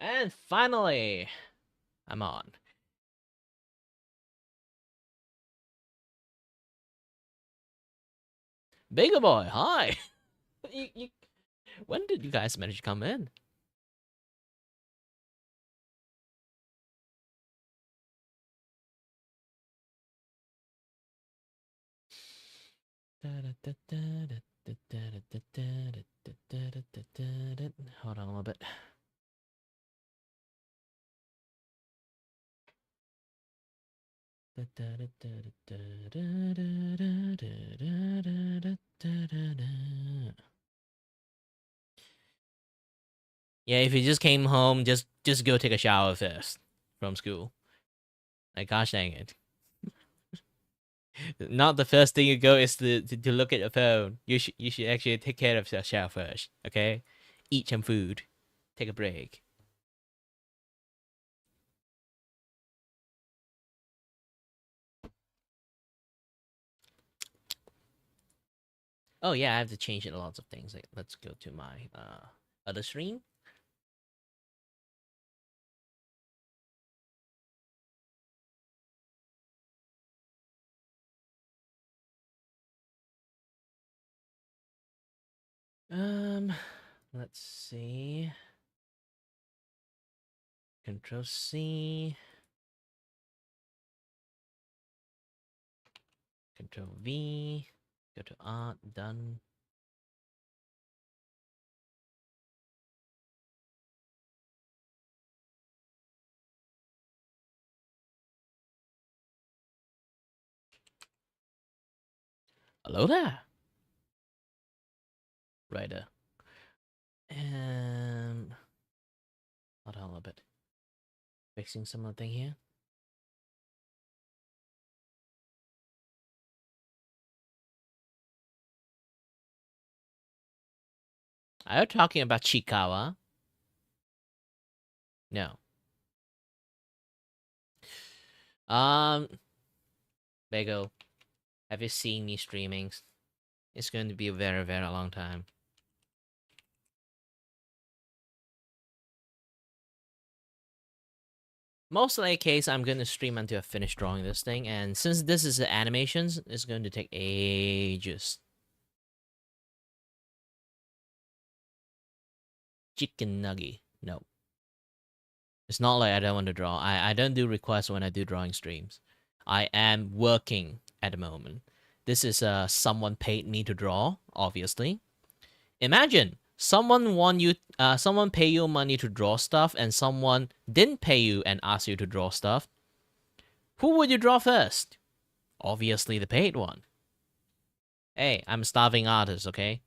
And finally, I'm on. Bigger boy, hi. you, when did you guys manage to come in? Hold on a little bit. Yeah, if you just came home, just go take a shower first from school. Like, gosh dang it. Not the first thing you go is to look at your phone. You should actually take care of yourself first, okay? Eat some food. Take a break. Oh yeah, I have to change it lots of things. Like, let's go to my other stream. Um, let's see. Control C. Control V. Go to art. Done. Hello there. Right there. Hold on a little bit. Fixing some other thing here. Are you talking about Chikawa? No. Um, Bego, have you seen me streamings? It's going to be a very, very long time. Most likely case, I'm going to stream until I finish drawing this thing, and since this is the animations, it's going to take ages. Chicken nugget. No. It's not like I don't want to draw. I don't do requests when I do drawing streams. I am working at the moment. This is someone paid me to draw, obviously. Imagine someone pay you money to draw stuff and someone didn't pay you and ask you to draw stuff. Who would you draw first? Obviously the paid one. Hey, I'm a starving artist, okay?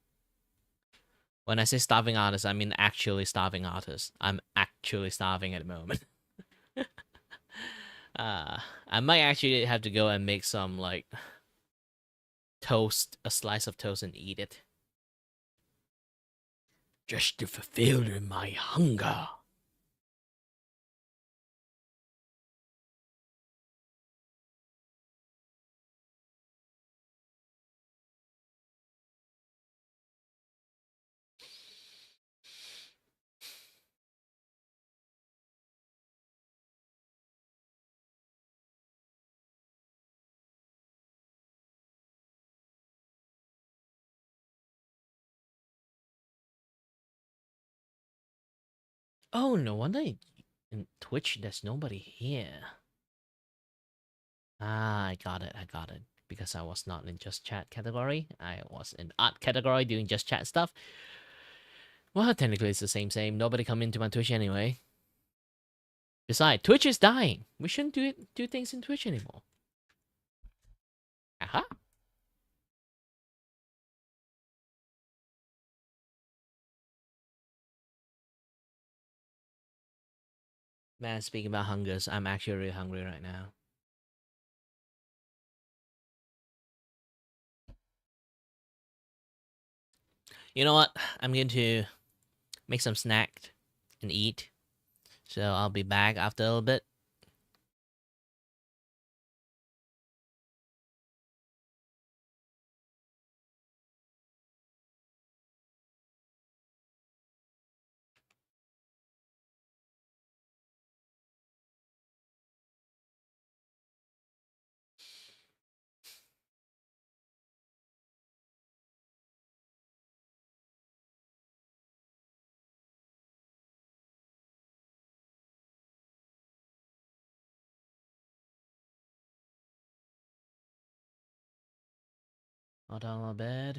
When I say starving artist, I mean actually starving artist. I'm actually starving at the moment. I might actually have to go and make some like toast, a slice of toast, and eat it. Just to fulfill my hunger. Oh, no wonder in Twitch there's nobody here. Ah, I got it, I got it. Because I was not in just chat category. I was in art category doing just chat stuff. Well, technically it's the same. Nobody come into my Twitch anyway. Besides, Twitch is dying. We shouldn't do things in Twitch anymore. Aha. Man, speaking about hungers, I'm actually really hungry right now. You know what? I'm going to make some snack and eat. So I'll be back after a little bit. Hold on a little bit.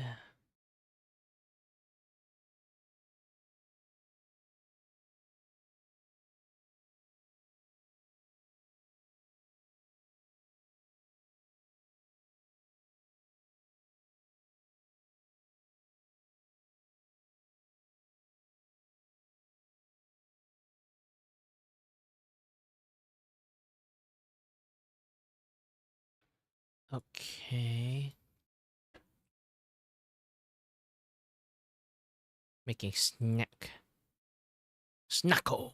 Okay. Making snack. Snackle.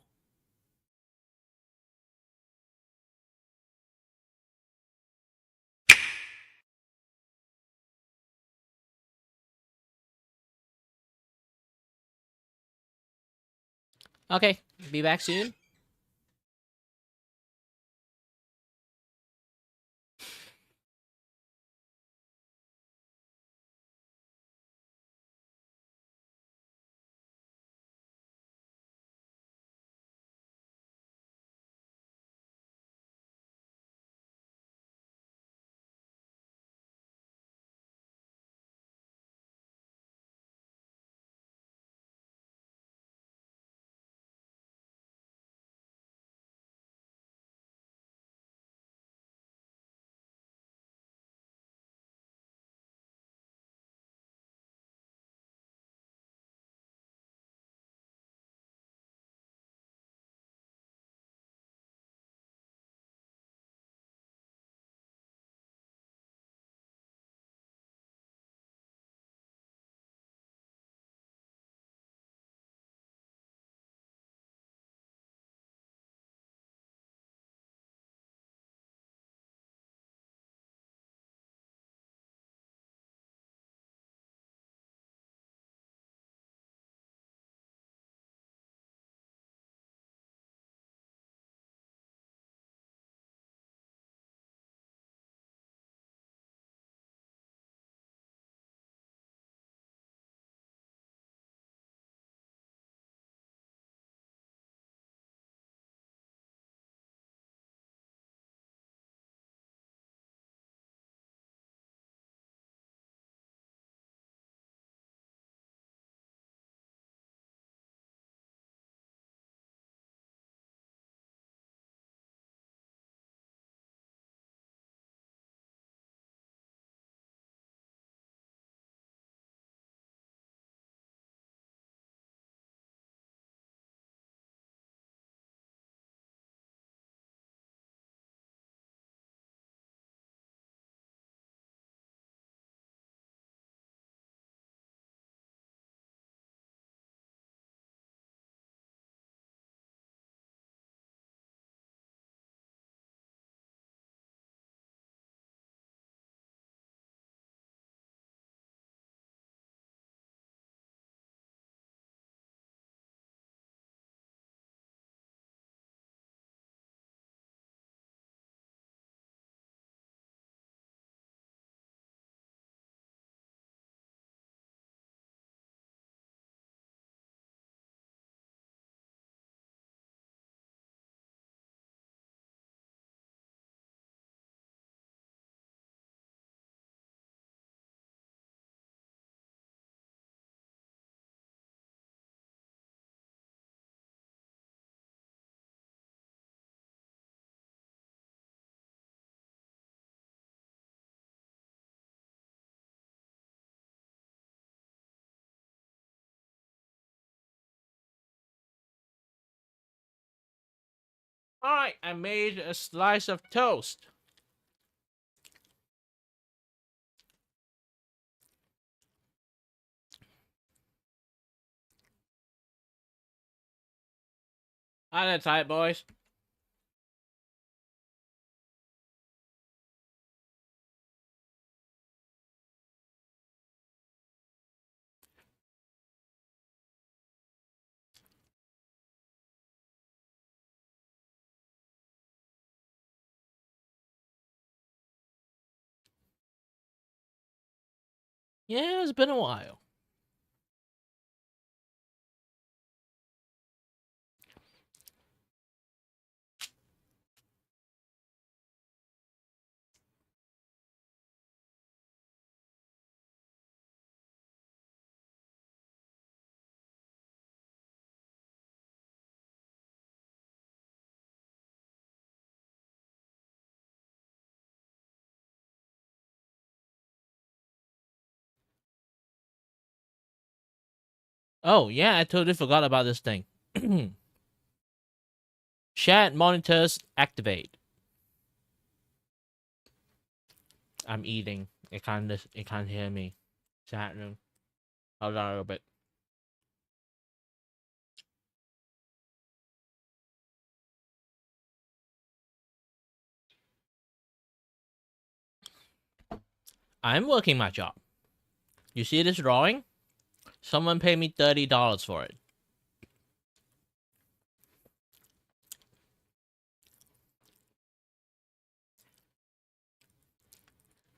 Okay, be back soon. Alright, I made a slice of toast. Hi there, tight boys. Yeah, it's been a while. Oh yeah, I totally forgot about this thing. Chat monitors activate. I'm eating. It can't hear me. Chat room. Hold on a little bit. I'm working my job. You see this drawing? Someone paid me $30 for it.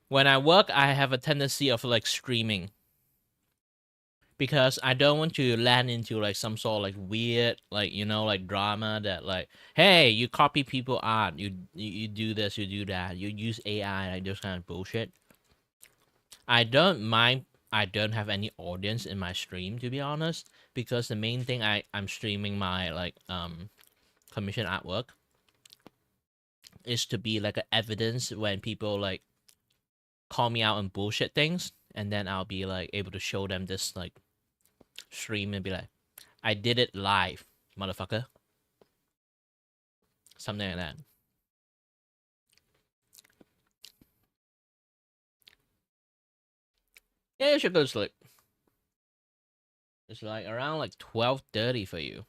When I work, I have a tendency of like streaming because I don't want to land into like some sort of like weird, like like drama that like, hey, you copy people art, you do this, you do that, you use AI, like this kind of bullshit. I don't mind. I don't have any audience in my stream, to be honest, because the main thing I'm streaming my like commission artwork is to be like an evidence when people like call me out on bullshit things, and then I'll be like able to show them this like stream and be like, I did it live, motherfucker. Something like that. Yeah, you should go to sleep. It's like around like 12:30 for you.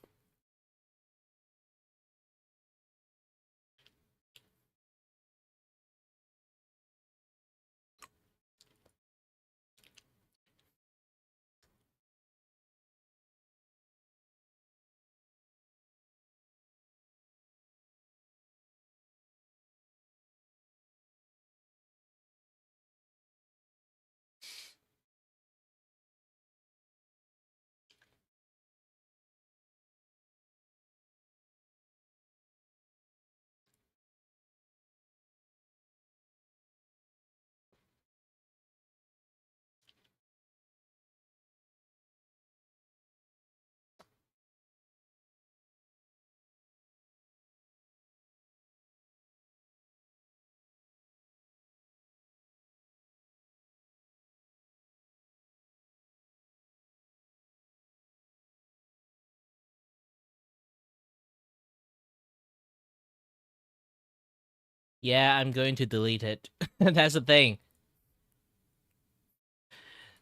Yeah, I'm going to delete it. That's the thing.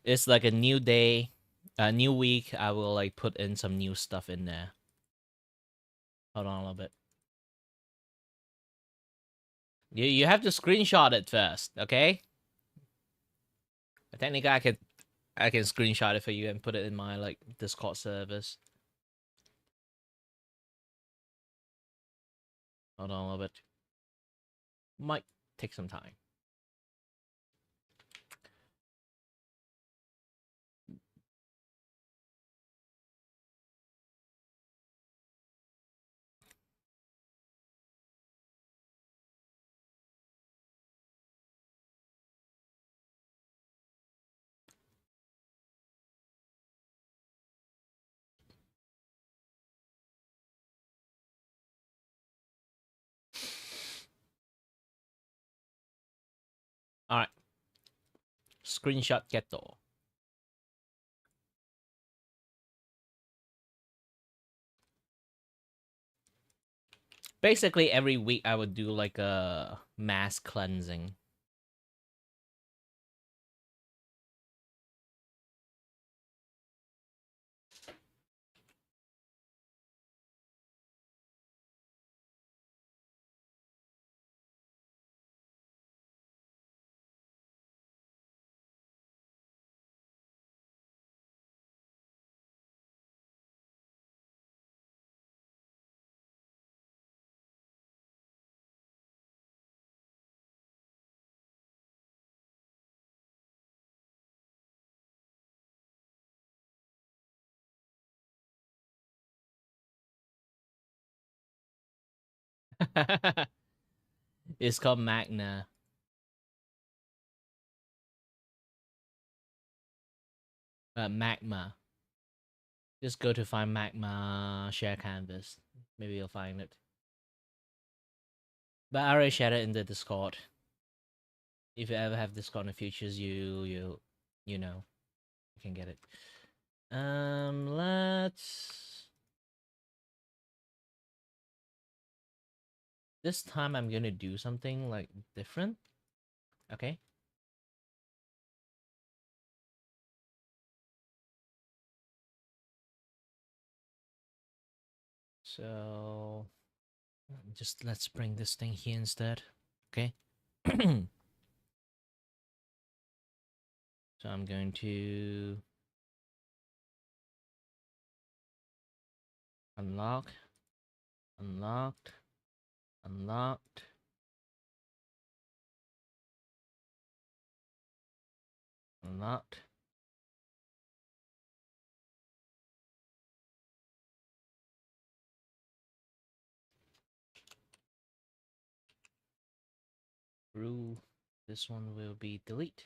It's like a new day, a new week. I will like put in some new stuff in there. Hold on a little bit. You have to screenshot it first, okay? Technically, I can screenshot it for you and put it in my like Discord service. Hold on a little bit. Might take some time. All right. Screenshot Geto. Basically, every week I would do like a mass cleansing. It's called Magna. Magma. Just go to find Magma share canvas. Maybe you'll find it. But I already shared it in the Discord. If you ever have Discord in the futures, you know, you can get it. Let's. This time I'm gonna do something like different. Okay. So just let's bring this thing here instead. Okay. So I'm going to unlock, unlocked, unlocked, unlocked. Rule. This one will be delete.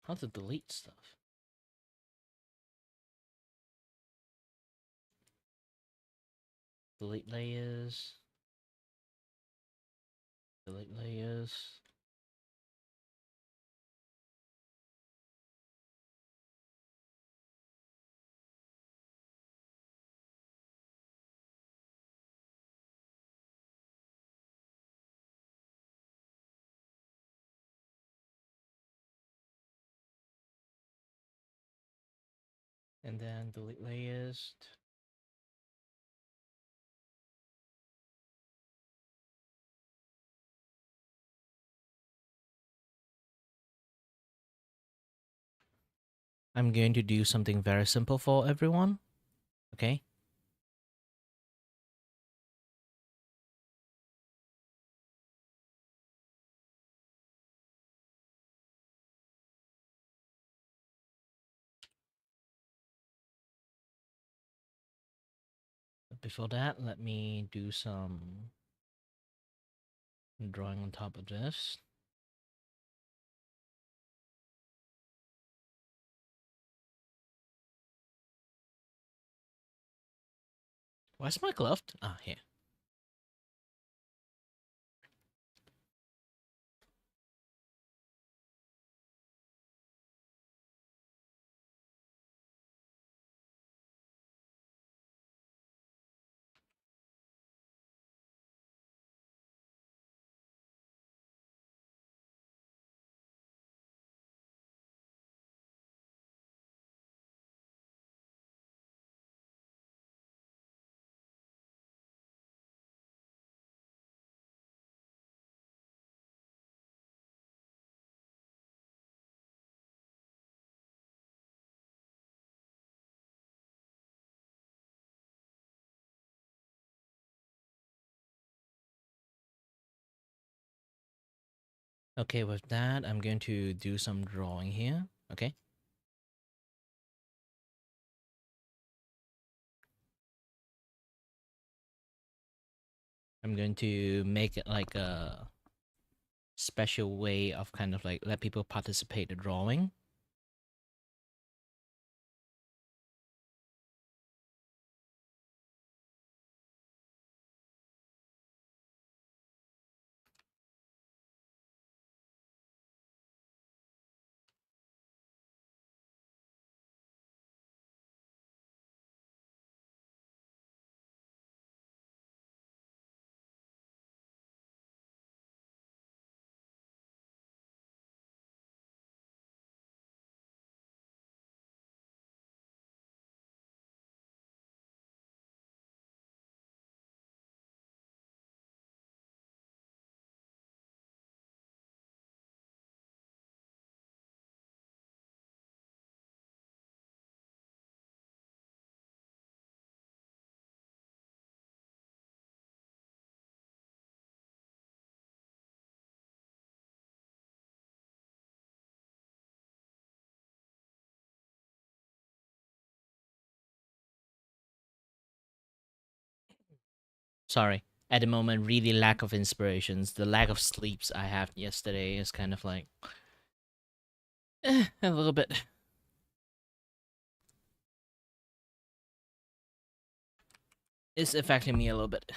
How to delete stuff? Delete layers. Delete layers. And then delete layers. I'm going to do something very simple for everyone. Okay. But before that, let me do some drawing on top of this. Where's my glove? Ah, here. Okay, with that, I'm going to do some drawing here. Okay. I'm going to make it like a special way of kind of like let people participate in drawing. Sorry. At the moment, really lack of inspirations. The lack of sleeps I had yesterday is kind of like a little bit. It's affecting me a little bit.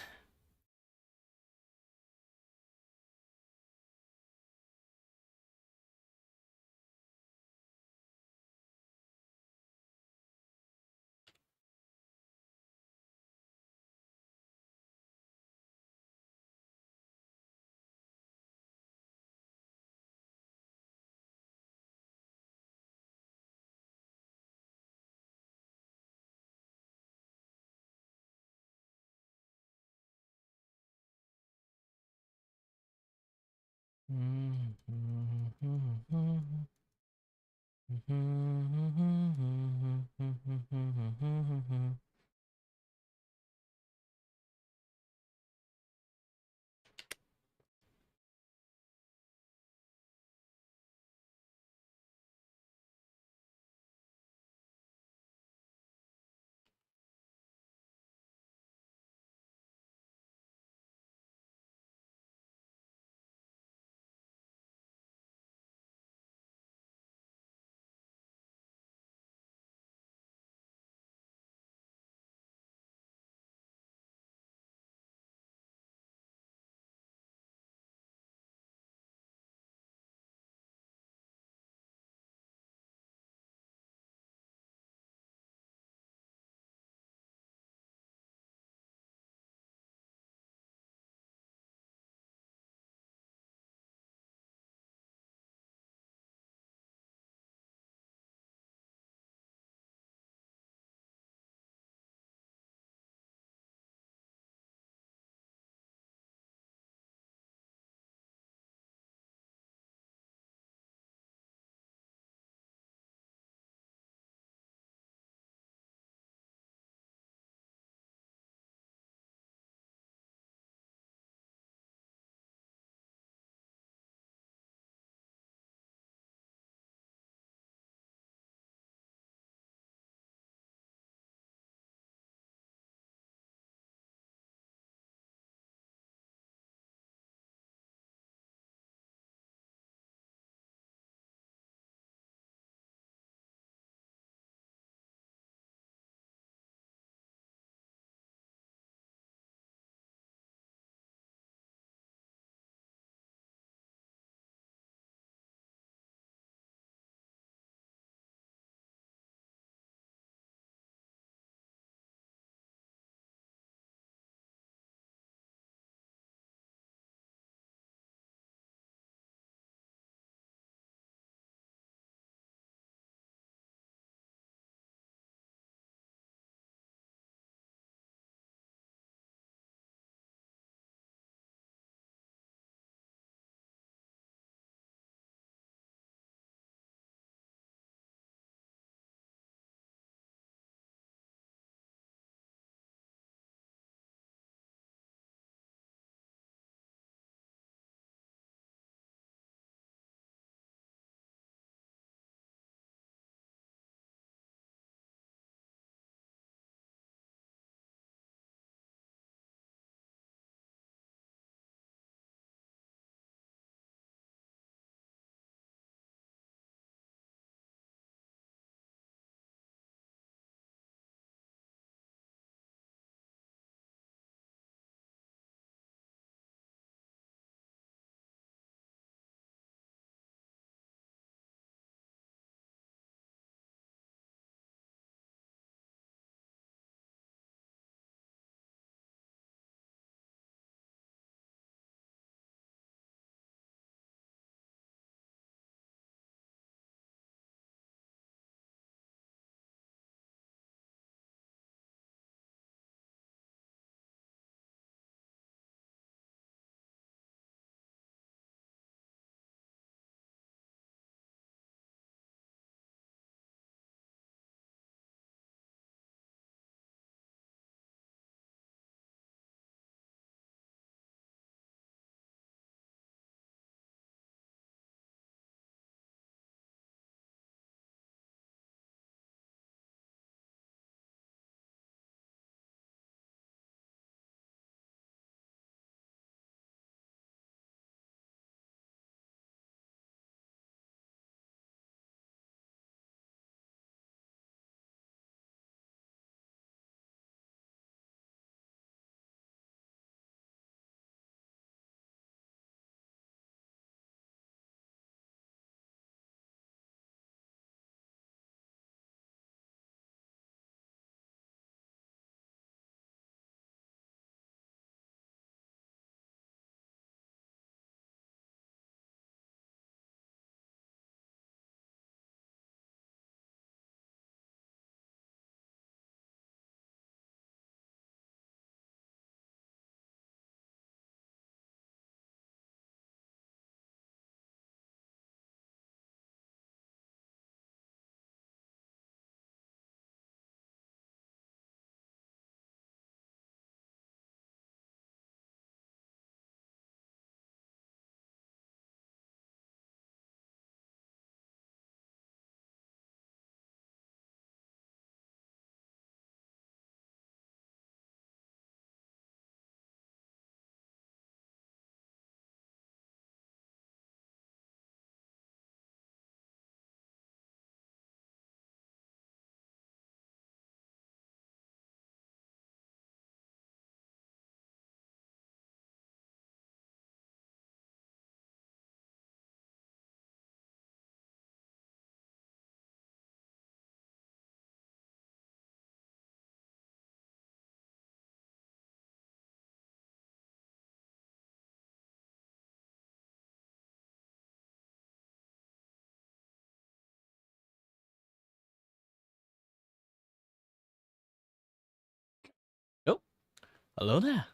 Hello there.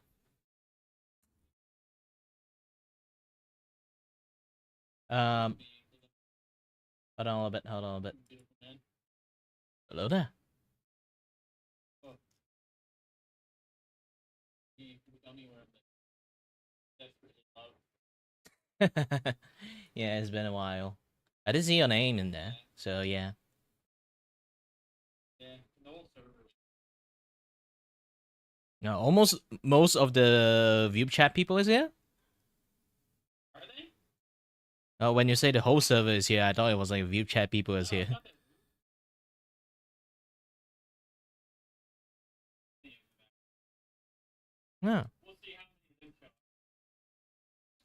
Um, hold on a little bit. Hold on a little bit. Hello there. Yeah, it's been a while. I did see your name in there, so yeah. No, almost most of the view chat people is here. Oh, when you say the whole server is here, I thought it was like view chat people is here. No.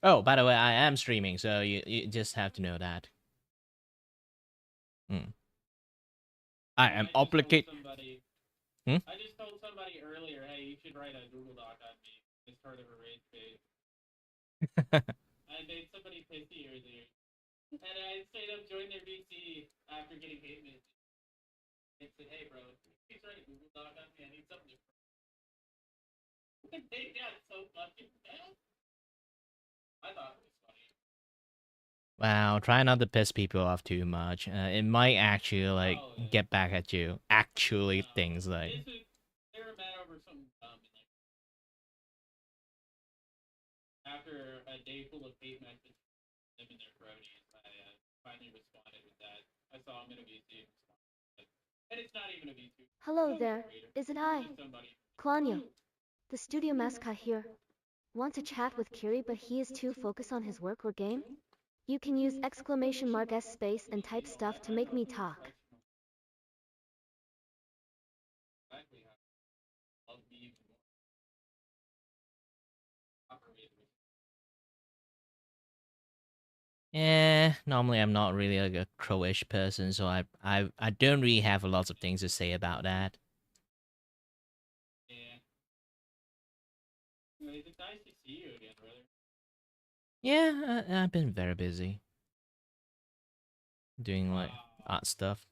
Oh, by the way, I am streaming, so you just have to know that. Hmm. I am obligated. Hmm? I just told somebody earlier, hey, you should write a Google Doc on me. It's part of a raid page. I made somebody pissy earlier. And I straight up joined their VC after getting hate messages. They said, hey, bro, please write a Google Doc on me. I need something to. They got so fucking mad. I thought it was funny. Wow, try not to piss people off too much. It might actually like get back at you. Actually, things like. They were mad over something dumb. And, like, after a day full of hate messages, them and their cronies, I finally responded with that. I saw him in a VC. And it's not even a VC. Hello there, is it I? Klanyo, the studio mascot here. Want to chat with Kiri but he is too focused on his work or game? You can use exclamation mark S space and type stuff to make me talk. Yeah, normally I'm not really like a crowish person, so I don't really have a lot of things to say about that. Yeah. It's nice to see you again, brother. Yeah, I've been very busy doing like art stuff.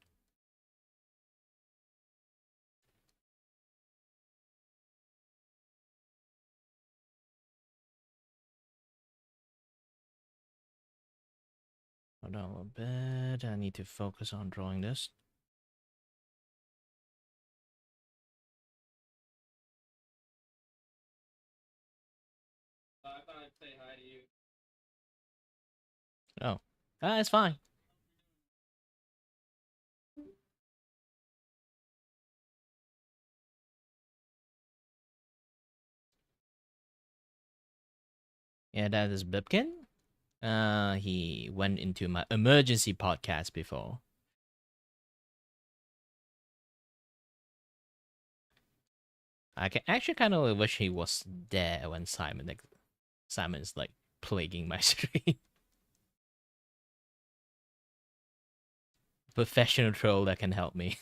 Hold on a little bit. I need to focus on drawing this. I thought I'd say hi to you. Oh, it's fine. Yeah, that is Bipkin. He went into my emergency podcast before. I can actually kind of wish he was there when Simon's like plaguing my stream. Professional troll that can help me.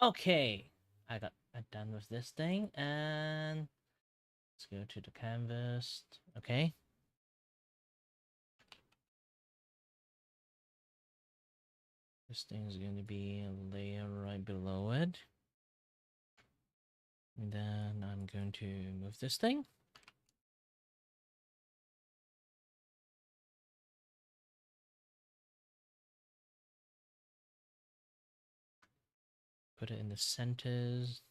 Okay, I got I'm done with this thing, and let's go to the canvas. Okay. This thing is going to be a layer right below it. And then I'm going to move this thing. Put it in the centers.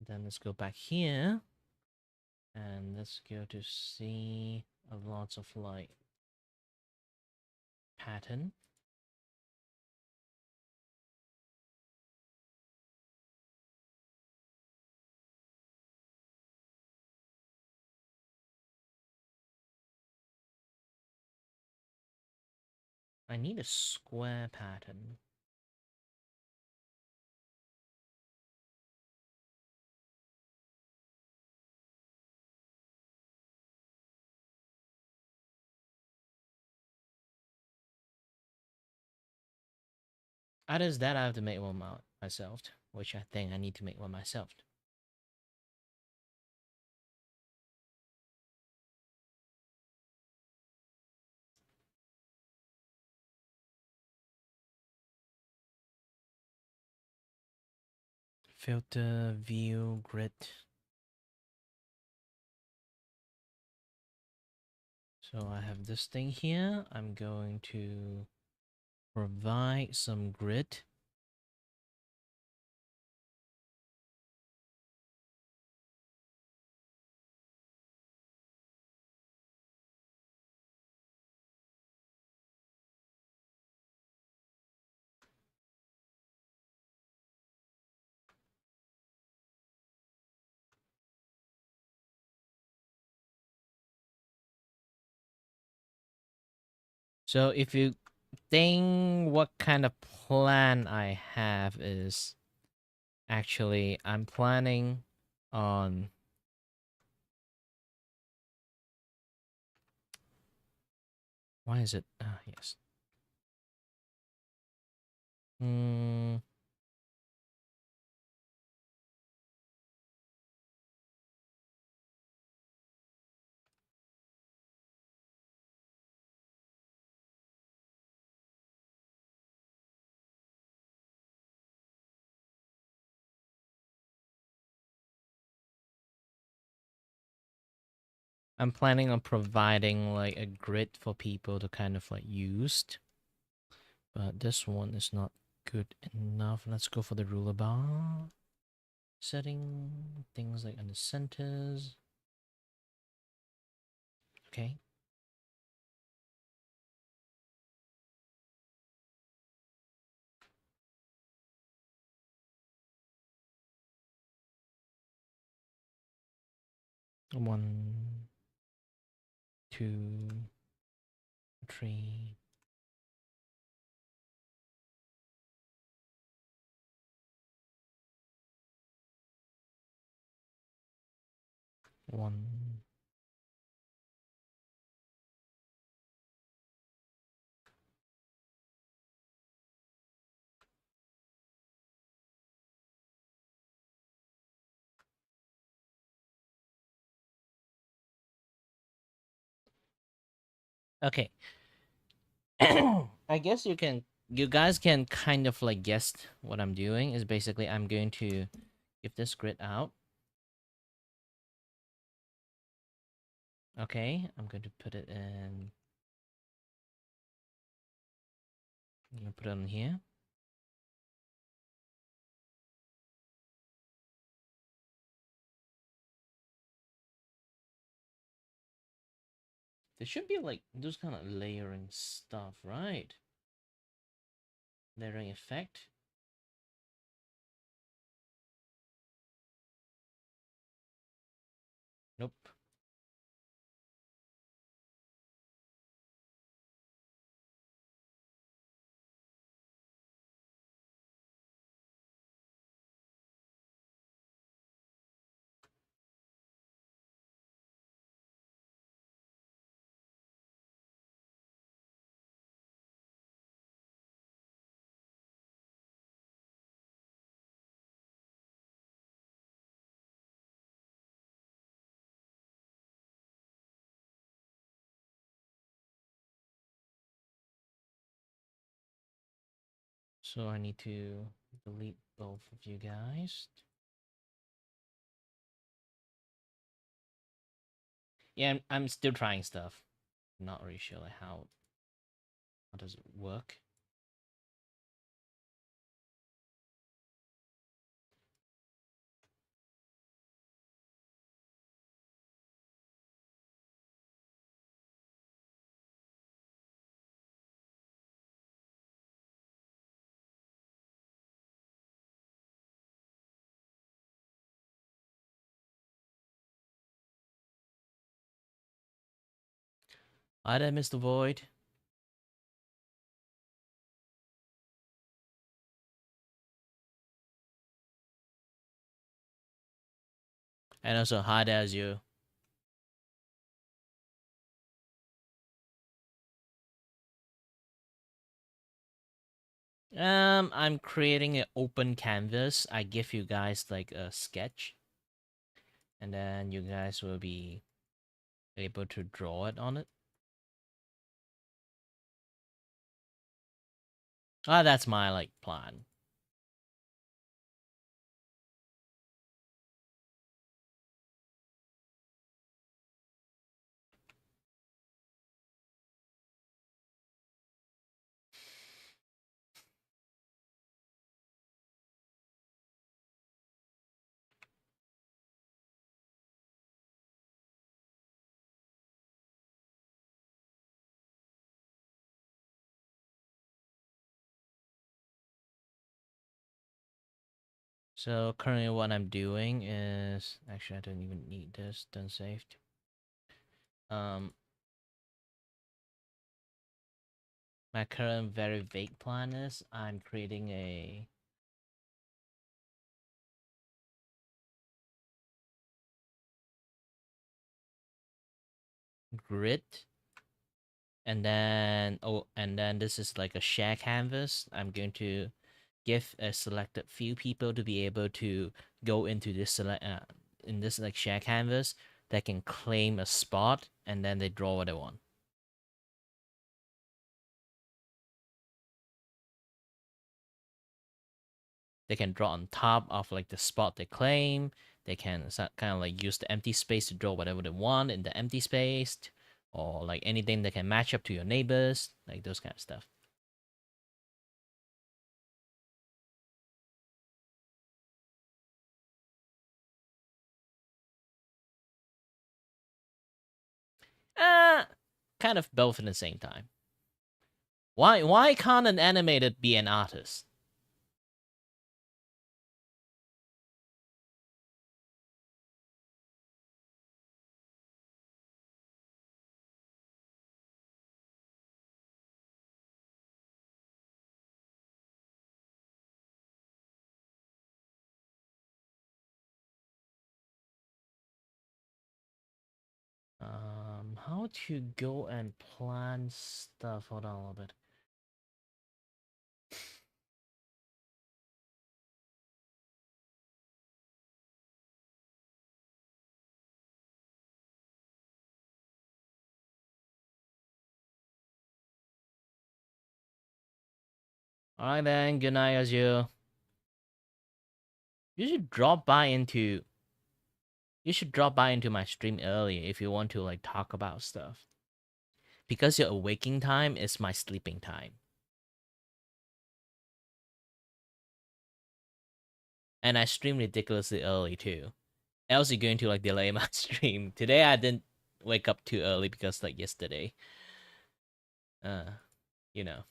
Then let's go back here. And let's go to see a lots of like pattern. I need a square pattern. Either that I have to make one myself, which I think I need to make one myself. Filter, view, grid. So I have this thing here. I'm going to provide some grid. So if you think what kind of plan I have is actually I'm planning on why is it yes. Hmm. I'm planning on providing like a grid for people to kind of like use. But this one is not good enough. Let's go for the ruler bar. Setting things like on the centers. Okay. One, two, three. One. Okay. I guess you guys can kind of like guess what I'm doing is basically I'm going to give this grid out. Okay, I'm going to put it in. I'm gonna put it on here. There should be like those kind of layering stuff, right? Layering effect. Nope. So I need to delete both of you guys. Yeah, I'm still trying stuff. Not really sure like how does it work. Hi there, Mr. Void. And also hi there as you. I'm creating an open canvas. I give you guys like a sketch, and then you guys will be able to draw it on it. Ah, that's my like plan. So currently what I'm doing is actually I don't even need this done saved. Um my current very vague plan is I'm creating a grid, and then this is like a share canvas. I'm going to give a selected few people to be able to go into this in this like share canvas that can claim a spot, and then they draw what they want. They can draw on top of like the spot they claim. They can kind of like use the empty space to draw whatever they want in the empty space, or like anything that can match up to your neighbors, like those kind of stuff. Uh kind of both at the same time. Why can't an animated be an artist? How to go and plan stuff? Hold on a little bit. Alright then, good night as you. You should drop by into my stream early if you want to like talk about stuff. Because your waking time is my sleeping time. And I stream ridiculously early too. Else you're going to like delay my stream. Today I didn't wake up too early because like yesterday. Uh, you know.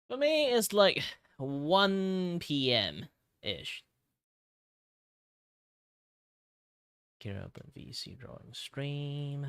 For me, it's like 1 p.m. ish. Get up and VC drawing stream.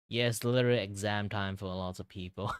Yes, literally exam time for lots of people.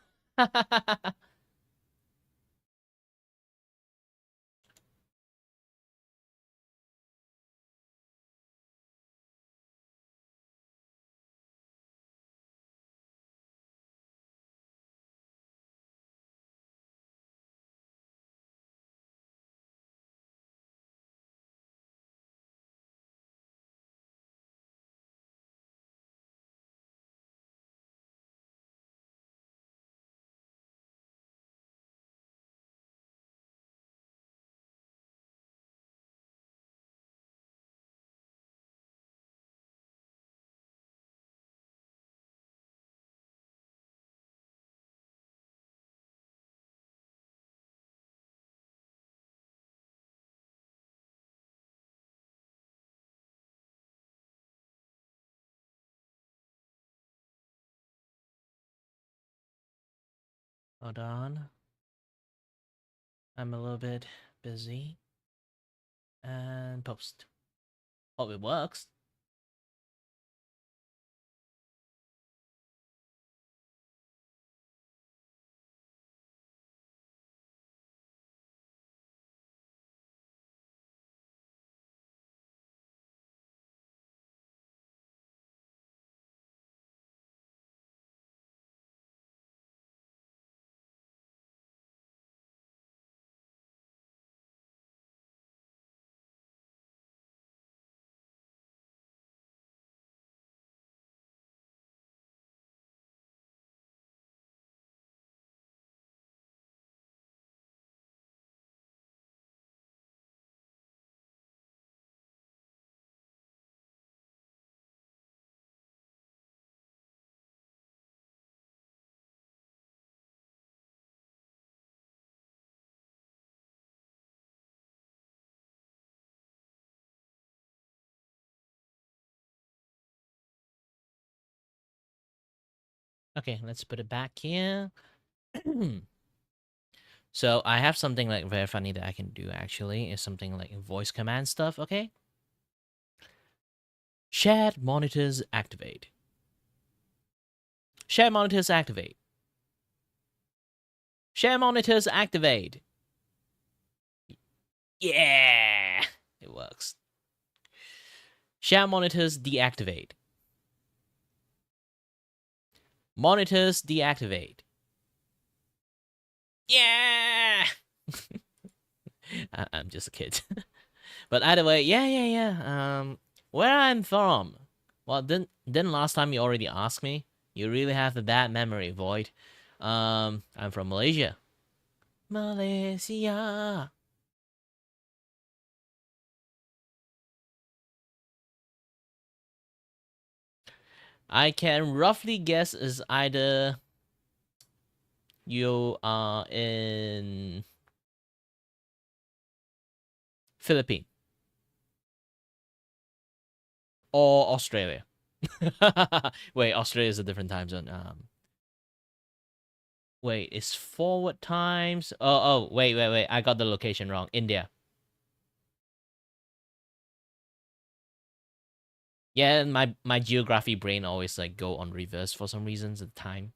Hold on. I'm a little bit busy. And post. Hope it works. Okay, let's put it back here. So I have something like very funny that I can do actually. It's something like voice command stuff, okay? Shared monitors activate. Share monitors activate. Share monitors activate. Yeah! It works. Share monitors deactivate. Monitors deactivate. Yeah! I'm just a kid. But either way, yeah. Where I'm from? Well, then last time you already asked me. You really have a bad memory, Void. I'm from Malaysia. Malaysia. I can roughly guess is either you are in Philippines or Australia. Wait, Australia is a different time zone. Wait, it's forward times. Wait. I got the location wrong. India. Yeah, my geography brain always like go on reverse for some reasons at the time.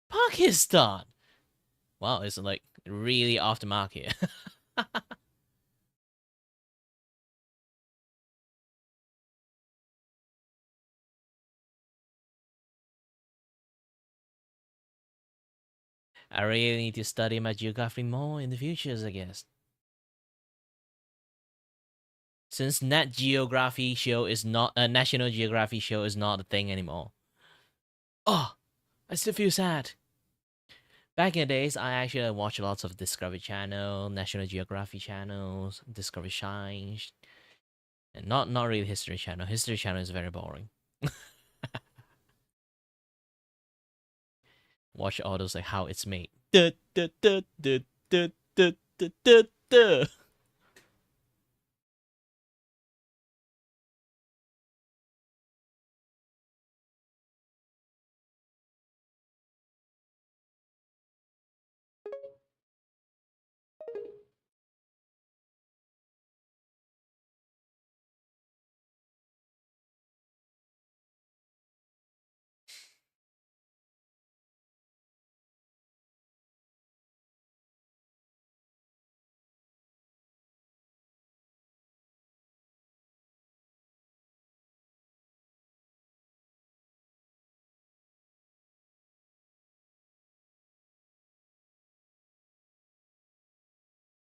Pakistan. Wow, it's like really off the mark here. I really need to study my geography more in the futures, I guess. Since Nat Geography show is not a National Geography show is not a thing anymore. Oh, I still feel sad. Back in the days, I actually watched lots of Discovery Channel, National Geography channels, Discovery Science, and not really History Channel. History Channel is very boring. Watch all those like how it's made. Duh, duh, duh, duh, duh, duh, duh, duh, duh.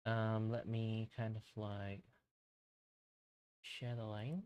Let me kind of like share the link.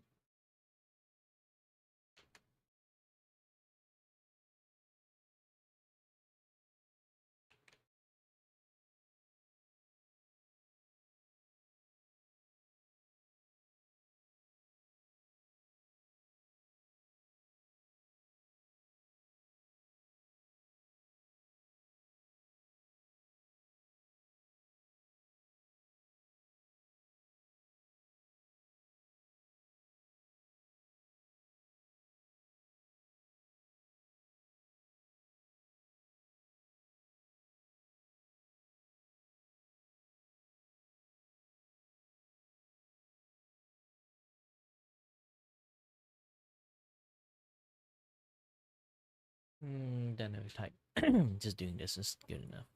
Don't know if type. Just doing this is good enough.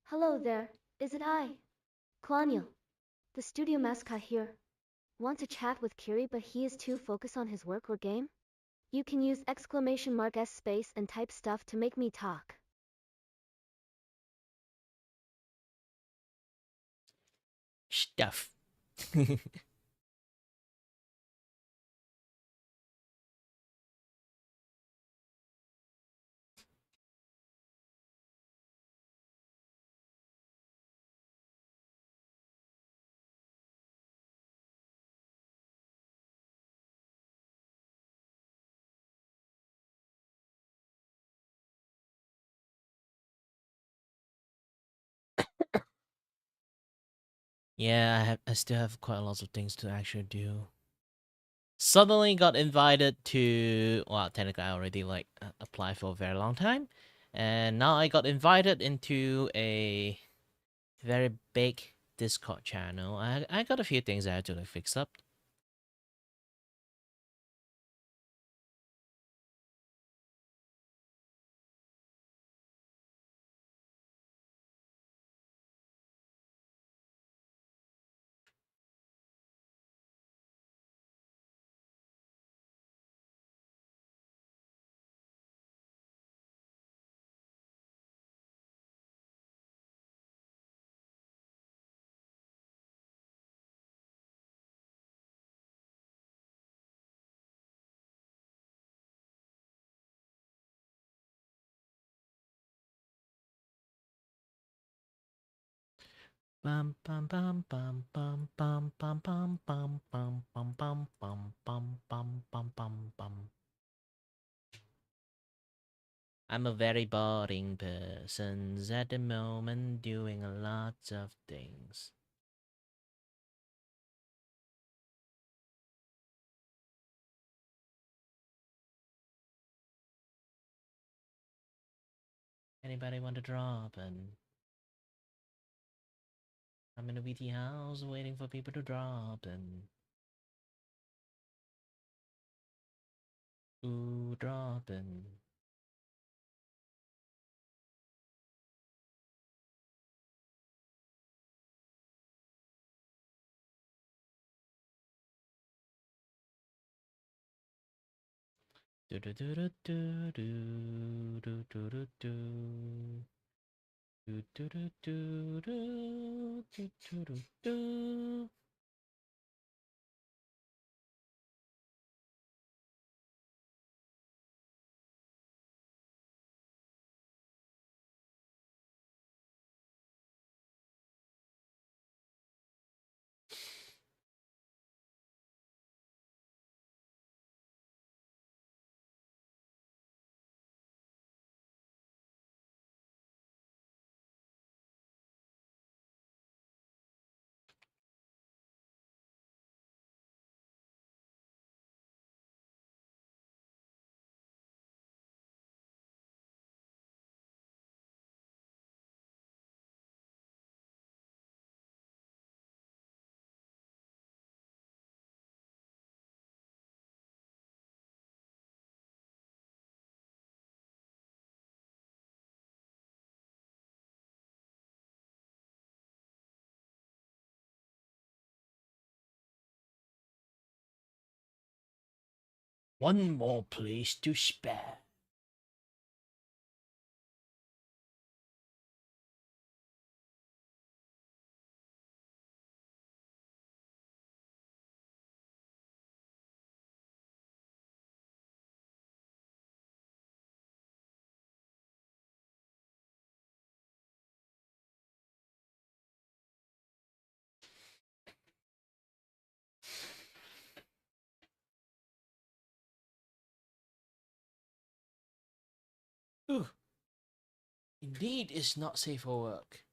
Hello there, is it I? Claudio, the studio mascot here. Want to chat with Kiri but he is too focused on his work or game? You can use exclamation mark S space and type stuff to make me talk. Stuff. Yeah, I still have quite a lot of things to actually do. Suddenly got invited to, well, technically I already like applied for a very long time, and now I got invited into a very big Discord channel. I got a few things I had to like fix up. Bum bum bum bum bum bum bum bum bum bum bum bum bum bum bum bum bum bum. I'm a very boring person at the moment, doing a lot of things. Anybody want to drop? And I'm in a VT house waiting for people to drop. And ooh, dropping. Do do do do do do do do do do. Do do do do do do do do do. One more place to spare. Ooh, indeed, it's not safe for work.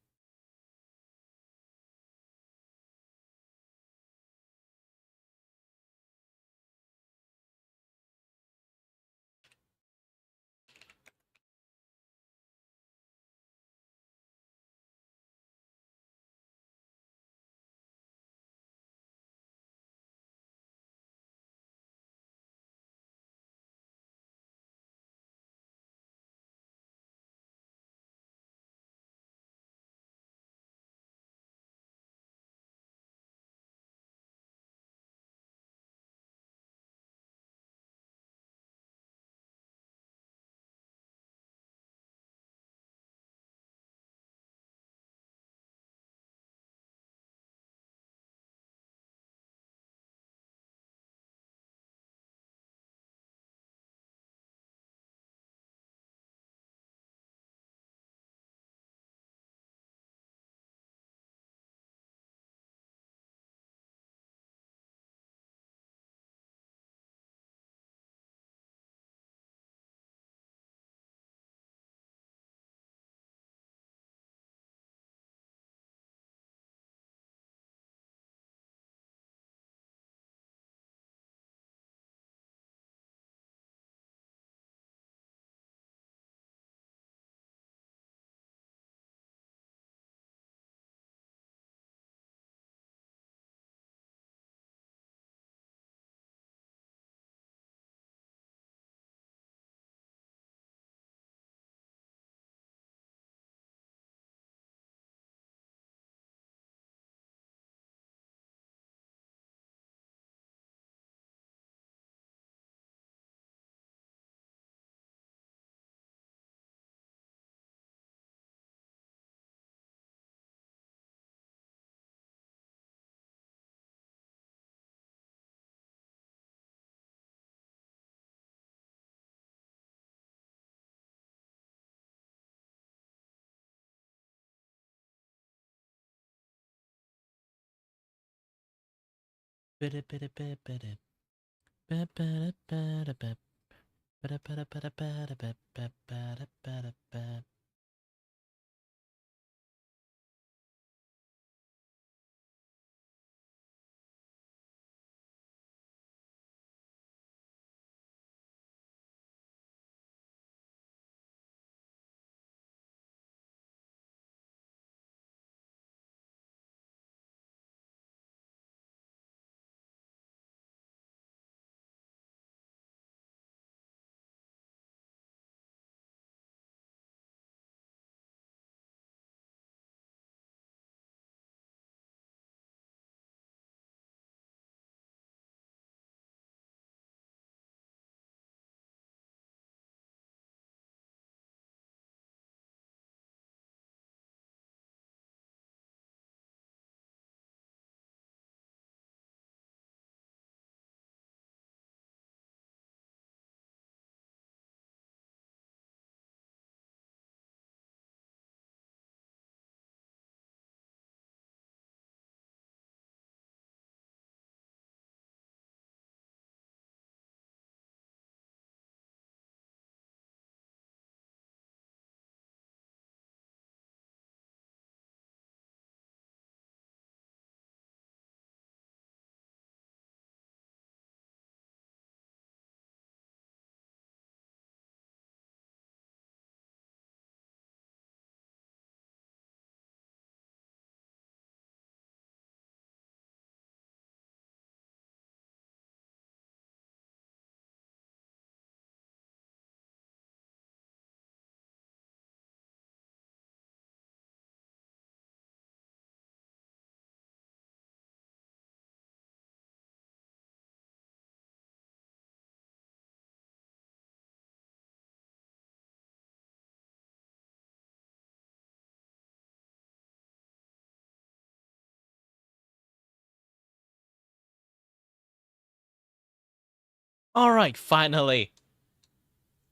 All right, finally.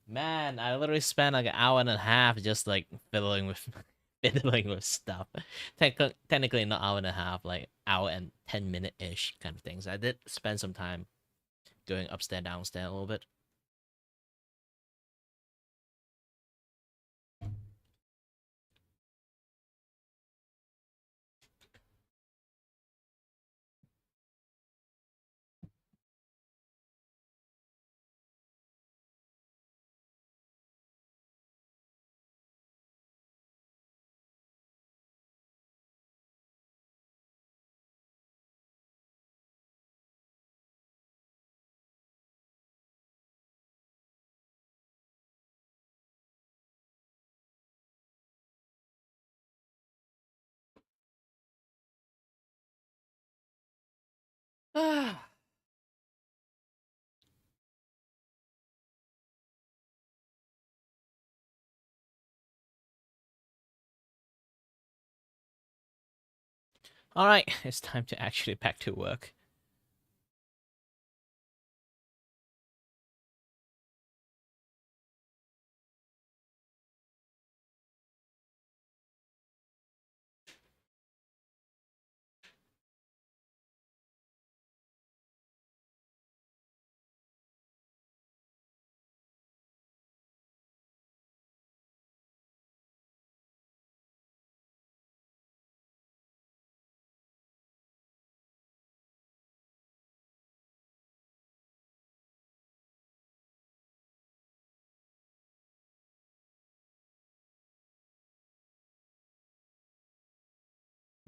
Man, I literally spent like an hour and a half just like fiddling with fiddling with stuff. Technically not hour and a half, like hour and 10 minute ish kind of things. I did spend some time going upstairs, downstairs a little bit. All right, it's time to actually back to work.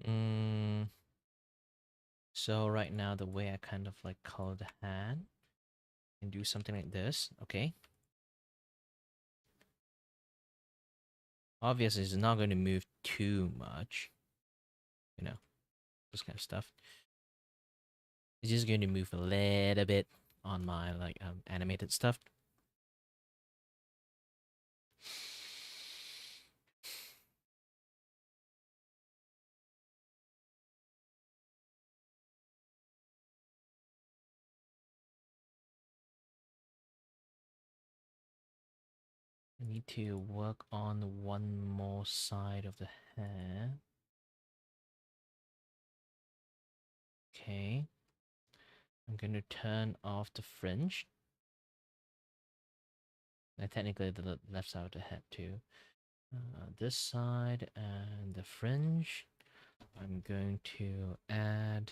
Mm, so right now the way I kind of like color the hand and do something like this, okay? Obviously, it's not going to move too much, you know, this kind of stuff. It's just going to move a little bit on my like animated stuff. I need to work on one more side of the hair. Okay. I'm going to turn off the fringe. Technically the left side of the head too. This side and the fringe. I'm going to add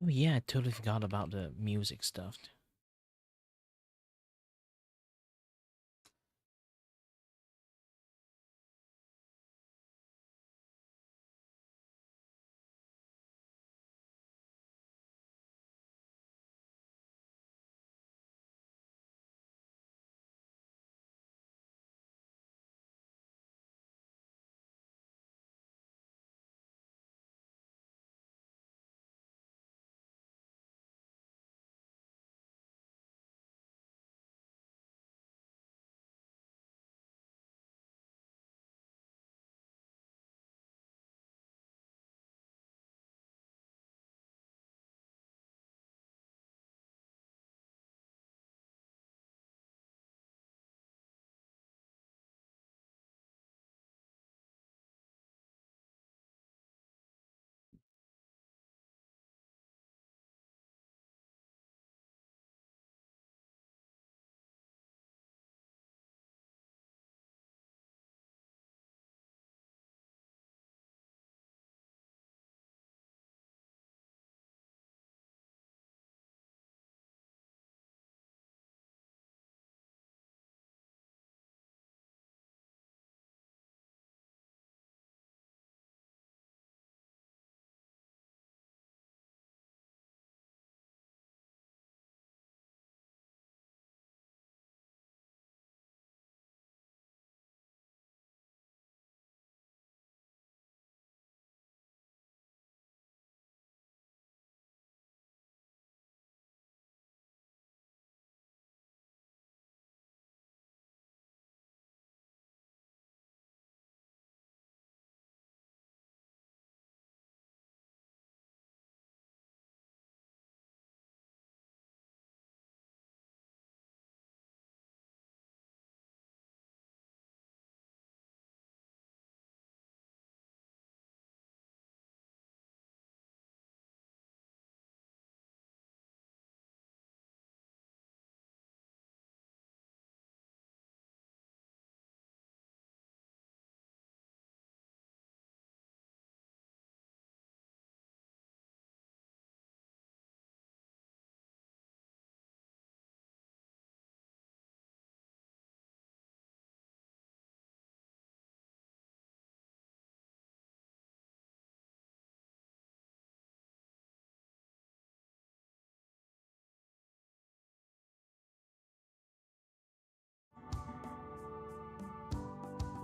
Oh yeah, I totally forgot about the music stuff.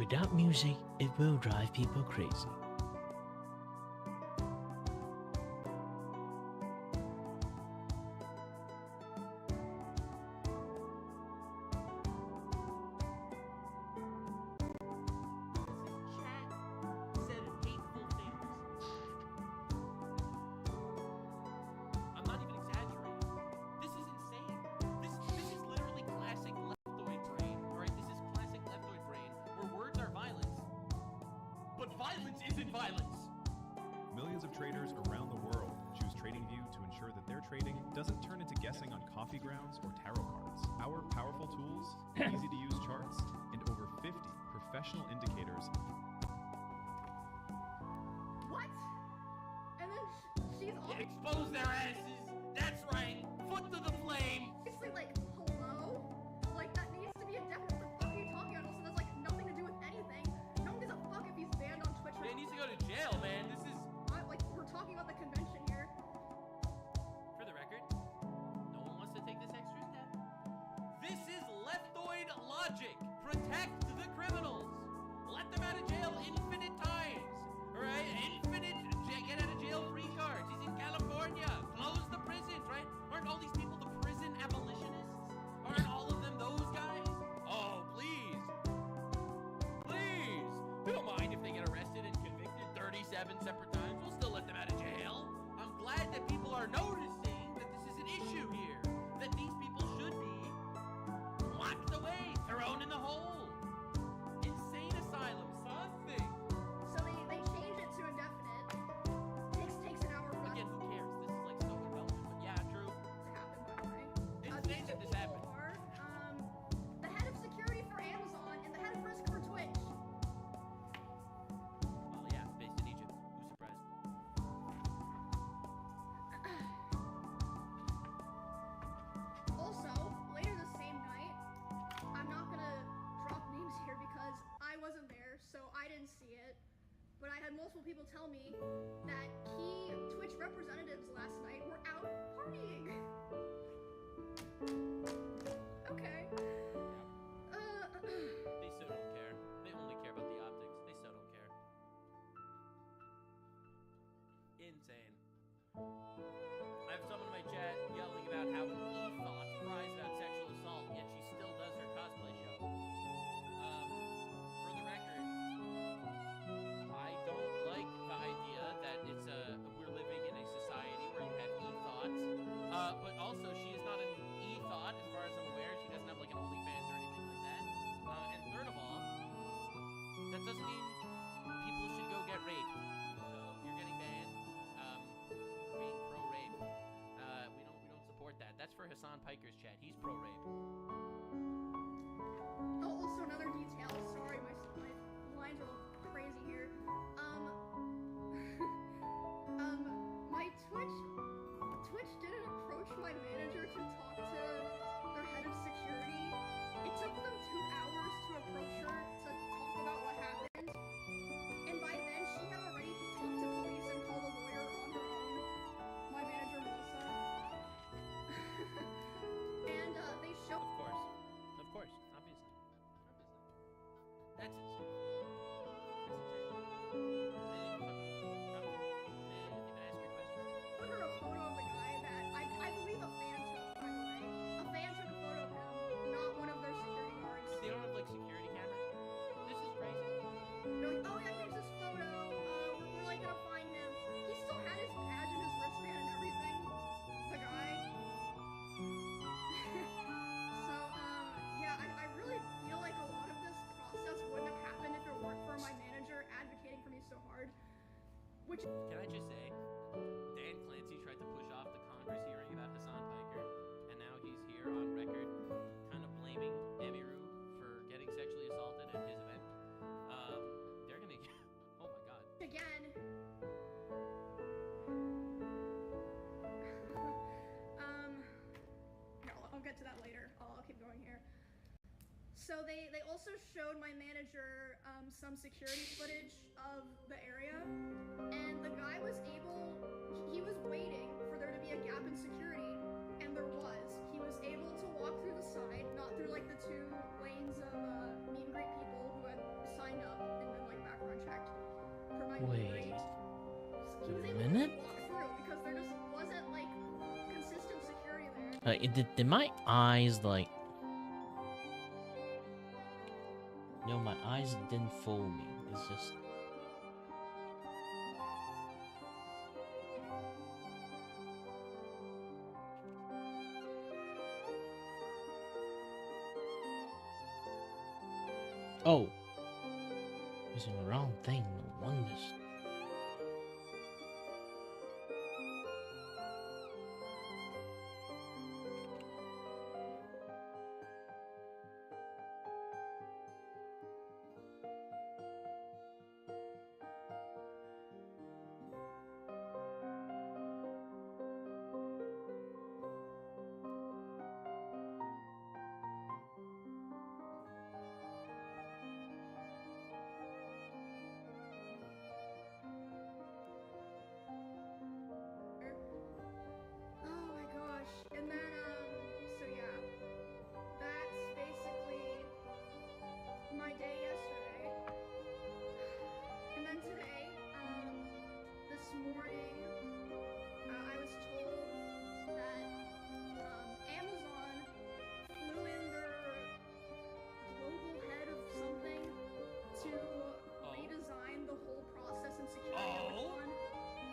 Without music, it will drive people crazy. Millions of traders around the world choose TradingView to ensure that their trading doesn't turn into guessing on coffee grounds or tarot cards. Our powerful tools, easy-to-use charts, and over 50 professional indicators. What? And then she's all Expose their asses! That's right! Foot to the flame! obviously like, hello? Like, that needs to be indefinite. What the fuck are you talking about? Also, that's like nothing to do with anything. No one gives a fuck if he's banned on Twitch. He needs to go to jail, man. This is... Like, we're talking about the convention here. For the record, no one wants to take this extra step. This is leftoid logic. Protect the criminals. Let them out of jail infinite times. Alright? Infinite get out of jail free cards. He's in California. Close the prisons, right? Aren't all these people the prison abolitionists? Aren't all of them those guys? Oh, please. Please. We don't mind if they get arrested and convicted 37 separate times. We'll still let them out of jail. I'm glad that people are noticing that this is an issue here. That these people should be locked away, thrown in the hole. multiple people tell me that key Twitch representatives last night were out partying. Okay. They so don't care. They only care about the optics. They so don't care. Insane. I have someone in my chat yelling about how an e-thought cries about sexual assault, yet she still does her cosplay show. For the record, I don't like the idea that it's we're living in a society where you have e-thoughts. But also, she is not an e-thought, as far as I'm aware. She doesn't have like an OnlyFans or anything like that. And third of all, that doesn't mean people should go get raped. So you're getting banned for being pro-rape. We don't support that. That's for Hassan Piker's chat. He's pro-rape. Oh, also another detail. Sorry, my lines are a little crazy here. My Twitch didn't approach my manager to talk to their head of security. It took them 2 hours to approach her to talk about what happened. And by then, she had already talked to police and called a lawyer on her own. My manager, Melissa. And they showed. Of course, obviously. That's insane. Put her a photo of the guy that I believe a fan took, by the way. A fan took a photo of him, not one of their security guards. They don't have like security cameras. This is crazy. They're like, oh yeah, here's this photo. We're like gonna find him. He still had his badge and his wristband and everything. The guy. So yeah, I really feel like a lot of this process wouldn't have happened if it weren't for my manager advocating for me so hard. Which Can I just say, Dan Clancy tried to push off the Congress hearing about Hassan Piker, and now he's here on record, kind of blaming Emiru for getting sexually assaulted at his event. They're gonna get. Oh my god. again. No, I'll get to that later. I'll keep going here. So they also showed my manager some security footage of the area, and the guy was able, he was waiting for there to be a gap in security, and there was. He was able to walk through the side, not through like the 2 lanes of meet and greet people who had signed up and then like background checked for my meet and greet. He was able to walk through because there just wasn't like consistent security there. Did my eyes like? No, my eyes didn't fool me. It's just. Oh, using the wrong thing. No wonders. Oh my gosh. And then, so yeah. That's basically my day yesterday. And then today, this morning, I was told that, Amazon flew in their global head of something to redesign the whole process and security of the one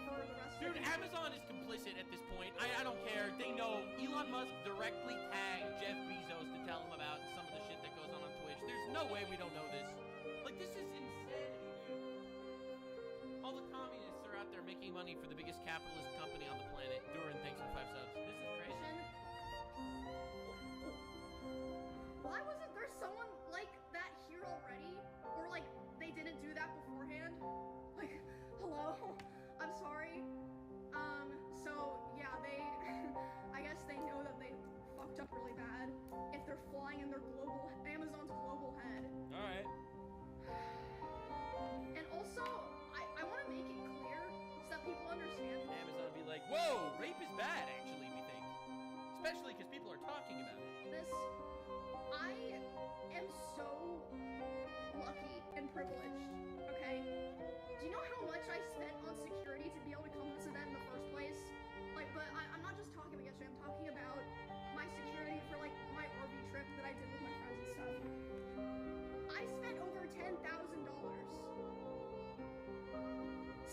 for the rest of Dude, the Amazon is complicit at this point. I don't care. They know Elon Musk directly tagged Jeff Bezos to tell him about some of the shit that goes on Twitch. There's no way we don't know this. Like, this is insanity, dude. All the communists are out there making money for the biggest capitalist company on the planet. Durin, thanks for 5 subs. This is crazy. Why wasn't there someone like that here already? Or like they didn't do that beforehand? Like, hello? I'm sorry. So yeah, they I guess they know that they fucked up really bad if they're flying in their Amazon's global head. Alright. And also, I want to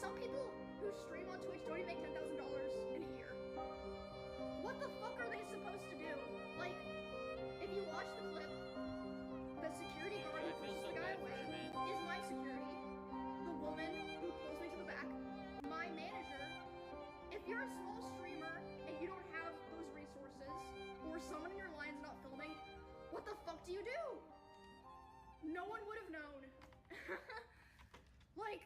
some people who stream on Twitch don't even make $10,000 in a year. What the fuck are they supposed to do? Like, if you watch the clip, the security guard who pushes the guy away is my security. The woman who pulls me to the back, my manager. If you're a small streamer and you don't have those resources, or someone in your line's not filming, what the fuck do you do? No one would have known. Like,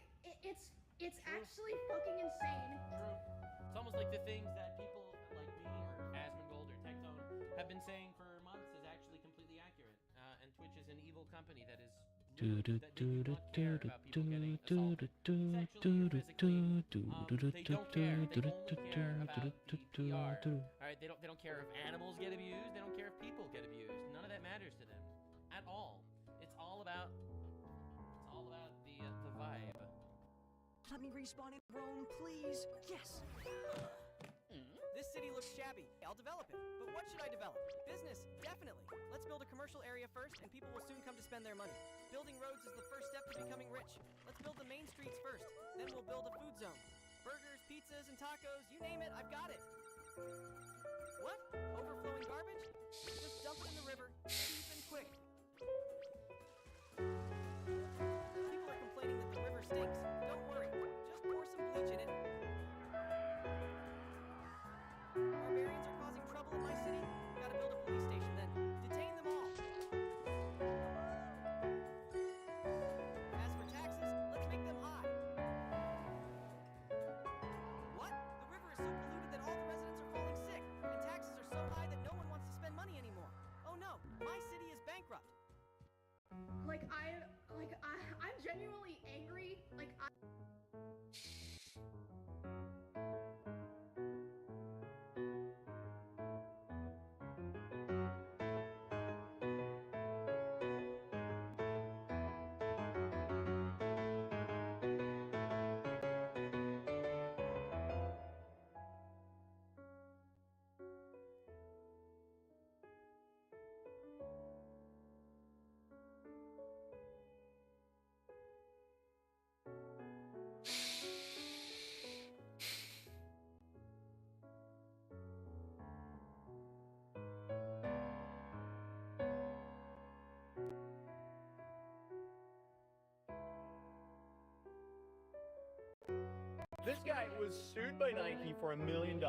it's actually fucking insane. True. It's almost like the things that people like me or Asmongold or Tectone have been saying for months is actually completely accurate. And Twitch is an evil company that is rude, that they do not care about people getting assaulted sexually or physically. They don't care. They only care about the PR. Alright, they don't care if animals get abused. They don't care if people get abused. None of that matters to them at all. It's all about the vibe. Let me respawn in Rome, please. Yes. This city looks shabby. I'll develop it. But what should I develop? Business, definitely. Let's build a commercial area first, and people will soon come to spend their money. Building roads is the first step to becoming rich. Let's build the main streets first. Then we'll build a food zone. Burgers, pizzas, and tacos, you name it, I've got it. What? Overflowing garbage? Just dump it in the river, cheap and quick. People are complaining that the river stinks. Don't worry, just pour some bleach in it. Barbarians are causing trouble in my city. Gotta build a police station then. Detain them all. As for taxes, let's make them high. What? The river is so polluted that all the residents are falling sick, and taxes are so high that no one wants to spend money anymore. Oh no, my city is bankrupt. I'm genuinely angry. This guy was sued by Nike for $1 million,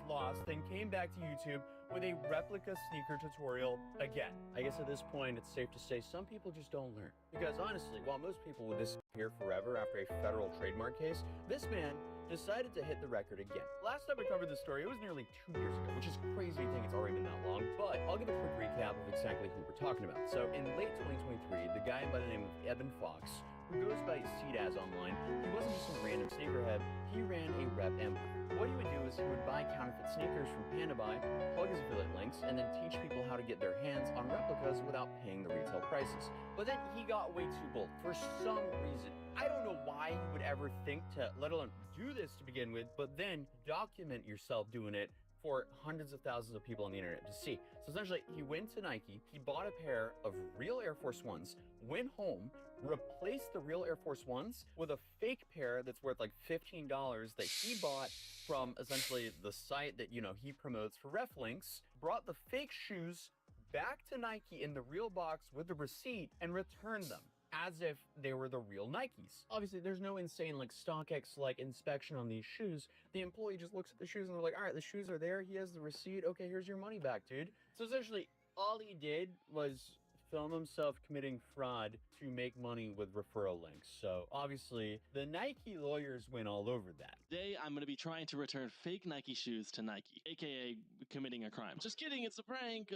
lost, then came back to YouTube with a replica sneaker tutorial again. I guess at this point, it's safe to say some people just don't learn. Because honestly, while most people would disappear forever after a federal trademark case, this man decided to hit the record again. Last time I covered this story, it was nearly 2 years ago, which is crazy to think it's already been that long, but I'll give a quick recap of exactly who we're talking about. So in late 2023, the guy by the name of Evan Fox, who goes by Seedaz online, he wasn't just some random sneakerhead, he ran a rep empire. What he would do is he would buy counterfeit sneakers from PandaBuy, plug his affiliate links, and then teach people how to get their hands on replicas without paying the retail prices. But then he got way too bold. For some reason, I don't know why he would ever think to, let alone do this to begin with, but then document yourself doing it for hundreds of thousands of people on the internet to see. So essentially, he went to Nike, he bought a pair of real Air Force Ones, went home, replaced the real Air Force Ones with a fake pair that's worth like $15 that he bought from essentially the site that, you know, he promotes for ref links, brought the fake shoes back to Nike in the real box with the receipt and returned them as if they were the real Nikes. Obviously, there's no insane like StockX like inspection on these shoes. The employee just looks at the shoes and they're like, all right, the shoes are there. He has the receipt. Okay, here's your money back, dude. So essentially, all he did was film himself committing fraud to make money with referral links. So obviously, the Nike lawyers went all over that. Today, I'm going to be trying to return fake Nike shoes to Nike, aka committing a crime. Just kidding, it's a prank.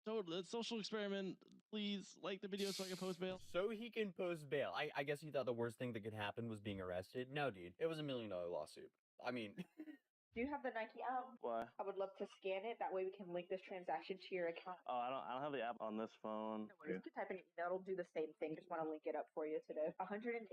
Totally, it's a social experiment. Please like the video so I can post bail. So he can post bail. I guess he thought the worst thing that could happen was being arrested. No, dude, it was $1 million lawsuit. I mean, Do you have the Nike app? Why? I would love to scan it. That way we can link this transaction to your account. Oh, I don't have the app on this phone. No worries. You can type in, that'll do the same thing. Just want to link it up for you today. $118.25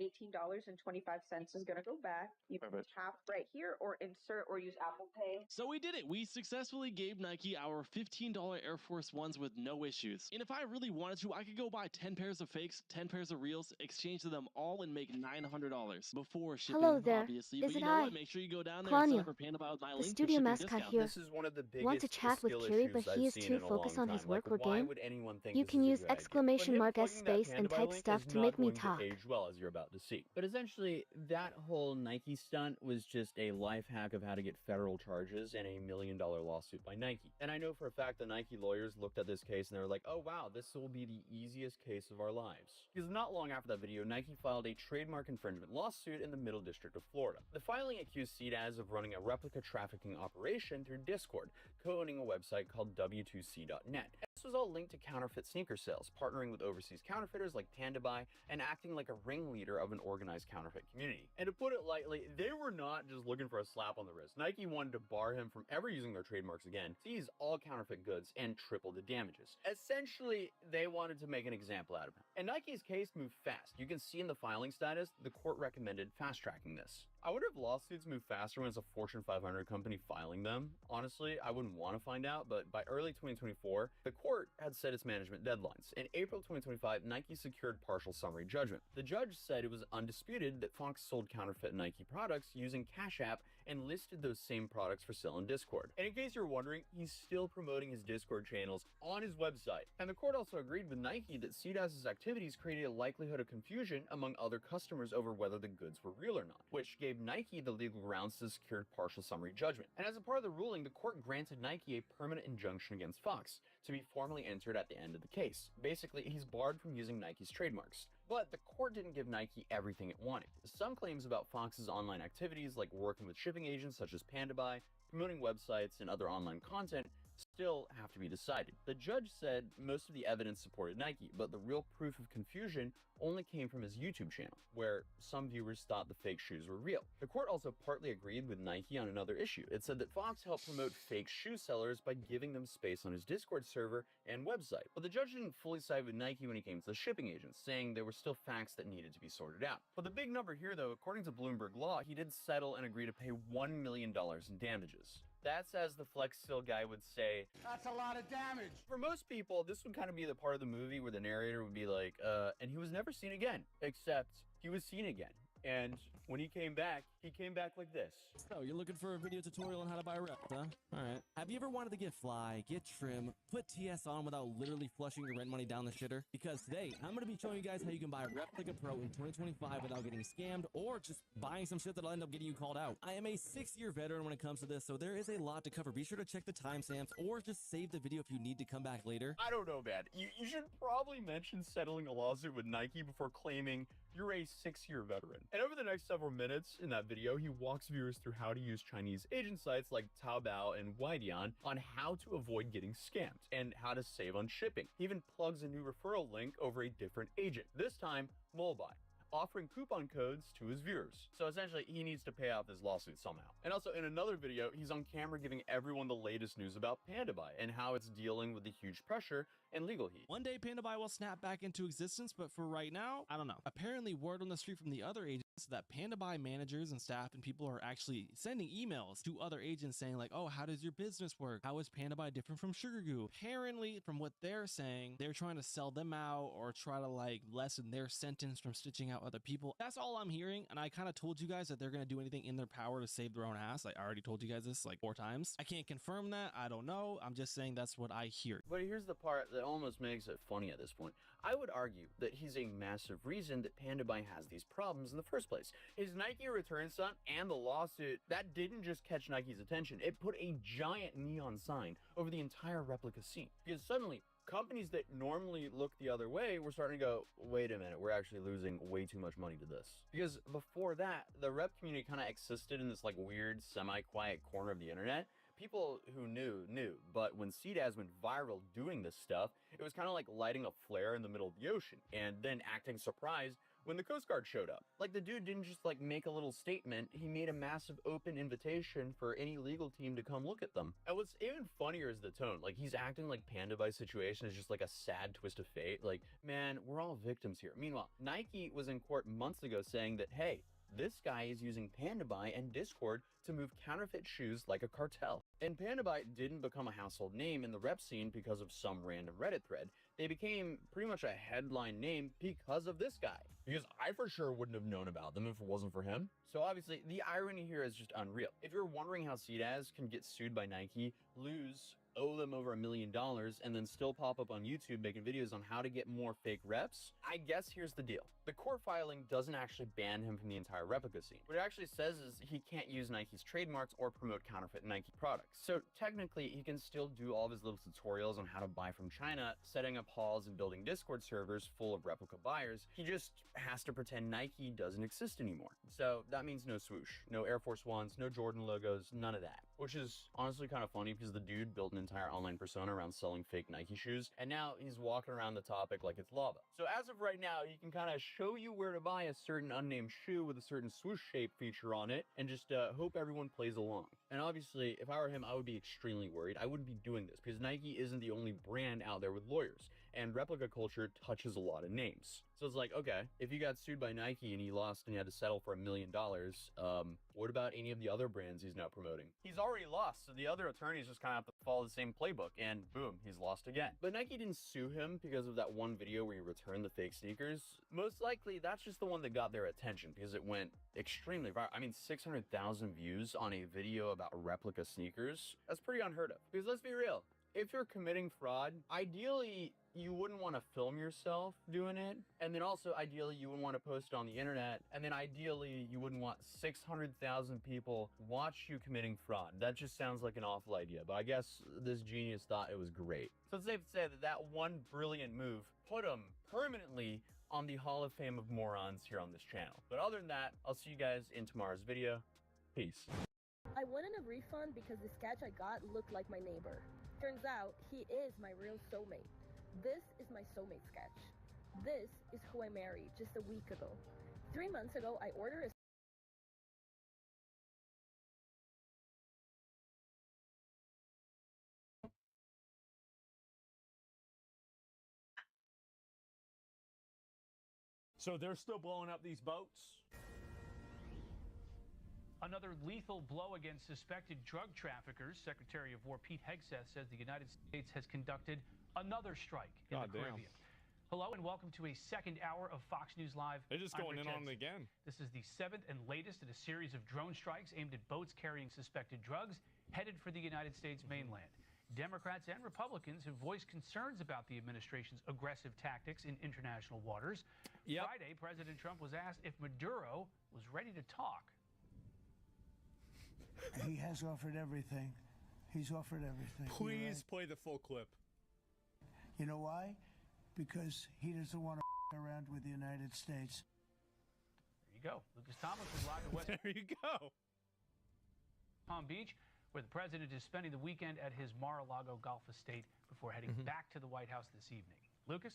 is gonna go back. You can Perfect. tap right here or insert or use Apple Pay. So we did it. We successfully gave Nike our $15 Air Force Ones with no issues. And if I really wanted to, I could go buy 10 pairs of fakes, 10 pairs of reals, exchange them all, and make $900 before shipping. Hello there. Obviously, Is but it you know I? what? Make sure you go down there and sign up Claudia, for Panda Buy with my the link for studio shipping mascot discount. here. This is one of the biggest Want to chat with skill Kiri, issues but I've he is seen too in a focused long on his time. work Like, or why game? would anyone think You this can is a use good idea? exclamation But him mark S plugging that space Panda and Buy type link stuff is to not make me going to talk. age well, as you're about to see. But essentially, that whole Nike stunt was just a life hack of how to get federal charges and a $1 million lawsuit by Nike. And I know for a fact the Nike lawyers looked at this case and they were like, oh wow, this will be the easiest case of our lives. Because not long after that video, Nike filed a trademark infringement lawsuit in the Middle District of Florida. The filing accused CDAS of running a replica trafficking operation through Discord, co-owning a website called W2C.net. This was all linked to counterfeit sneaker sales, partnering with overseas counterfeiters like Panda Buy and acting like a ringleader of an organized counterfeit community. And to put it lightly, they were not just looking for a slap on the wrist. Nike wanted to bar him from ever using their trademarks again, seize all counterfeit goods, and triple the damages. Essentially, they wanted to make an example out of him. And Nike's case moved fast. You can see in the filing status, the court recommended fast-tracking this. I wonder if lawsuits move faster when it's a Fortune 500 company filing them. Honestly, I wouldn't want to find out, but by early 2024, the court had set its management deadlines. In April 2025, Nike secured partial summary judgment. The judge said it was undisputed that Fox sold counterfeit Nike products using Cash App and listed those same products for sale in Discord. And in case you're wondering, he's still promoting his Discord channels on his website. And the court also agreed with Nike that CDAS's activities created a likelihood of confusion among other customers over whether the goods were real or not, which gave Nike the legal grounds to secure partial summary judgment. And as a part of the ruling, the court granted Nike a permanent injunction against Fox to be formally entered at the end of the case. Basically, he's barred from using Nike's trademarks. But the court didn't give Nike everything it wanted. Some claims about Fox's online activities, like working with shipping agents such as Panda Buy, promoting websites and other online content, still have to be decided. The judge said most of the evidence supported Nike, but the real proof of confusion only came from his YouTube channel, where some viewers thought the fake shoes were real. The court also partly agreed with Nike on another issue. It said that Fox helped promote fake shoe sellers by giving them space on his Discord server and website. But the judge didn't fully side with Nike when it came to the shipping agents, saying there were still facts that needed to be sorted out. But the big number here, though, according to Bloomberg Law, he did settle and agree to pay $1 million in damages. That's, as the Flex Seal guy would say, that's a lot of damage. For most people, this would kind of be the part of the movie where the narrator would be like, and he was never seen again, except he was seen again. And when he came back like this. So, you're looking for a video tutorial on how to buy reps, huh? Alright. Have you ever wanted to get fly, get trim, put TS on without literally flushing your rent money down the shitter? Because today, I'm going to be showing you guys how you can buy Replica Pro in 2025 without getting scammed or just buying some shit that'll end up getting you called out. I am a 6-year veteran when it comes to this, so there is a lot to cover. Be sure to check the timestamps or just save the video if you need to come back later. I don't know, man. You should probably mention settling a lawsuit with Nike before claiming you're a 6-year veteran. And over the next several minutes in that video, he walks viewers through how to use Chinese agent sites like Taobao and Weidian on how to avoid getting scammed and how to save on shipping. He even plugs a new referral link over a different agent, this time Molbai, offering coupon codes to his viewers. So essentially, he needs to pay off this lawsuit somehow. And also in another video, he's on camera giving everyone the latest news about Panda Buy and how it's dealing with the huge pressure and legal heat. One day, Panda Buy will snap back into existence, but for right now, I don't know. Apparently, word on the street from the other agents that Panda Buy managers and staff and people are actually sending emails to other agents saying like, oh, how does your business work? How is Panda Buy different from Sugar Goo? Apparently, from what they're saying, they're trying to sell them out or try to like lessen their sentence from stitching out other people. That's all I'm hearing, and I kind of told you guys that they're going to do anything in their power to save their own ass. I already told you guys this like 4 times. I can't confirm that. I don't know. I'm just saying that's what I hear. But here's the part that almost makes it funny at this point. I would argue that he's a massive reason that Panda Buy has these problems in the first place. His Nike return stunt and the lawsuit, that didn't just catch Nike's attention. It put a giant neon sign over the entire replica scene. Because suddenly, companies that normally look the other way were starting to go, wait a minute, we're actually losing way too much money to this. Because before that, the rep community kind of existed in this like weird, semi-quiet corner of the internet. People who knew, but when CDAS went viral doing this stuff, it was kind of like lighting a flare in the middle of the ocean and then acting surprised when the Coast Guard showed up. Like, the dude didn't just, like, make a little statement, he made a massive open invitation for any legal team to come look at them. And what's even funnier is the tone. Like, he's acting like Panda Buy's situation is just like a sad twist of fate. Like, man, we're all victims here. Meanwhile, Nike was in court months ago saying that, hey, this guy is using Panda Buy and Discord to move counterfeit shoes like a cartel. And Panda Buy didn't become a household name in the rep scene because of some random Reddit thread. They became pretty much a headline name because of this guy. Because I for sure wouldn't have known about them if it wasn't for him. So obviously, the irony here is just unreal. If you're wondering how CDAS can get sued by Nike, owe them over $1 million, and then still pop up on YouTube making videos on how to get more fake reps, I guess here's the deal. The court filing doesn't actually ban him from the entire replica scene. What it actually says is he can't use Nike's trademarks or promote counterfeit Nike products. So technically, he can still do all of his little tutorials on how to buy from China, setting up hauls and building Discord servers full of replica buyers. He just has to pretend Nike doesn't exist anymore. So that means no swoosh, no Air Force Ones, no Jordan logos, none of that. Which is honestly kind of funny because the dude built an entire online persona around selling fake Nike shoes, and now he's walking around the topic like it's lava. So as of right now, he can kind of show you where to buy a certain unnamed shoe with a certain swoosh shape feature on it, and just hope everyone plays along. And obviously, if I were him, I would be extremely worried. I wouldn't be doing this because Nike isn't the only brand out there with lawyers, and replica culture touches a lot of names. So it's like, okay, if you got sued by Nike and he lost and he had to settle for $1 million, what about any of the other brands he's now promoting? He's already lost, so the other attorneys just kind of have to follow the same playbook, and boom, he's lost again. But Nike didn't sue him because of that one video where he returned the fake sneakers. Most likely, that's just the one that got their attention because it went extremely viral. I mean, 600,000 views on a video about replica sneakers. That's pretty unheard of. Because let's be real, if you're committing fraud, ideally, you wouldn't want to film yourself doing it. And then also, ideally, you wouldn't want to post it on the internet. And then ideally, you wouldn't want 600,000 people watch you committing fraud. That just sounds like an awful idea. But I guess this genius thought it was great. So it's safe to say that that one brilliant move put him permanently on the Hall of Fame of morons here on this channel. But other than that, I'll see you guys in tomorrow's video. Peace. I wanted a refund because the sketch I got looked like my neighbor. Turns out, he is my real soulmate. This is my soulmate sketch. This is who I married just a week ago. 3 months ago, I ordered a So they're still blowing up these boats? Another lethal blow against suspected drug traffickers. Secretary of War Pete Hegseth says the United States has conducted another strike in the Caribbean. Hello and welcome to a second hour of Fox News Live. They're just going in on it again. This is the 7th and latest in a series of drone strikes aimed at boats carrying suspected drugs headed for the United States mainland. Democrats and Republicans have voiced concerns about the administration's aggressive tactics in international waters. Friday, President Trump was asked if Maduro was ready to talk. He has offered everything. He's offered everything. Please play the full clip. You know why? Because he doesn't want to around with the United States. There you go. Lucas Thomas is live at West. There you go. Palm Beach, where the president is spending the weekend at his Mar-a-Lago golf estate before heading back to the White House this evening. Lucas?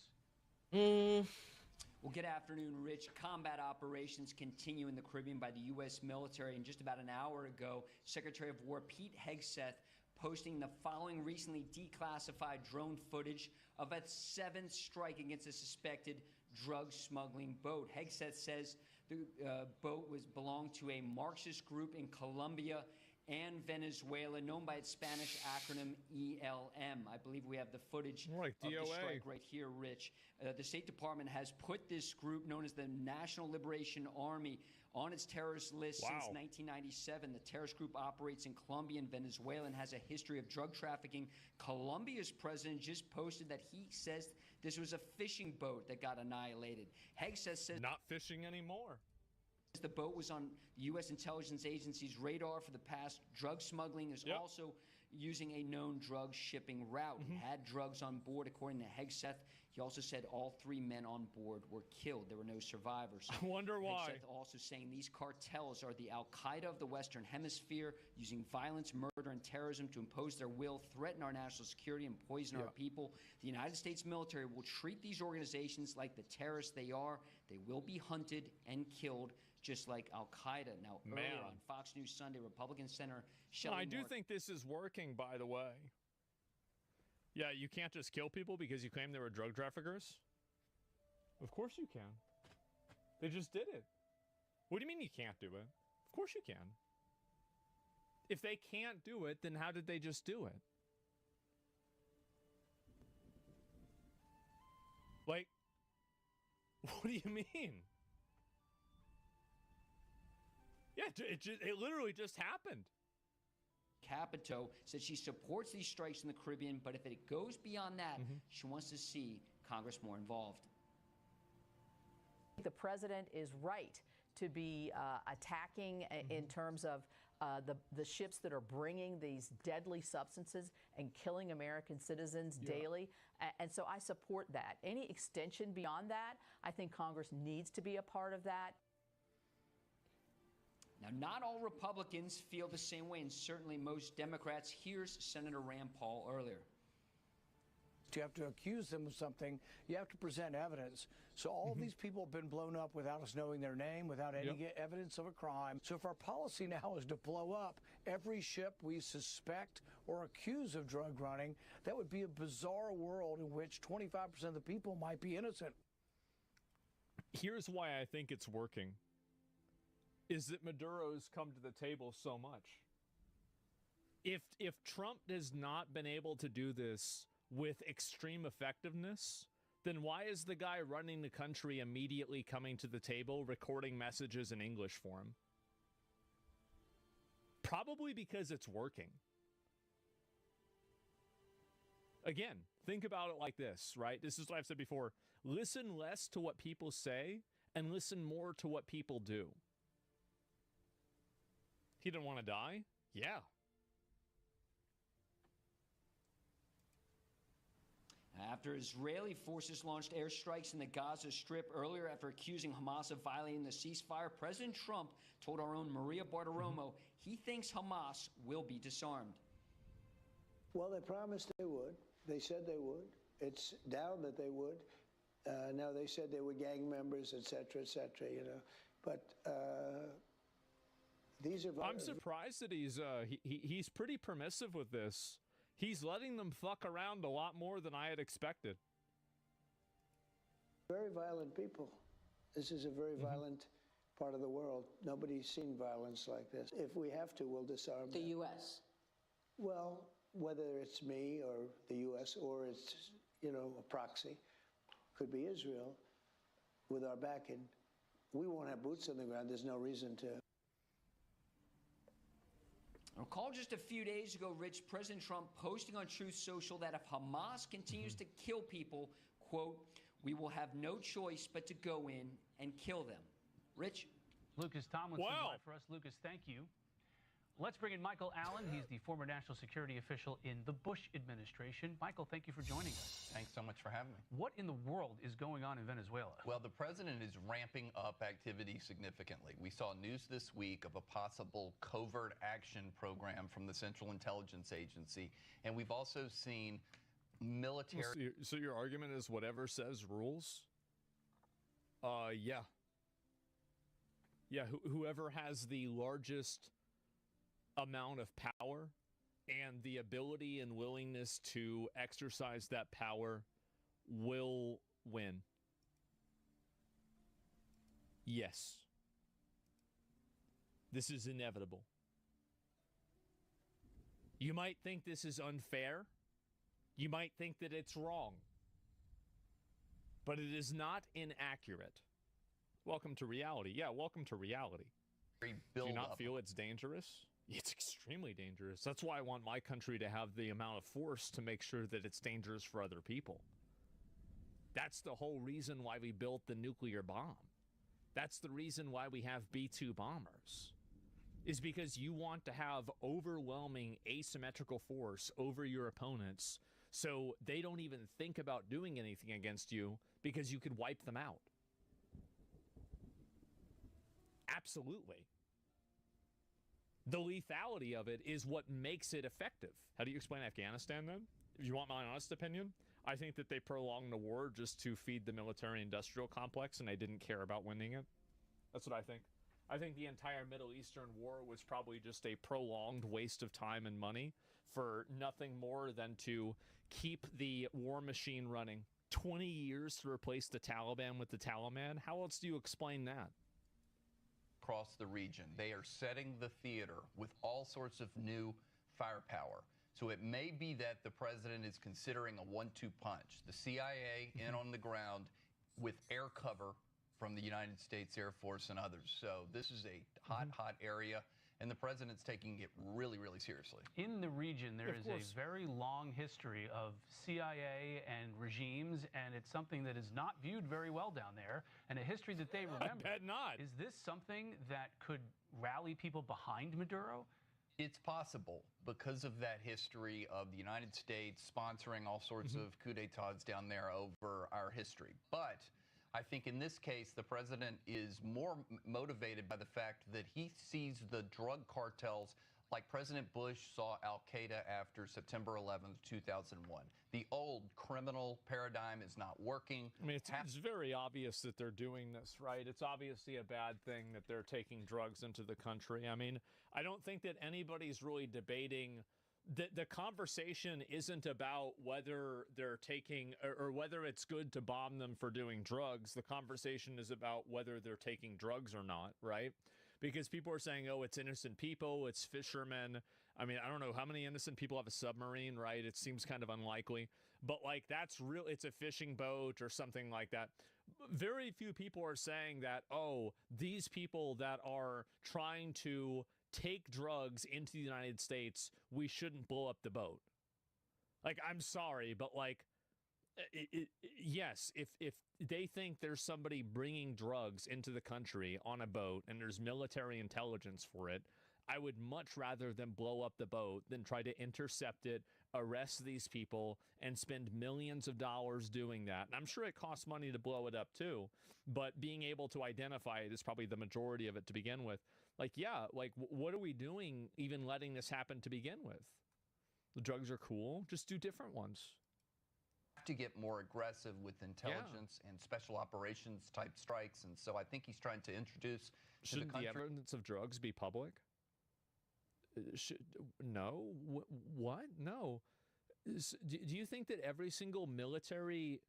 Well, good afternoon, Rich. Combat operations continue in the Caribbean by the U.S. military. And just about an hour ago, Secretary of War Pete Hegseth posting the following recently declassified drone footage of a 7th strike against a suspected drug smuggling boat. Hegseth says the boat belonged to a Marxist group in Colombia and Venezuela, known by its Spanish acronym ELM. I believe we have the footage of the strike right here, Rich. The State Department has put this group, known as the National Liberation Army, on its terrorist list since 1997. The terrorist group operates in Colombia and Venezuela and has a history of drug trafficking. Colombia's president just posted that he says this was a fishing boat that got annihilated. Hegseth says not fishing anymore. The boat was on the U.S. intelligence agency's radar for the past. Drug smuggling is also, using a known drug shipping route. He had drugs on board, according to Hegseth. He also said all 3 men on board were killed. There were no survivors. I wonder why. Hegseth also saying these cartels are the Al-Qaeda of the Western Hemisphere, using violence, murder, and terrorism to impose their will, threaten our national security, and poison our people. The United States military will treat these organizations like the terrorists they are. They will be hunted and killed, just like Al-Qaeda. Now, earlier on Fox News Sunday, Republican Senator Shelley I do Moore- think this is working, by the way. Yeah, you can't just kill people because you claim they were drug traffickers. Of course you can. They just did it. What do you mean you can't do it? Of course you can. If they can't do it, then how did they just do it? Like, what do you mean? Yeah, it literally just happened. Capito said she supports these strikes in the Caribbean, but if it goes beyond that, she wants to see Congress more involved. The president is right to be attacking in terms of the ships that are bringing these deadly substances and killing American citizens daily. And so I support that. Any extension beyond that, I think Congress needs to be a part of that. Now, not all Republicans feel the same way, and certainly most Democrats. Here's Senator Rand Paul earlier. You have to accuse them of something. You have to present evidence. So all of these people have been blown up without us knowing their name, without any evidence of a crime. So if our policy now is to blow up every ship we suspect or accuse of drug running, that would be a bizarre world in which 25% of the people might be innocent. Here's why I think it's working. Is that Maduro's come to the table so much. If Trump has not been able to do this with extreme effectiveness, then why is the guy running the country immediately coming to the table, recording messages in English for him? Probably because it's working. Again, think about it like this, right? This is what I've said before. Listen less to what people say and listen more to what people do. He didn't want to die? Yeah. After Israeli forces launched airstrikes in the Gaza Strip earlier after accusing Hamas of violating the ceasefire, President Trump told our own Maria Bartiromo he thinks Hamas will be disarmed. Well, they promised they would. They said they would. It's down that they would. Now, they said they were gang members, et cetera, you know. But these are... I'm surprised that he's pretty permissive with this. He's letting them fuck around a lot more than I had expected. Very violent people. This is a very violent part of the world. Nobody's seen violence like this. If we have to, we'll disarm The U.S. Well, whether it's me or the U.S. or it's, you know, a proxy, could be Israel, with our backing, we won't have boots on the ground. There's no reason to. Recall just a few days ago, Rich, President Trump posting on Truth Social that if Hamas continues to kill people, quote, we will have no choice but to go in and kill them. Rich? Lucas Tomlinson live for us. Lucas, thank you. Let's bring in Michael Allen. He's the former national security official in the Bush administration. Michael, thank you for joining us. Thanks so much for having me. What in the world is going on in Venezuela? Well, the president is ramping up activity significantly. We saw news this week of a possible covert action program from the Central Intelligence Agency, and we've also seen military... So your argument is whatever says rules? Yeah. Yeah, whoever has the largest amount of power and the ability and willingness to exercise that power will win. Yes. This is inevitable. You might think this is unfair. You might think that it's wrong. But it is not inaccurate. Welcome to reality. Yeah, welcome to reality. Do you not feel it's dangerous? It's extremely dangerous. That's why I want my country to have the amount of force to make sure that it's dangerous for other people. That's the whole reason why we built the nuclear bomb. That's the reason why we have B-2 bombers. is because you want to have overwhelming asymmetrical force over your opponents so they don't even think about doing anything against you because you could wipe them out. Absolutely. The lethality of it is what makes it effective. How do you explain Afghanistan then? If you want my honest opinion, I think that they prolonged the war just to feed the military-industrial complex and they didn't care about winning it. That's what I think. I think the entire Middle Eastern war was probably just a prolonged waste of time and money for nothing more than to keep the war machine running. 20 years to replace the Taliban with the Taliban? How else do you explain that? Across the region, they are setting the theater with all sorts of new firepower. So it may be that the president is considering a 1-2 punch. The CIA in on the ground with air cover from the United States Air Force and others. So this is a hot area, and the president's taking it really, really seriously. In the region, there is a very long history of CIA and regimes, and it's something that is not viewed very well down there, and a history that they remember. I bet not. Is this something that could rally people behind Maduro? It's possible because of that history of the United States sponsoring all sorts of coup d'etats down there over our history. But I think in this case, the president is more motivated by the fact that he sees the drug cartels like President Bush saw Al-Qaeda after September 11th, 2001. The old criminal paradigm is not working. I mean, it's very obvious that they're doing this, right? It's obviously a bad thing that they're taking drugs into the country. I mean, I don't think that anybody's really debating. The conversation isn't about whether they're taking or whether it's good to bomb them for doing drugs. The conversation is about whether they're taking drugs or not, right? Because people are saying, oh, it's innocent people, it's fishermen. I mean, I don't know how many innocent people have a submarine, right? It seems kind of unlikely. But like that's real, it's a fishing boat or something like that. Very few people are saying that, oh, these people that are trying to take drugs into the United States, we shouldn't blow up the boat. Like, I'm sorry, but like, yes, if they think there's somebody bringing drugs into the country on a boat and there's military intelligence for it, I would much rather them blow up the boat than try to intercept it, arrest these people, and spend millions of dollars doing that. And I'm sure it costs money to blow it up too, but being able to identify it is probably the majority of it to begin with. Like, yeah, like what are we doing even letting this happen to begin with? The drugs are cool, just do different ones. To get more aggressive with intelligence and special operations type strikes, and so I think he's trying to introduce Shouldn't the evidence of drugs be public? No. What? No. Do you think that every single military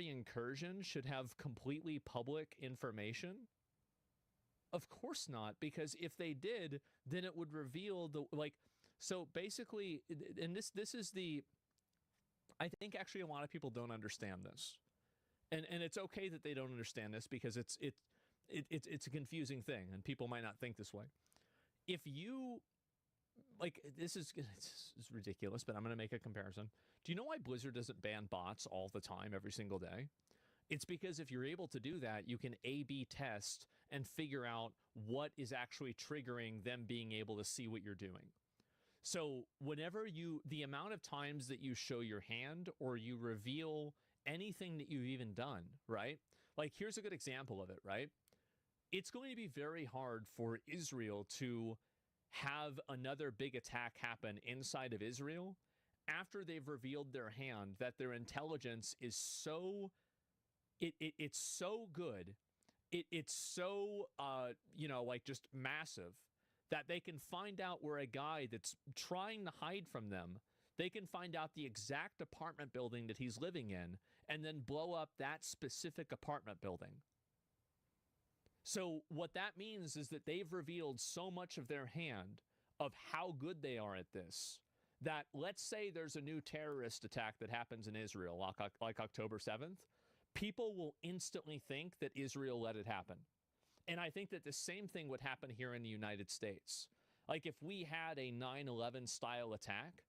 incursion should have completely public information? Of course not, because if they did, then it would reveal the so basically, and this is the, I think actually a lot of people don't understand this. And it's okay that they don't understand this because it's a confusing thing and people might not think this way. If you, like, it's ridiculous, but I'm going to make a comparison. Do you know why Blizzard doesn't ban bots all the time, every single day? It's because if you're able to do that, you can A/B test and figure out what is actually triggering them being able to see what you're doing. So whenever the amount of times that you show your hand or you reveal anything that you've even done, right? Like, here's a good example of it, right? It's going to be very hard for Israel to have another big attack happen inside of Israel after they've revealed their hand, that their intelligence is so, it's so good, it's so, like just massive, that they can find out where a guy that's trying to hide from them, they can find out the exact apartment building that he's living in and then blow up that specific apartment building. So what that means is that they've revealed so much of their hand of how good they are at this, that let's say there's a new terrorist attack that happens in Israel, like October 7th, people will instantly think that Israel let it happen. And I think that the same thing would happen here in the United States. Like if we had a 9/11 style attack,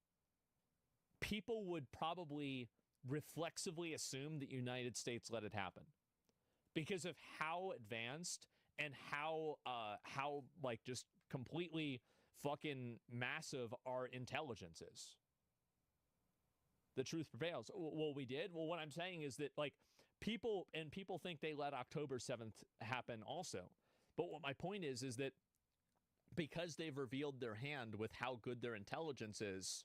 people would probably reflexively assume that the United States let it happen because of how advanced and how like just completely fucking massive our intelligence is. The truth prevails. Well, we did. Well, what I'm saying is that like people think they let October 7th happen also. But what my point is that because they've revealed their hand with how good their intelligence is,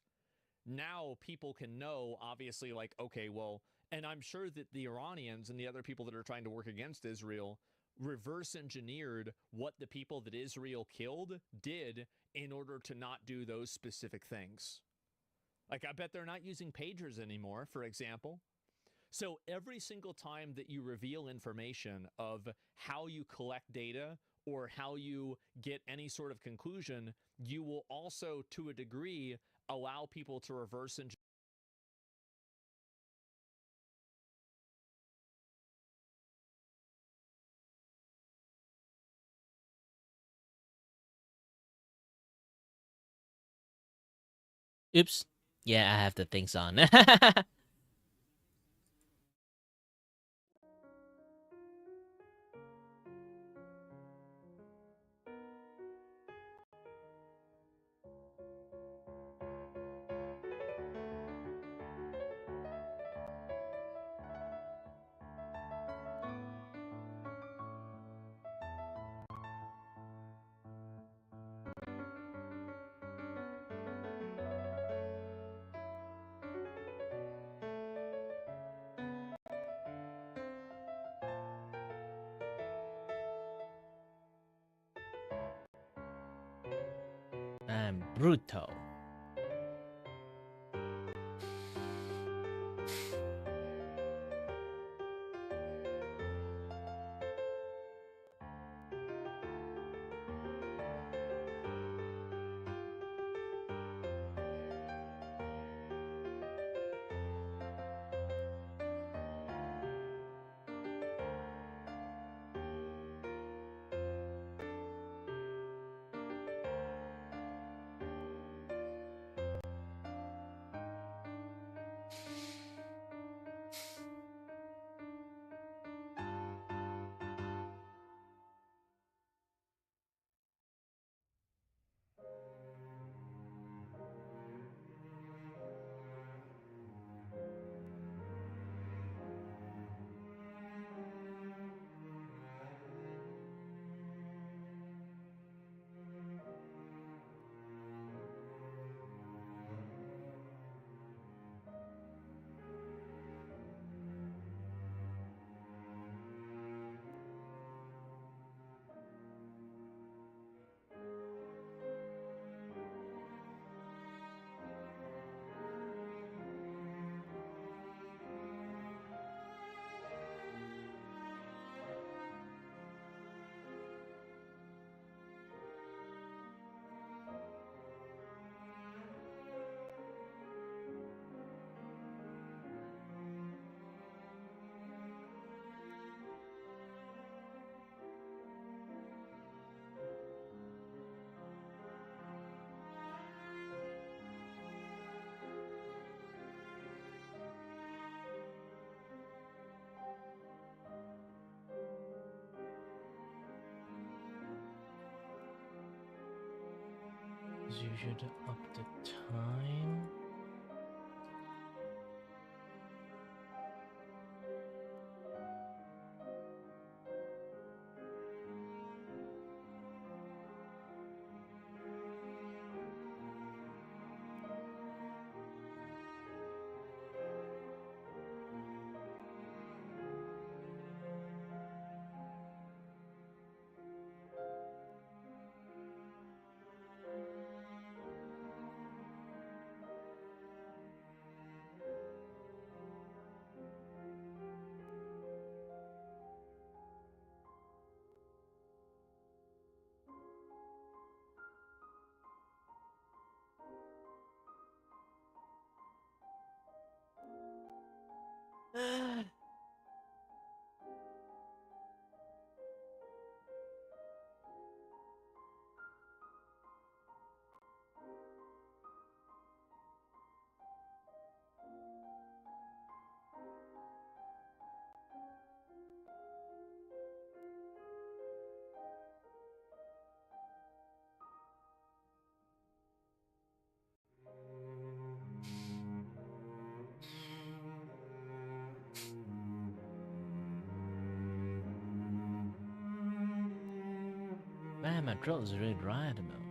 now people can know, obviously, like, okay, well, and I'm sure that the Iranians and the other people that are trying to work against Israel reverse engineered what the people that Israel killed did in order to not do those specific things. Like, I bet they're not using pagers anymore, for example. So every single time that you reveal information of how you collect data or how you get any sort of conclusion, you will also, to a degree, allow people to reverse engineer. Oops. Yeah, I have the things on. I'm brutal. You should up the time. Man, my throat is really dry at the moment.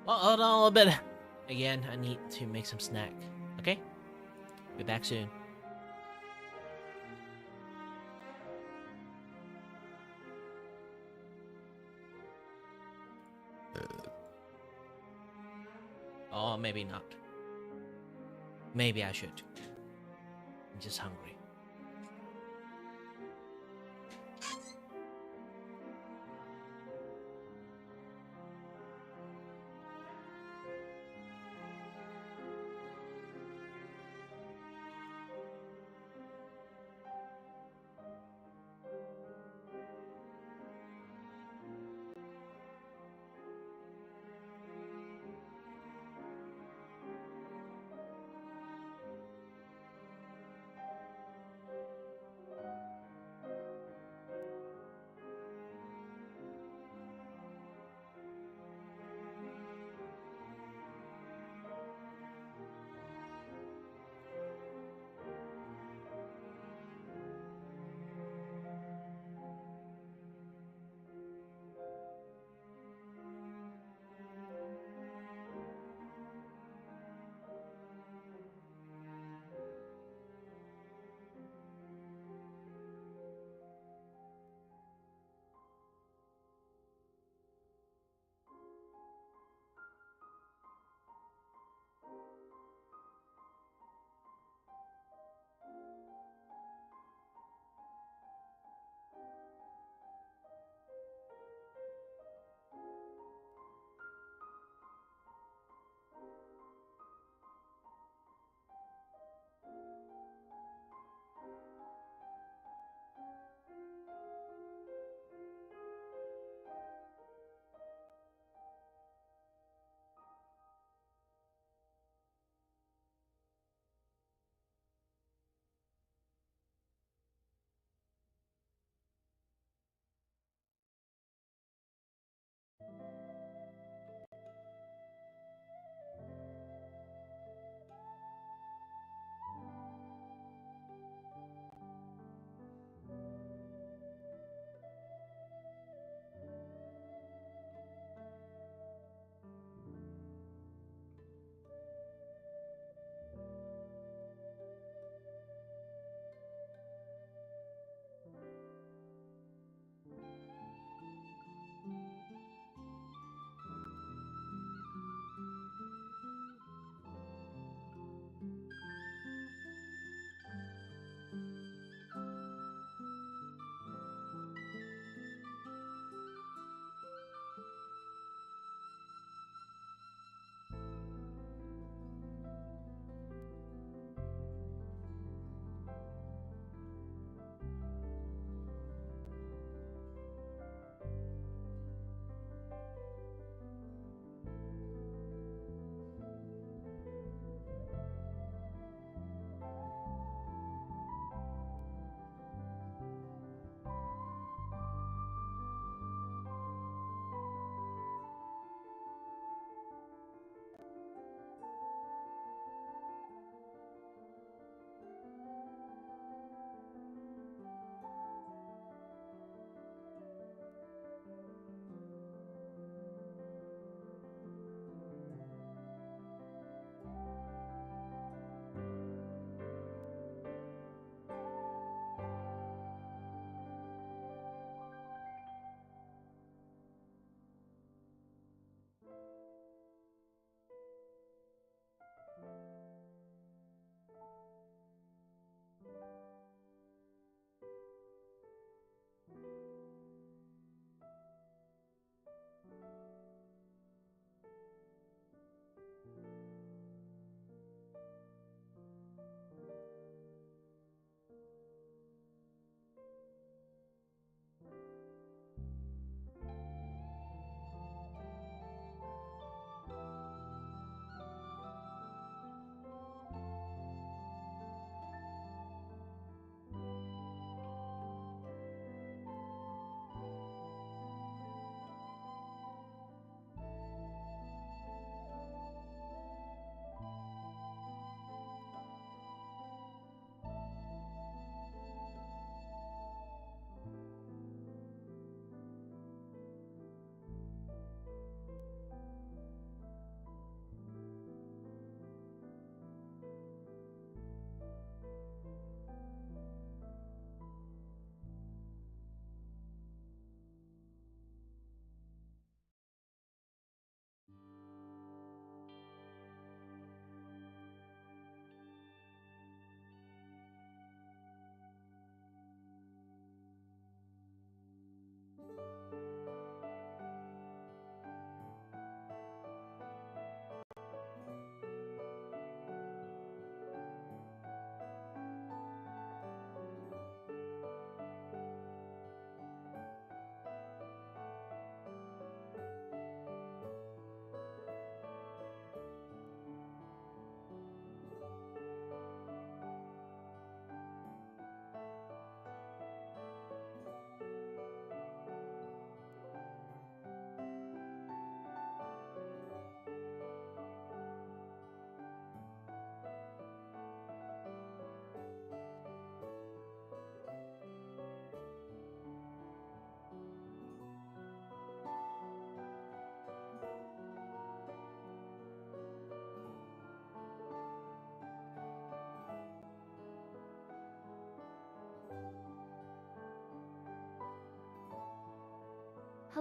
Well, hold on a little bit. Again, I need to make some snack. Okay? Be back soon. Or maybe not. Maybe I should. I'm just hungry.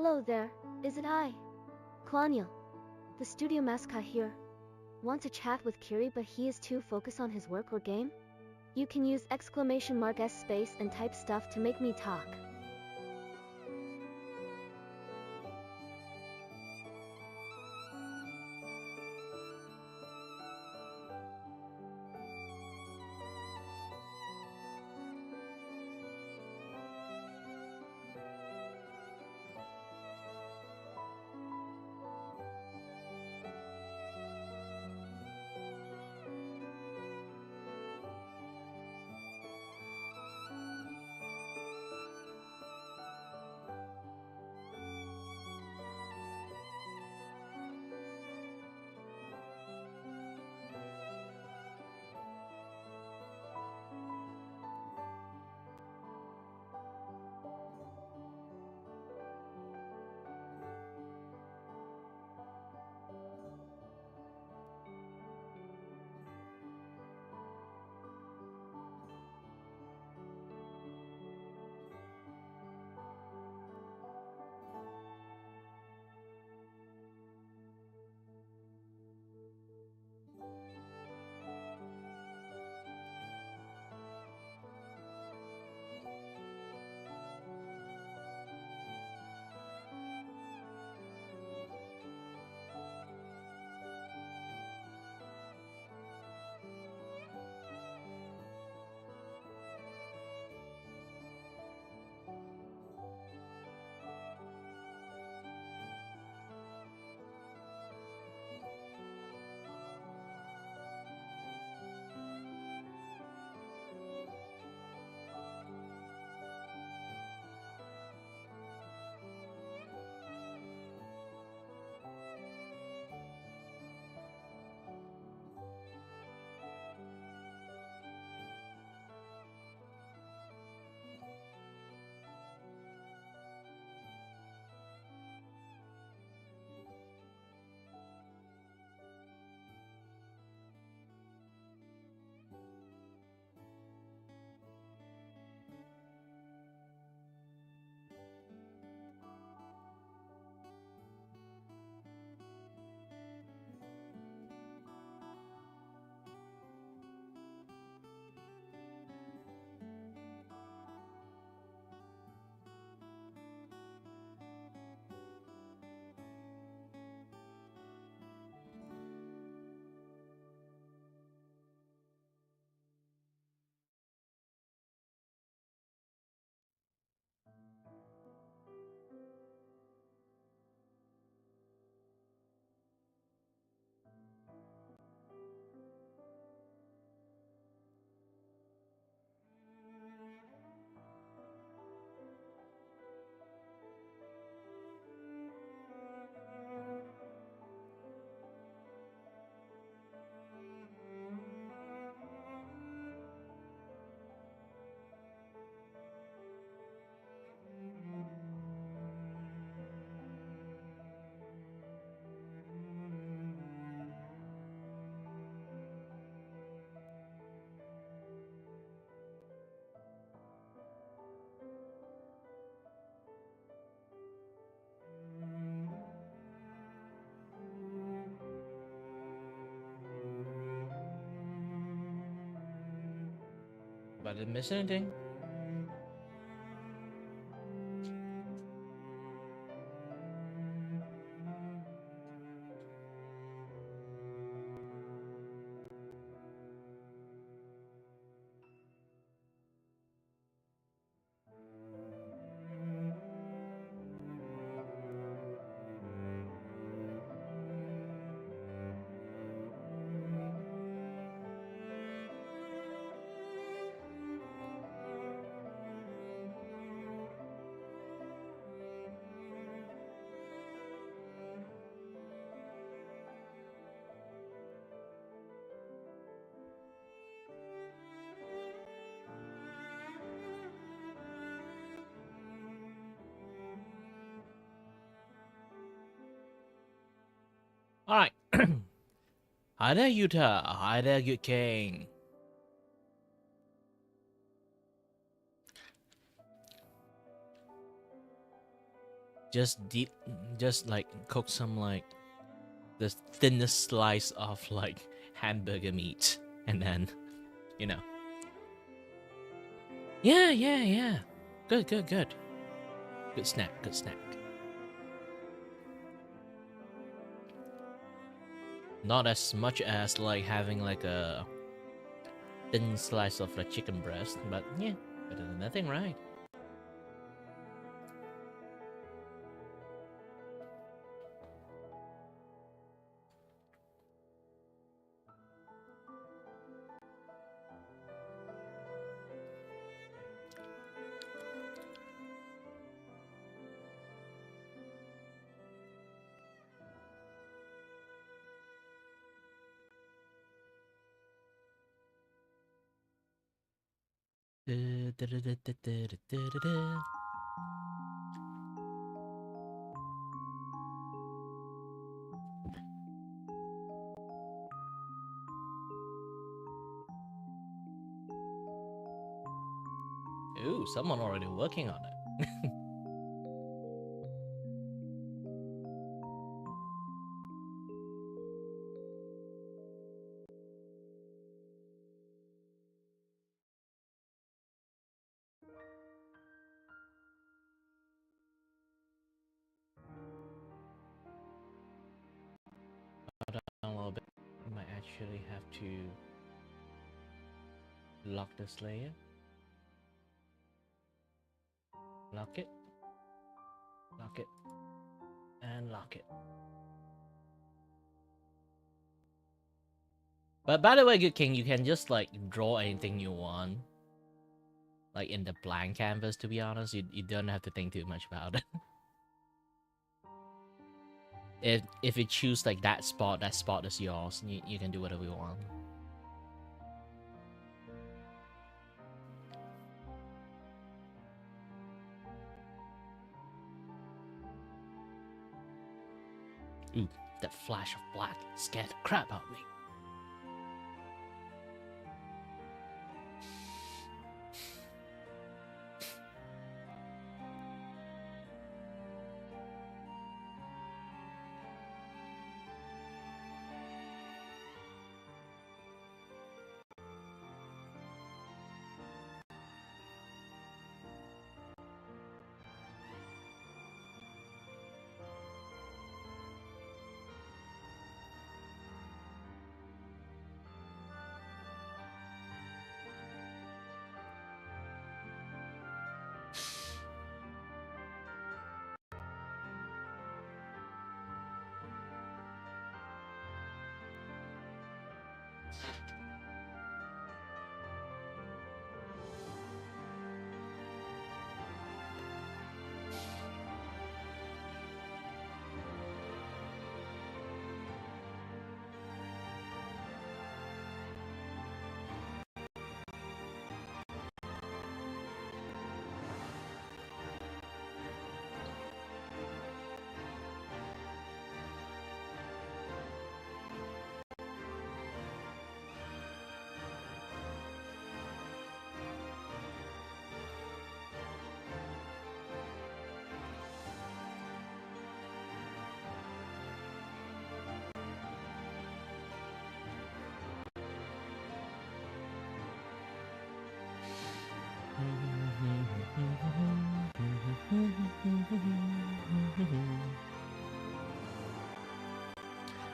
Hello there, is it I? Klanya, the studio mascot here. Want to chat with Kiri but he is too focused on his work or game? You can use !S space and type stuff to make me talk. But I didn't miss anything. Alright. Hi there, Utah. Hi there, good king. just like cook some like the thinnest slice of like hamburger meat, and then, you know. Yeah. Good. Good snack. Not as much as like having like a thin slice of like chicken breast, but yeah, better than nothing, right? Ooh, someone already working on it. Hold on a little bit. I might actually have to lock this layer. Lock it. And lock it. But by the way, Good King, you can just like draw anything you want. Like in the blank canvas, to be honest. You don't have to think too much about it. If you choose like that spot is yours. You can do whatever you want. Ooh, that flash of black scared the crap out of me.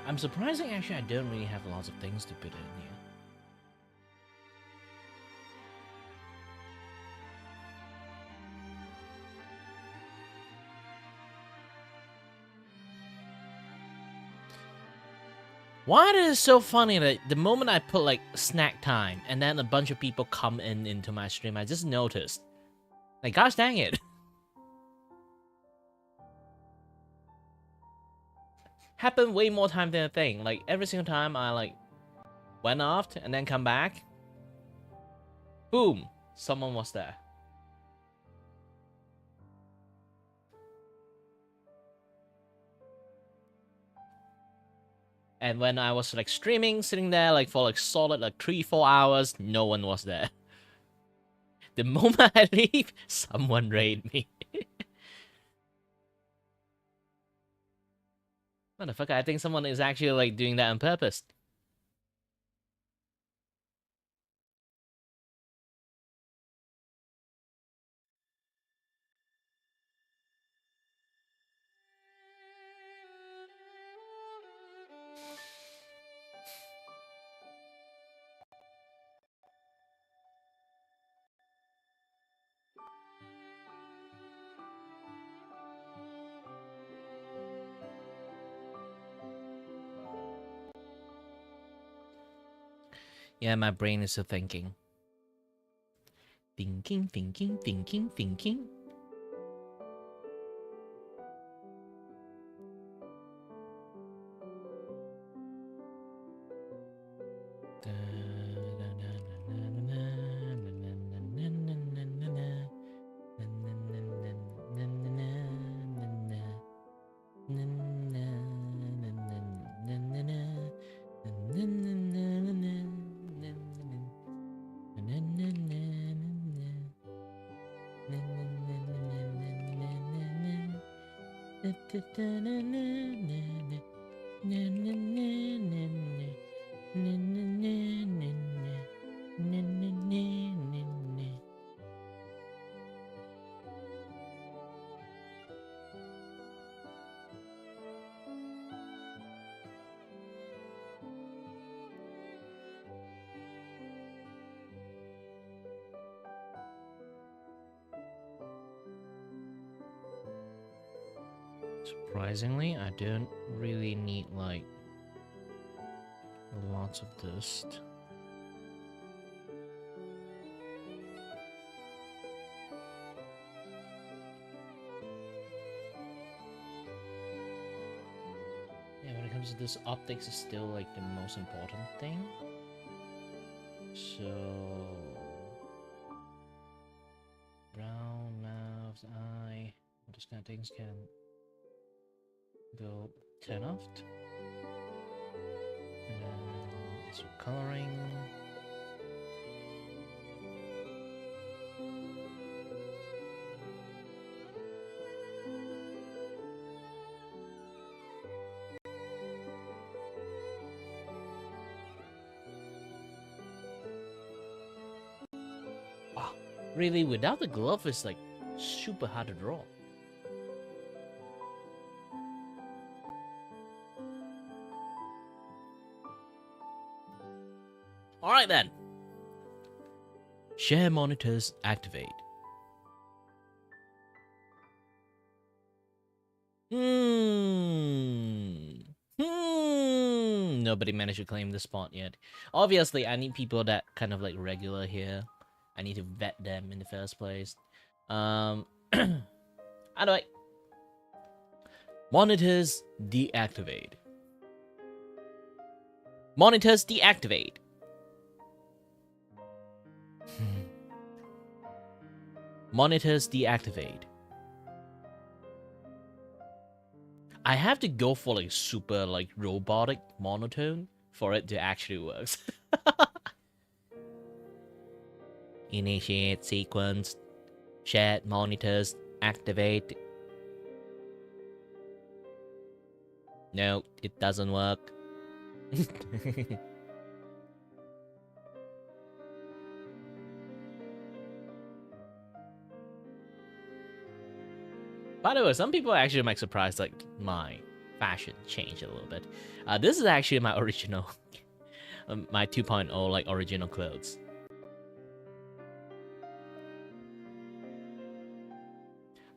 I'm surprising actually I don't really have lots of things to put in here. Why is it so funny that the moment I put like snack time and then a bunch of people come into my stream, I just noticed. Like, gosh dang it. Happened way more time than a thing. Like, every single time I like went off and then come back, boom, someone was there. And when I was like streaming, sitting there like for like solid like 3-4 hours, no one was there. The moment I leave, someone raid me. Motherfucker, I think someone is actually like doing that on purpose. Yeah, my brain is still thinking. Thinking. Surprisingly, I don't really need like lots of dust. Yeah, when it comes to this, optics is still like the most important thing. So brown, mouth, eye, all those kind of things can go turn off. And then some coloring. Wow, really, without the glove, it's like super hard to draw. Alright then. Share monitors activate. Nobody managed to claim the spot yet. Obviously, I need people that kind of like regular here. I need to vet them in the first place. How do I... Monitors deactivate. Monitors deactivate. Monitors deactivate. I have to go for like super like robotic monotone for it to actually work. Initiate sequence. Shared monitors activate. No, it doesn't work. By the way, some people actually might surprise like my fashion changed a little bit. This is actually my original, my 2.0 like original clothes.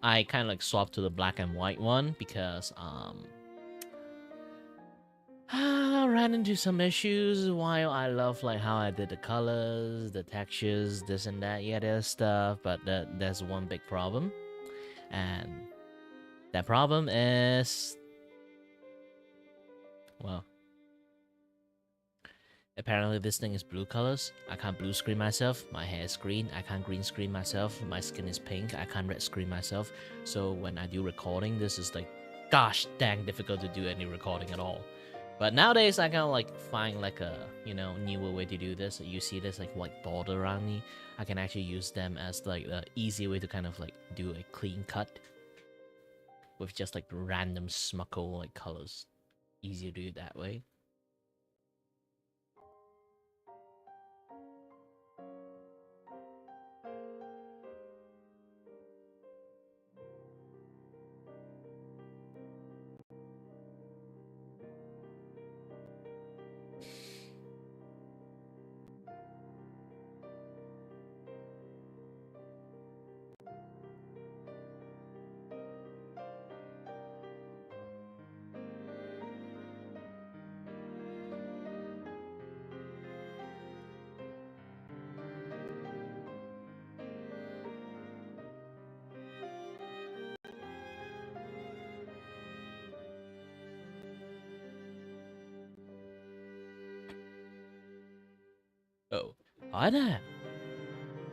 I kind of like swapped to the black and white one because I ran into some issues while I love like how I did the colors, the textures, this and that, yeah, there's stuff, but there's one big problem, and that problem is, well, apparently this thing is blue colors. I can't blue screen myself. My hair is green. I can't green screen myself. My skin is pink. I can't red screen myself. So when I do recording, this is like, gosh dang difficult to do any recording at all. But nowadays, I kind of like find like a, you know, newer way to do this. You see this like white border around me. I can actually use them as like the easy way to kind of like do a clean cut with just like random smuckle like colors. easier to do it that way. Oh, hi there,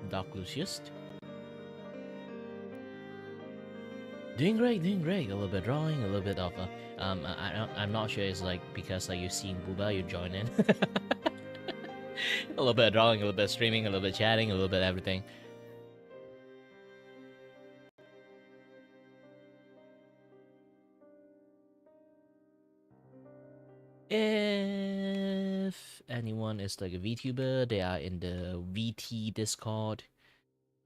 Dark Lucius. Doing great, doing great. A little bit drawing, a little bit of I'm not sure. It's like because like you've seen Booba, you join in. A little bit of drawing, a little bit of streaming, a little bit of chatting, a little bit of everything. If anyone is like a VTuber, they are in the VT Discord.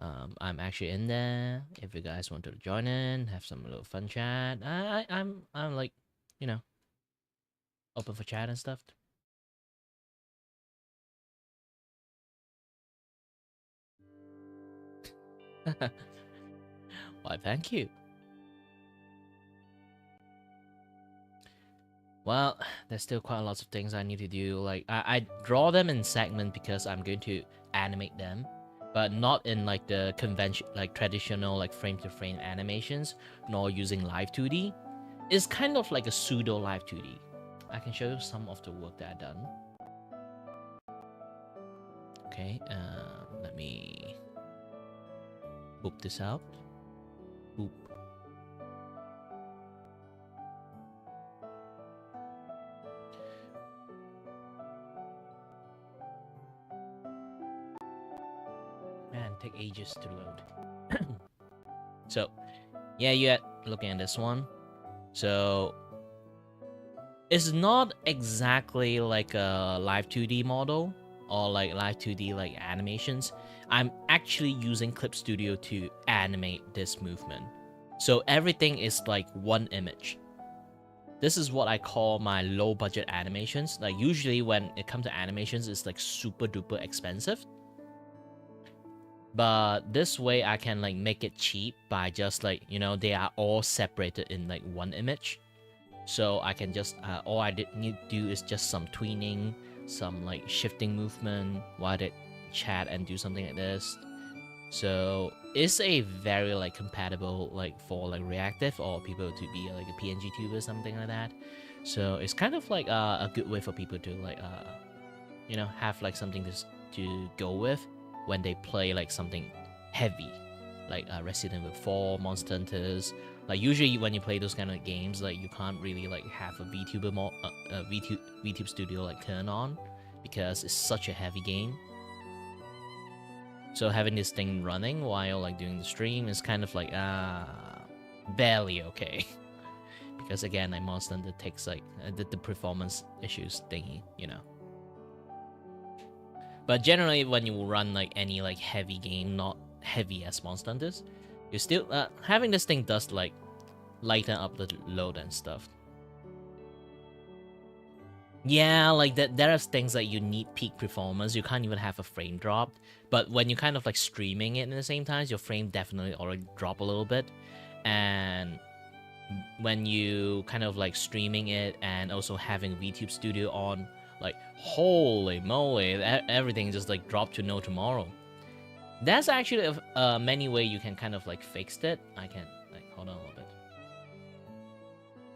I'm actually in there. If you guys want to join in, have some little fun chat, I'm like, you know, open for chat and stuff. Why, thank you. Well, there's still quite a lot of things I need to do. Like, I draw them in segment because I'm going to animate them, but not in like the convention, like traditional like frame-to-frame animations, nor using live 2D. It's kind of like a pseudo live 2D. I can show you some of the work that I've done. Okay, let me boop this out. Boop. Man, take ages to load. So, yeah, you're looking at this one. So, it's not exactly like a live 2D model or like live 2D like animations. I'm actually using Clip Studio to animate this movement. So everything is like one image. This is what I call my low budget animations. Like usually when it comes to animations, it's like super duper expensive. But this way I can like make it cheap by just like, you know, they are all separated in like one image. So I can just, all I need to do is just some tweening, some like shifting movement while they chat and do something like this. So it's a very like compatible like for like reactive or people to be like a PNG tuber or something like that. So it's kind of like a good way for people to like, you know, have like something to go with when they play like something heavy, like Resident Evil 4, Monster Hunters. Like usually when you play those kind of games, like you can't really like have a VTuber VTube Studio like turn on because it's such a heavy game. So having this thing running while like doing the stream is kind of like barely okay. Because again, like Monster Hunter takes like the performance issues thingy, you know. But generally, when you run like any like heavy game, not heavy as Monster Hunters, you're still having this thing does like lighten up the load and stuff. Yeah, like that. There are things that you need peak performance. You can't even have a frame drop. But when you kind of like streaming it at the same time, your frame definitely already drop a little bit. And when you kind of like streaming it and also having VTube Studio on, like holy moly, everything just like dropped to no tomorrow. That's actually many way you can kind of like fix it. I can like hold on a little bit.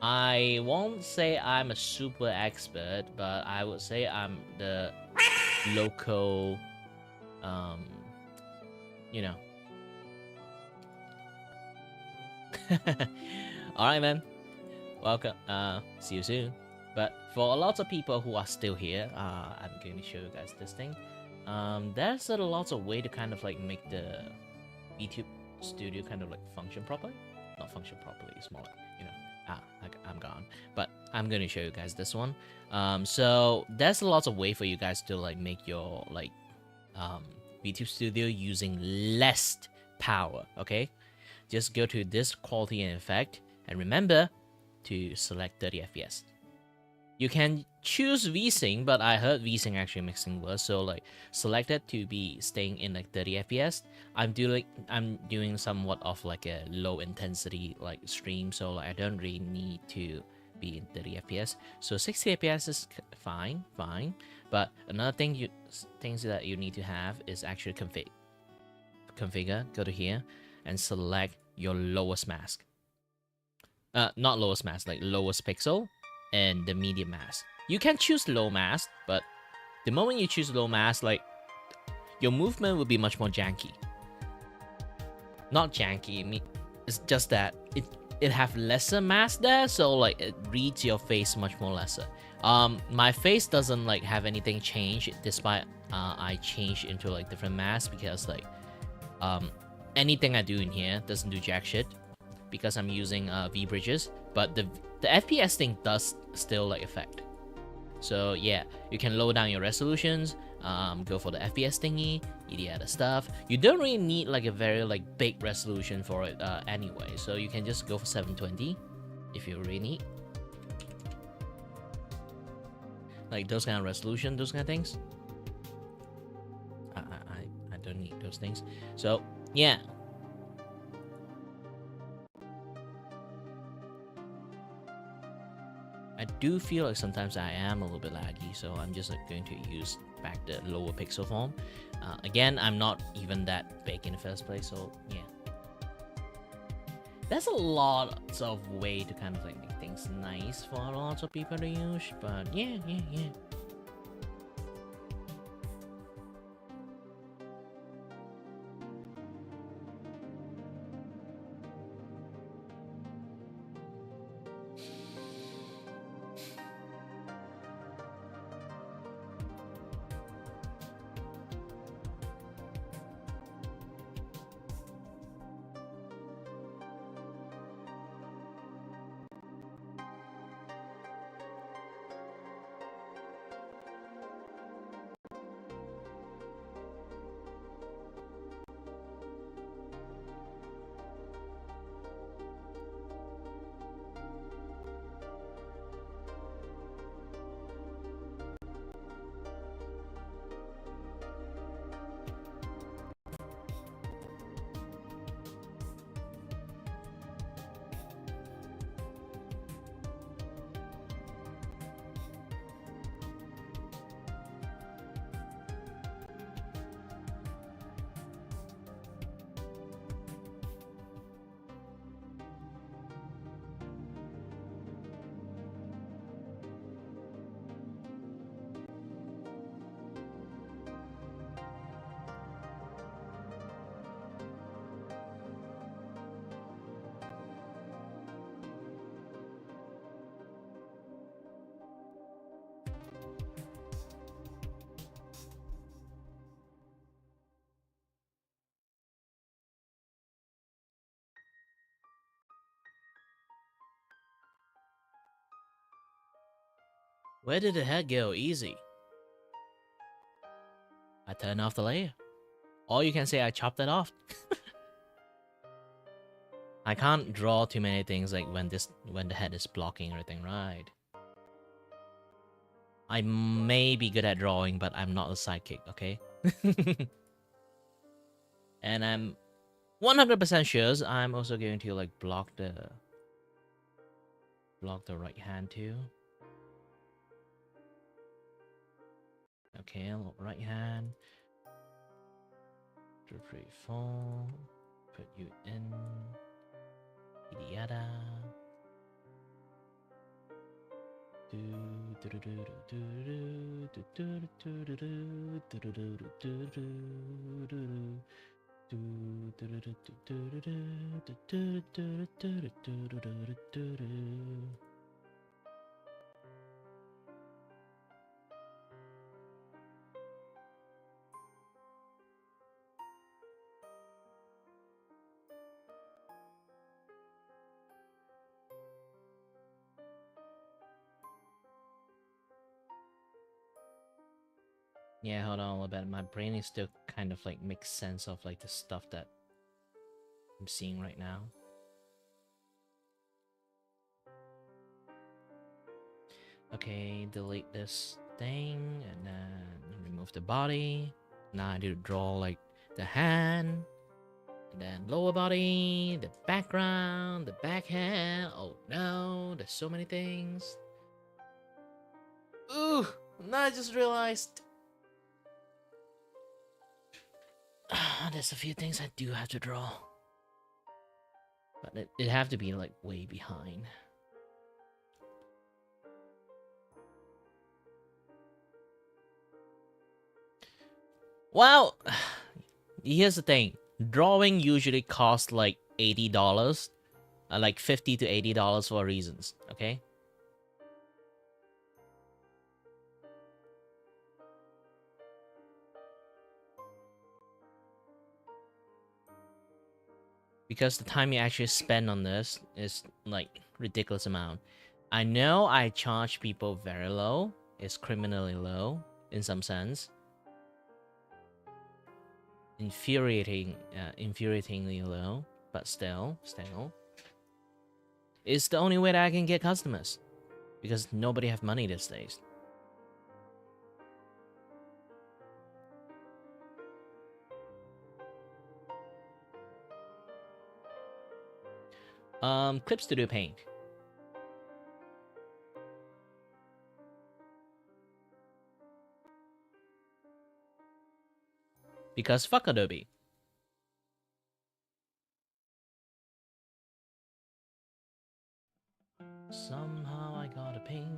I won't say I'm a super expert, but I would say I'm the local, you know. All right, man. Welcome. See you soon. But for a lot of people who are still here, I'm going to show you guys this thing. There's a lot of way to kind of like make the VTube Studio kind of like function properly. Not function properly, it's more like, you know, I'm gone. one, but I'm gonna show you guys this one. So there's lots of way for you guys to like make your like VTube Studio using less power. Okay, just go to this quality and effect, and remember to select 30 FPS. You can choose VSync, but I heard VSync actually makes things worse. So like select it to be staying in like 30 FPS. I'm doing somewhat of like a low intensity like stream, so like I don't really need to be in 30 FPS. So 60 FPS is fine. But another things that you need to have is actually configure. Go to here and select your lowest mask. Not lowest mask, like lowest pixel and the medium mask. You can choose low mask, but the moment you choose low mask, like your movement will be much more janky. Not janky, it's just that it have lesser mask there, so like it reads your face much more lesser. My face doesn't like have anything change despite I change into like different masks, because like anything I do in here doesn't do jack shit because I'm using V bridges, but the FPS thing does still like affect. So yeah, you can lower down your resolutions, go for the FPS thingy, the other stuff. You don't really need like a very like big resolution for it anyway, so you can just go for 720 if you really need. Like those kind of resolution, those kind of things. I don't need those things. So yeah. I do feel like sometimes I am a little bit laggy, so I'm just like going to use back the lower pixel form. Again, I'm not even that big in the first place, so yeah. There's a lot of way to kind of like make things nice for lots of people to use, but yeah. Where did the head go? Easy. I turned off the layer. Or you can say I chopped it off. I can't draw too many things like when the head is blocking everything, right? I may be good at drawing, but I'm not a sidekick, okay? And I'm 100% sure I'm also going to like block the right hand too. Okay, right hand. 2, 3, 4. Put you in. Yada. Yeah, hold on a little bit. My brain is still kind of like makes sense of like the stuff that I'm seeing right now. Okay, delete this thing and then remove the body. Now I need to draw like the hand, and then lower body, the background, the backhand. Oh no, there's so many things. Ooh, now I just realized. There's a few things I do have to draw. But it have to be like way behind. Well, here's the thing. Drawing usually costs like $80. Like $50 to $80 for reasons, okay? Because the time you actually spend on this is like ridiculous amount. I know I charge people very low. It's criminally low in some sense. Infuriatingly low, but still. It's the only way that I can get customers. Because nobody have money these days. Clip Studio Paint. Because fuck Adobe. Somehow I got a ping.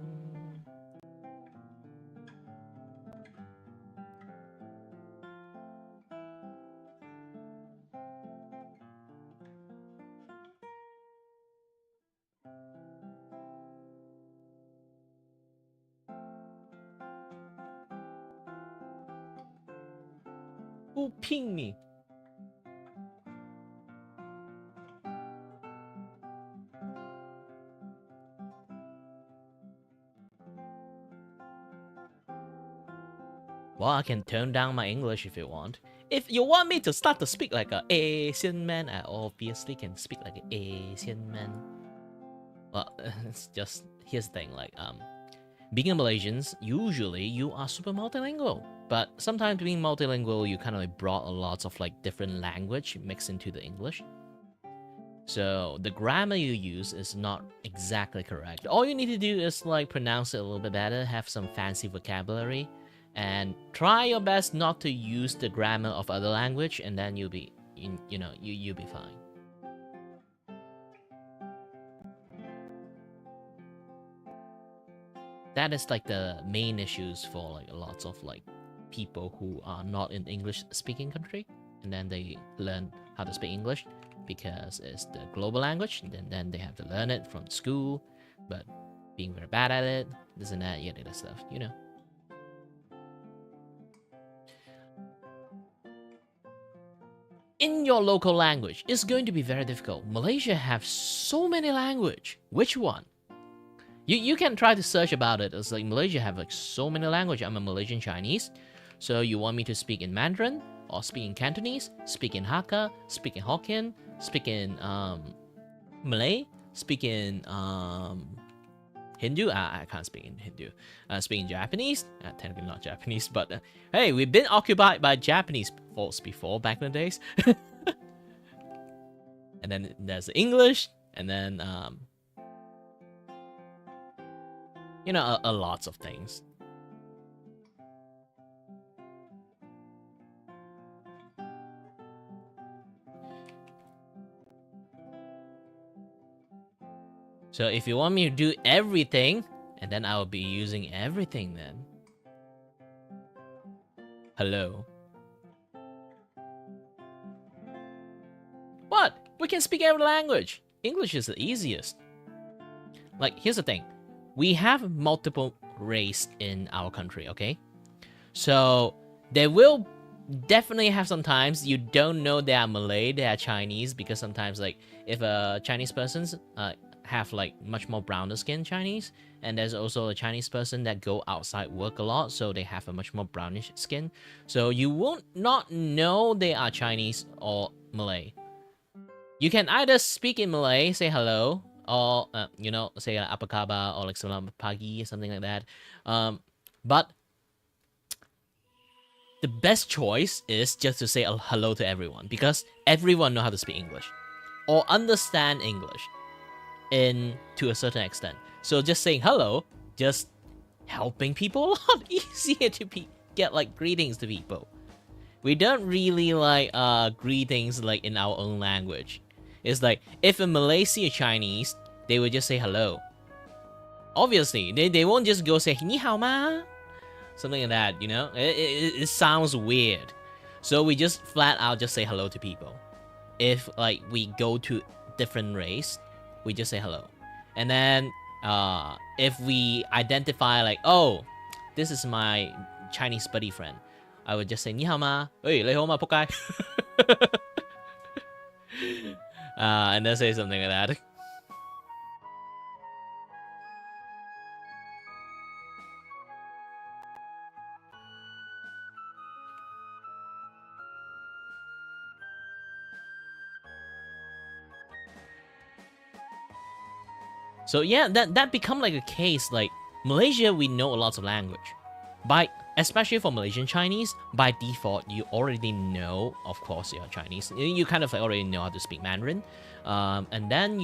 Who pinged me? Well, I can tone down my English if you want. If you want me to start to speak like an Asian man, I obviously can speak like an Asian man. Well, it's just, here's the thing, like, being a Malaysians, usually you are super multilingual. But sometimes being multilingual, you kind of like brought a lot of like different language mixed into the English. So the grammar you use is not exactly correct. All you need to do is like pronounce it a little bit better, have some fancy vocabulary, and try your best not to use the grammar of other language, and then you'll be, you'll be fine. That is like the main issues for like lots of like people who are not in English speaking country, and then they learn how to speak English because it's the global language, and then they have to learn it from school, but being very bad at it, this and that, yada stuff, you know. In your local language, it's going to be very difficult. Malaysia have so many language. Which one? You can try to search about it. It's like Malaysia have like so many language. I'm a Malaysian Chinese. So you want me to speak in Mandarin, or speak in Cantonese, speak in Hakka, speak in Hokkien, speak in Malay, speak in Hindu? I can't speak in Hindu. Speak in Japanese? Technically not Japanese, but hey, we've been occupied by Japanese folks before back in the days. And then there's English, and then a lots of things. So if you want me to do everything, and then I will be using everything then. Hello. What? We can speak every language. English is the easiest. Like, here's the thing. We have multiple race in our country, okay? So there will definitely have sometimes you don't know they are Malay, they are Chinese, because sometimes like if a Chinese person's have like much more browner skin Chinese, and there's also a Chinese person that go outside work a lot, so they have a much more brownish skin. So you won't not know they are Chinese or Malay. You can either speak in Malay, say hello, or you know, say apa kabar or like selamat pagi, something like that. But the best choice is just to say a hello to everyone, because everyone know how to speak English or understand English to a certain extent. So just saying hello, just helping people a lot easier to get like greetings to people. We don't really like greetings like in our own language. It's like if a Malaysian Chinese, they would just say hello. Obviously, they won't just go say ni hao ma, something like that. You know, it sounds weird. So we just flat out just say hello to people. If like we go to different race, we just say hello. And then if we identify like, oh, this is my Chinese buddy friend, I would just say 你好吗? Hey, 你好吗, 仆街? And then say something like that. So yeah, that become like a case. Like Malaysia, we know a lot of language. Especially for Malaysian Chinese, by default, you already know, of course, you're Chinese. You kind of like already know how to speak Mandarin. And then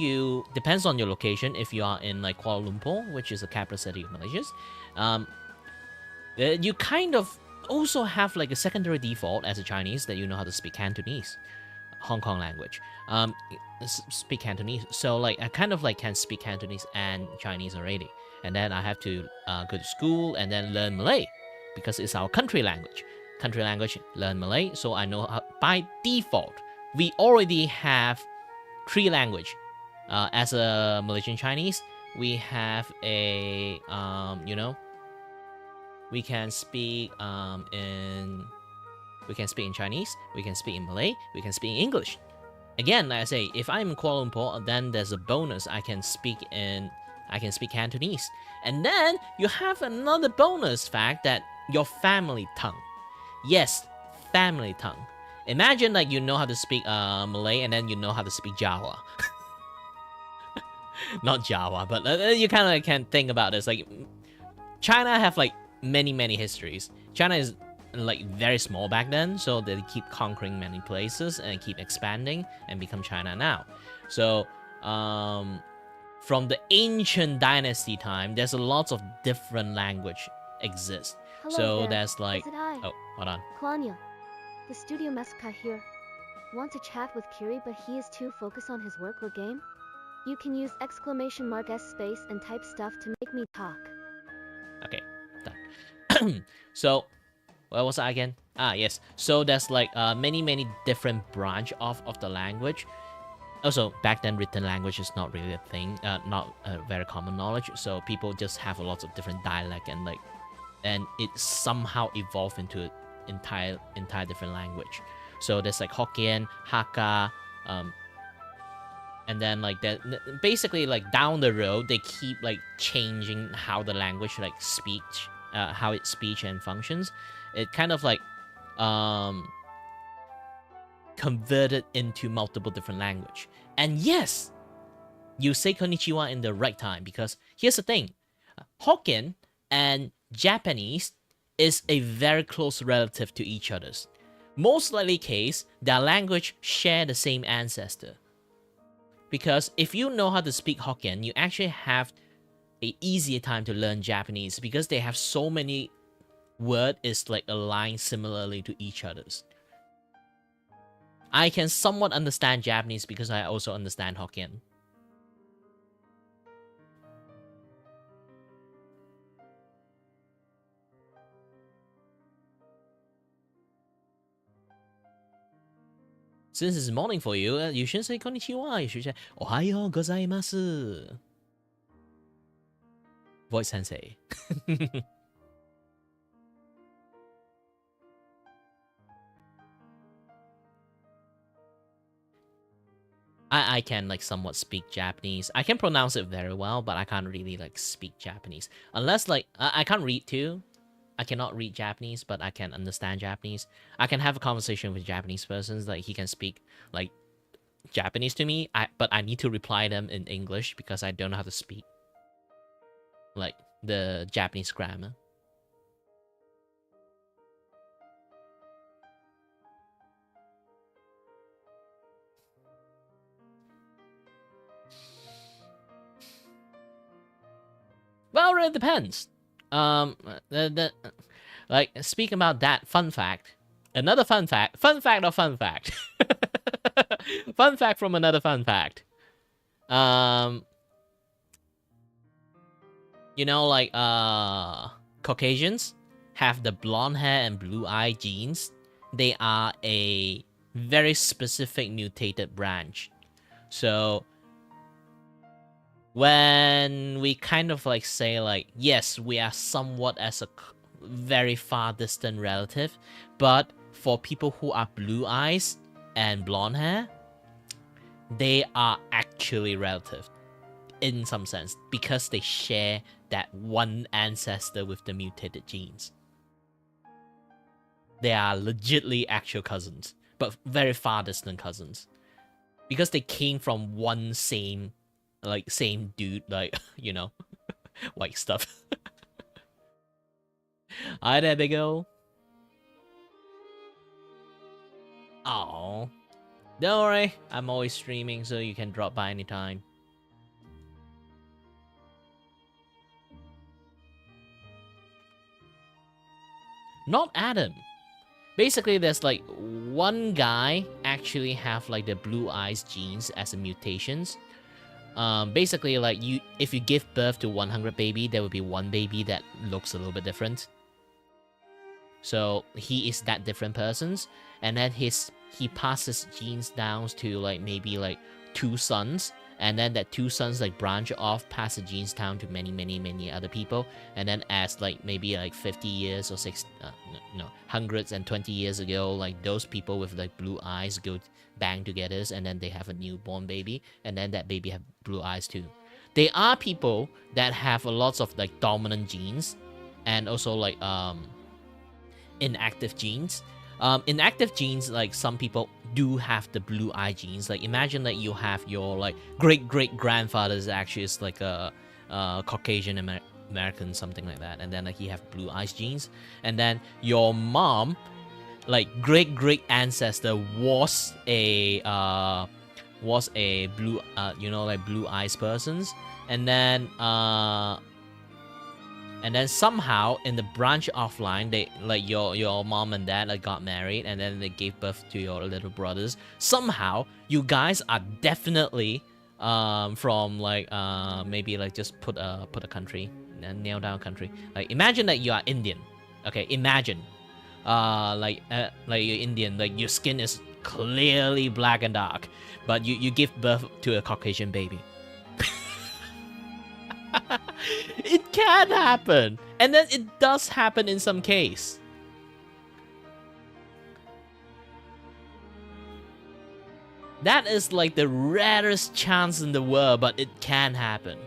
depends on your location. If you are in like Kuala Lumpur, which is the capital city of Malaysia, you kind of also have like a secondary default as a Chinese that you know how to speak Cantonese, Hong Kong language. Speak Cantonese. So like I kind of like can speak Cantonese and Chinese already. And then I have to go to school and then learn Malay, because it's our country language. Country language, learn Malay. So I know by default, we already have 3 language. As a Malaysian Chinese, we have a, you know, we can speak in Chinese, we can speak in Malay, we can speak in English. Again, like I say, if I'm in Kuala Lumpur, then there's a bonus. I can speak Cantonese. And then you have another bonus fact that your family tongue. Yes, family tongue. Imagine like you know how to speak Malay and then you know how to speak Jawa. Not Jawa, but you kind of like can think about this. Like China have like many histories. China is like very small back then, so they keep conquering many places and keep expanding and become China now. So from the ancient dynasty time, there's a lot of different language exist. Hello So there. there's like, Is it I? oh, hold on. Klanya, the studio mascot here. Want to chat with Kiri, but he is too focused on his work or game? You can use !S space and type stuff to make me talk. Okay, done. So where was I again? Yes. So there's like many different branch of the language. Also, back then, written language is not really a thing, not a very common knowledge. So people just have a lot of different dialect and it somehow evolved into entire different language. So there's like Hokkien, Hakka, and then like that. Basically, like down the road, they keep like changing how the language like speech, how it speech and functions. It kind of like converted into multiple different language. And yes, you say konnichiwa in the right time, because here's the thing. Hokkien and Japanese is a very close relative to each other's. Most likely case, their language share the same ancestor. Because if you know how to speak Hokkien, you actually have a easier time to learn Japanese, because they have so many word is like aligned similarly to each other's. I can somewhat understand Japanese because I also understand Hokkien. Since it's morning for you, you shouldn't say konnichiwa. You should say ohayo gozaimasu. Voice sensei. I can like somewhat speak Japanese. I can pronounce it very well, but I can't really like speak Japanese. Unless like I can't read too. I cannot read Japanese, but I can understand Japanese. I can have a conversation with Japanese persons. Like he can speak like Japanese to me. But I need to reply them in English because I don't know how to speak like the Japanese grammar. Well, it depends. Like speaking about that fun fact, another fun fact, fun fact fun fact from another fun fact. You know, like Caucasians have the blonde hair and blue eye genes. They are a very specific mutated branch. So when we kind of like say like, yes, we are somewhat as a very far distant relative, but for people who are blue eyes and blonde hair, they are actually relative in some sense because they share that one ancestor with the mutated genes. They are legitly actual cousins, but very far distant cousins because they came from one same dude, like, you know, white stuff. Hi there, big O. Oh, don't worry, I'm always streaming, so you can drop by anytime. Not Adam. Basically, there's like one guy actually have like the blue eyes genes as a mutations. Basically, like if you give birth to 100 baby, there will be one baby that looks a little bit different. So he is that different persons, and then he passes genes down to like maybe like 2 sons, and then that 2 sons like branch off, pass the genes down to many other people, and then as like maybe like 50 years or hundreds and 20 years ago, like those people with like blue eyes go bang together, and then they have a newborn baby, and then that baby have blue eyes too. There are people that have a lots of like dominant genes, and also like inactive genes. Inactive genes, like some people do have the blue eye genes. Like imagine that you have your like great grandfather is actually is like a Caucasian American, something like that, and then like he have blue eyes genes, and then your mom, like great ancestor was a blue like blue eyes persons, and then somehow in the branch offline, they like your mom and dad like got married, and then they gave birth to your little brothers. Somehow you guys are definitely from like maybe like just put a country and nail down a country. Like imagine that you are Indian. Okay, imagine like you're Indian, like your skin is clearly black and dark, but you give birth to a Caucasian baby. It can happen, and then it does happen in some case. That is like the rarest chance in the world, but it can happen.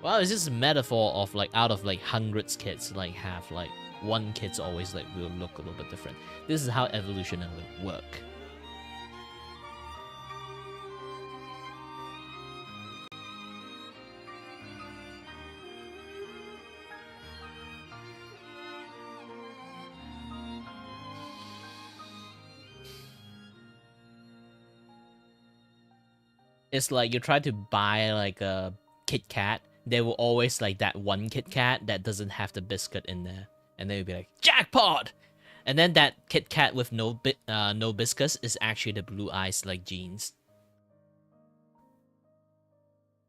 Well, it's just a metaphor of like out of like hundreds kids, like have like one kid's always like will look a little bit different. This is how evolution will work. It's like you try to buy like a Kit Kat, there will always like that one Kit Kat that doesn't have the biscuit in there, and then you'll be like jackpot, and then that Kit Kat with no biscuits is actually the blue eyes like genes.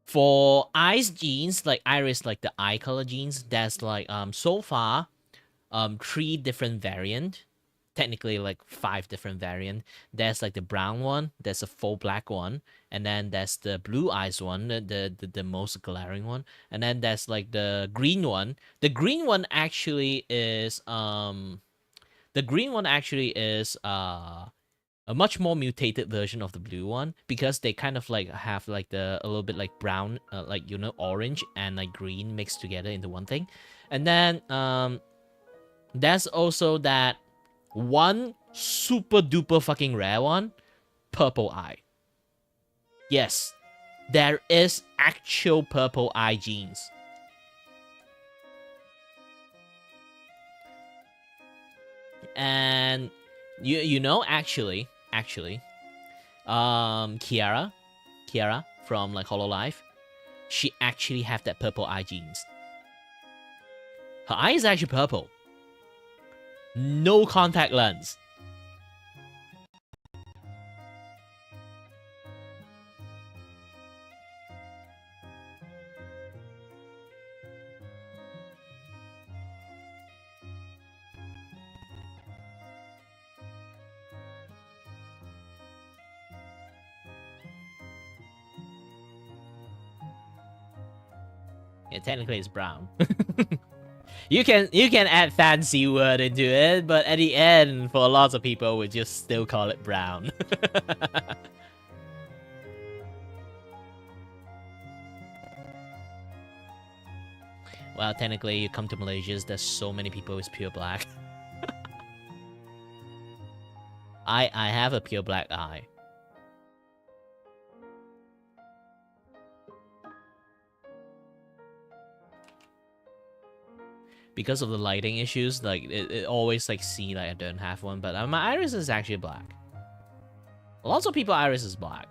For eyes genes, like iris, like the eye color genes, there's like so far 3 different variant. Technically like 5 different variant. There's like the brown one, there's a full black one, and then there's the blue eyes one, the most glaring one, and then there's like the green one. The green one actually is The green one actually is a much more mutated version of the blue one, because they kind of like have like a little bit like brown, like, you know, orange and like green mixed together into one thing. And then there's also that one super duper fucking rare one, purple eye. Yes, there is actual purple eye genes. And you know, actually, Kiara from like Hololive, she actually have that purple eye genes. Her eye is actually purple. No contact lens. Yeah, technically it's brown. You can add fancy word into it, but at the end, for lots of people, we just still call it brown. Well, technically, you come to Malaysia, there's so many people with pure black. I have a pure black eye. Because of the lighting issues, like it always like see like I don't have one, but my iris is actually black. Lots of people iris is black.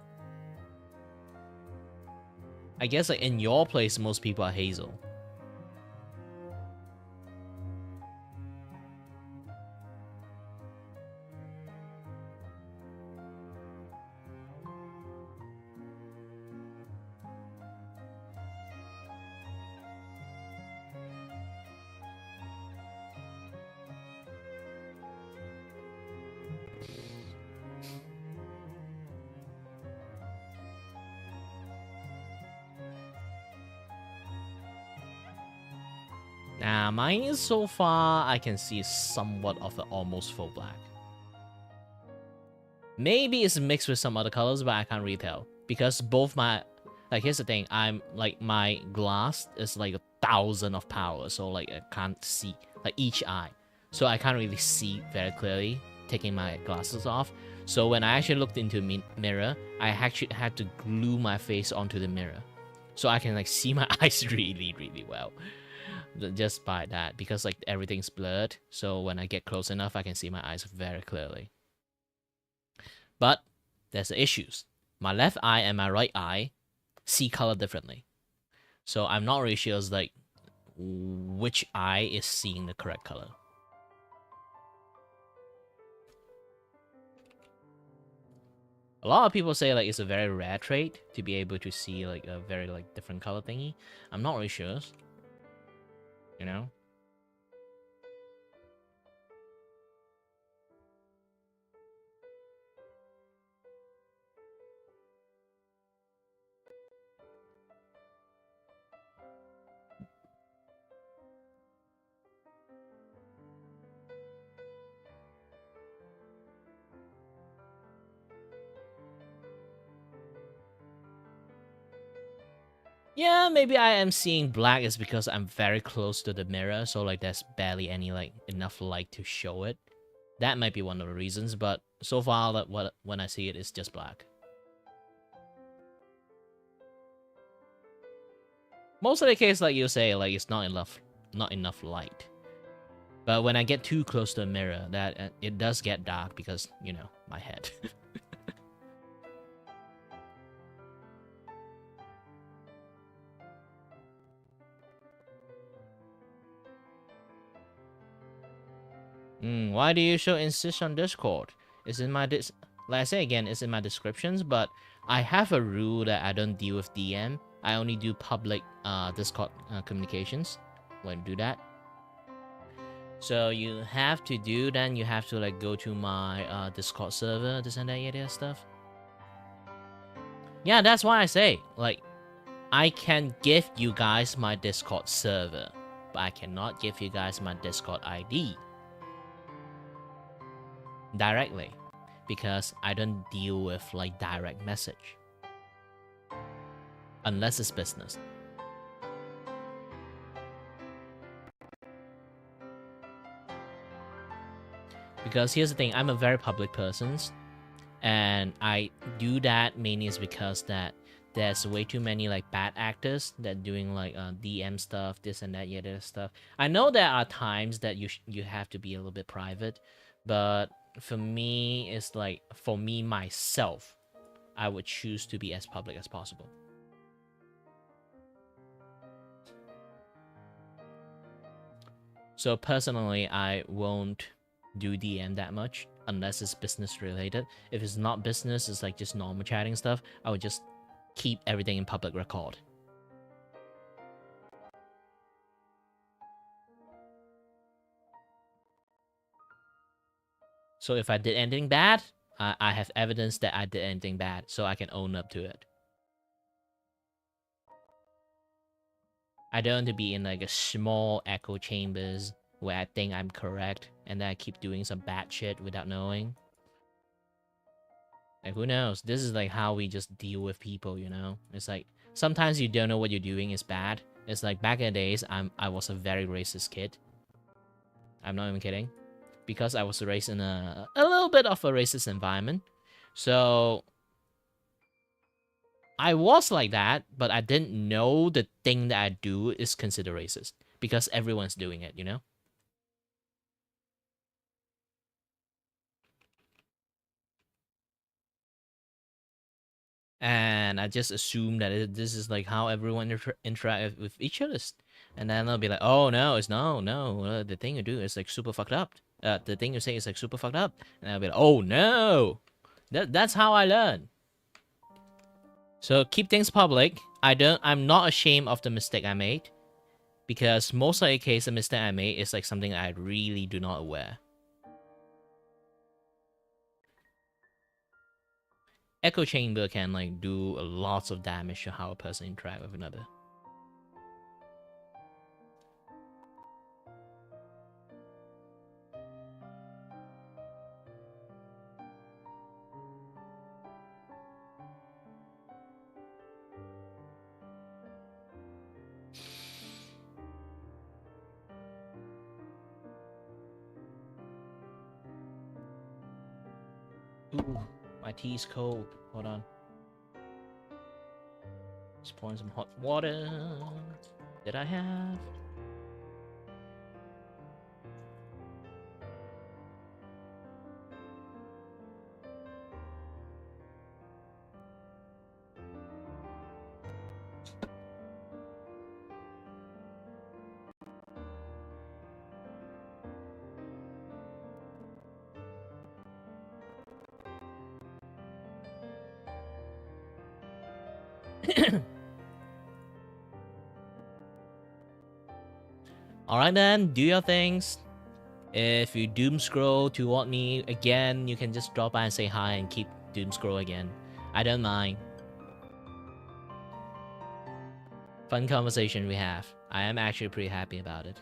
I guess like in your place, most people are hazel. Nah, mine is so far I can see somewhat of the almost full black. Maybe it's mixed with some other colors, but I can't really tell. Because both my... Like, here's the thing. I'm, like, my glass is, like, 1,000 of power. So, like, I can't see, like, each eye. So, I can't really see very clearly taking my glasses off. So, when I actually looked into mirror, I actually had to glue my face onto the mirror. So, I can, like, see my eyes really, really well. Just by that, because like everything's blurred, so when I get close enough I can see my eyes very clearly. But there's the issues. My left eye and my right eye see color differently, so I'm not really sure like which eye is seeing the correct color. A lot of people say like it's a very rare trait to be able to see like a very like different color thingy. I'm not really sure. You know? Yeah, maybe I am seeing black is because I'm very close to the mirror, so like there's barely any like enough light to show it. That might be one of the reasons, but so far that when I see it, it's just black. Most of the case, like you say, like it's not enough light. But when I get too close to the mirror, that it does get dark because, you know, my head. Why do you so insist on Discord? It's in my like I say again, it's in my descriptions, but I have a rule that I don't deal with DM. I only do public Discord communications when I do that. So you have to do, then you have to like go to my Discord server, this and that, yeah, stuff. Yeah, that's why I say, like, I can give you guys my Discord server, but I cannot give you guys my Discord ID. directly because I don't deal with like direct message unless it's business. Because here's the thing, I'm a very public person, and I do that mainly is because that there's way too many like bad actors that doing like DM stuff, this and that, yet other stuff. I know there are times that you have to be a little bit private, but for me, it's like for me myself, I would choose to be as public as possible. So personally, I won't do DM that much unless it's business related. If it's not business, it's like just normal chatting stuff, I would just keep everything in public record. So if I did anything bad, I have evidence that I did anything bad, so I can own up to it. I don't want to be in like a small echo chambers where I think I'm correct and then I keep doing some bad shit without knowing. Like, who knows? This is like how we just deal with people, you know? It's like sometimes you don't know what you're doing is bad. It's like back in the days, I was a very racist kid. I'm not even kidding. Because I was raised in a little bit of a racist environment. So I was like that, but I didn't know the thing that I do is considered racist. Because everyone's doing it, you know? And I just assume that this is like how everyone interact with each other. And then they'll be like, oh no, it's no, the thing you do is like super fucked up. The thing you say is like super fucked up. And I'll be like, oh no, that's how I learn. So keep things public. I'm not ashamed of the mistake I made, because most of the case, the mistake I made is like something I really do not aware. Echo chamber can like do lots of damage to how a person interact with another. Ooh, my tea's cold. Hold on. Just pouring some hot water that I have. Alright then, do your things. If you doom scroll toward me again, you can just drop by and say hi and keep doom scroll again. I don't mind. Fun conversation we have. I am actually pretty happy about it.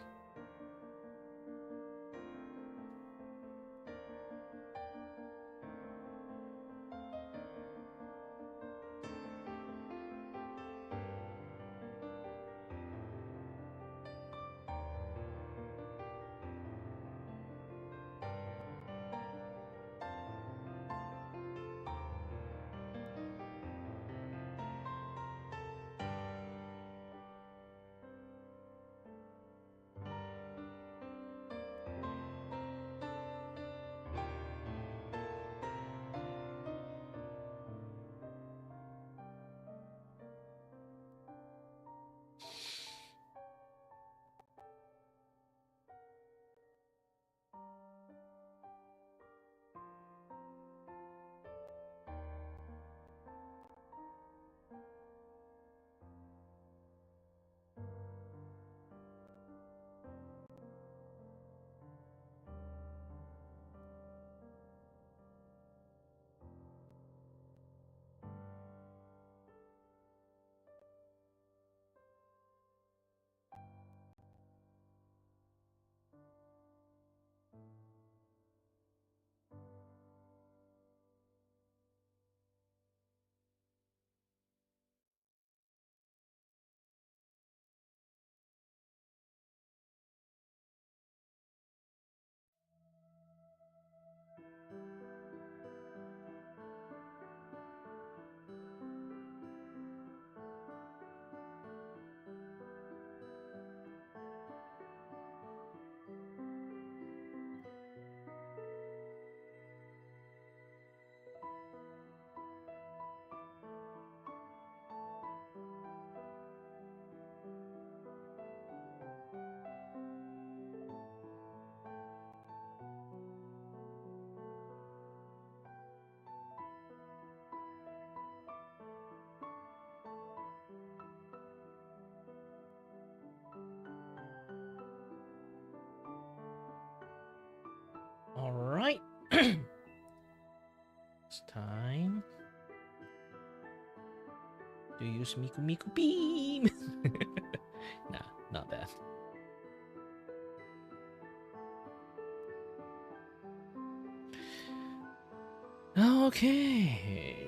Do you use Miku Miku Beam? Nah, not that. Okay.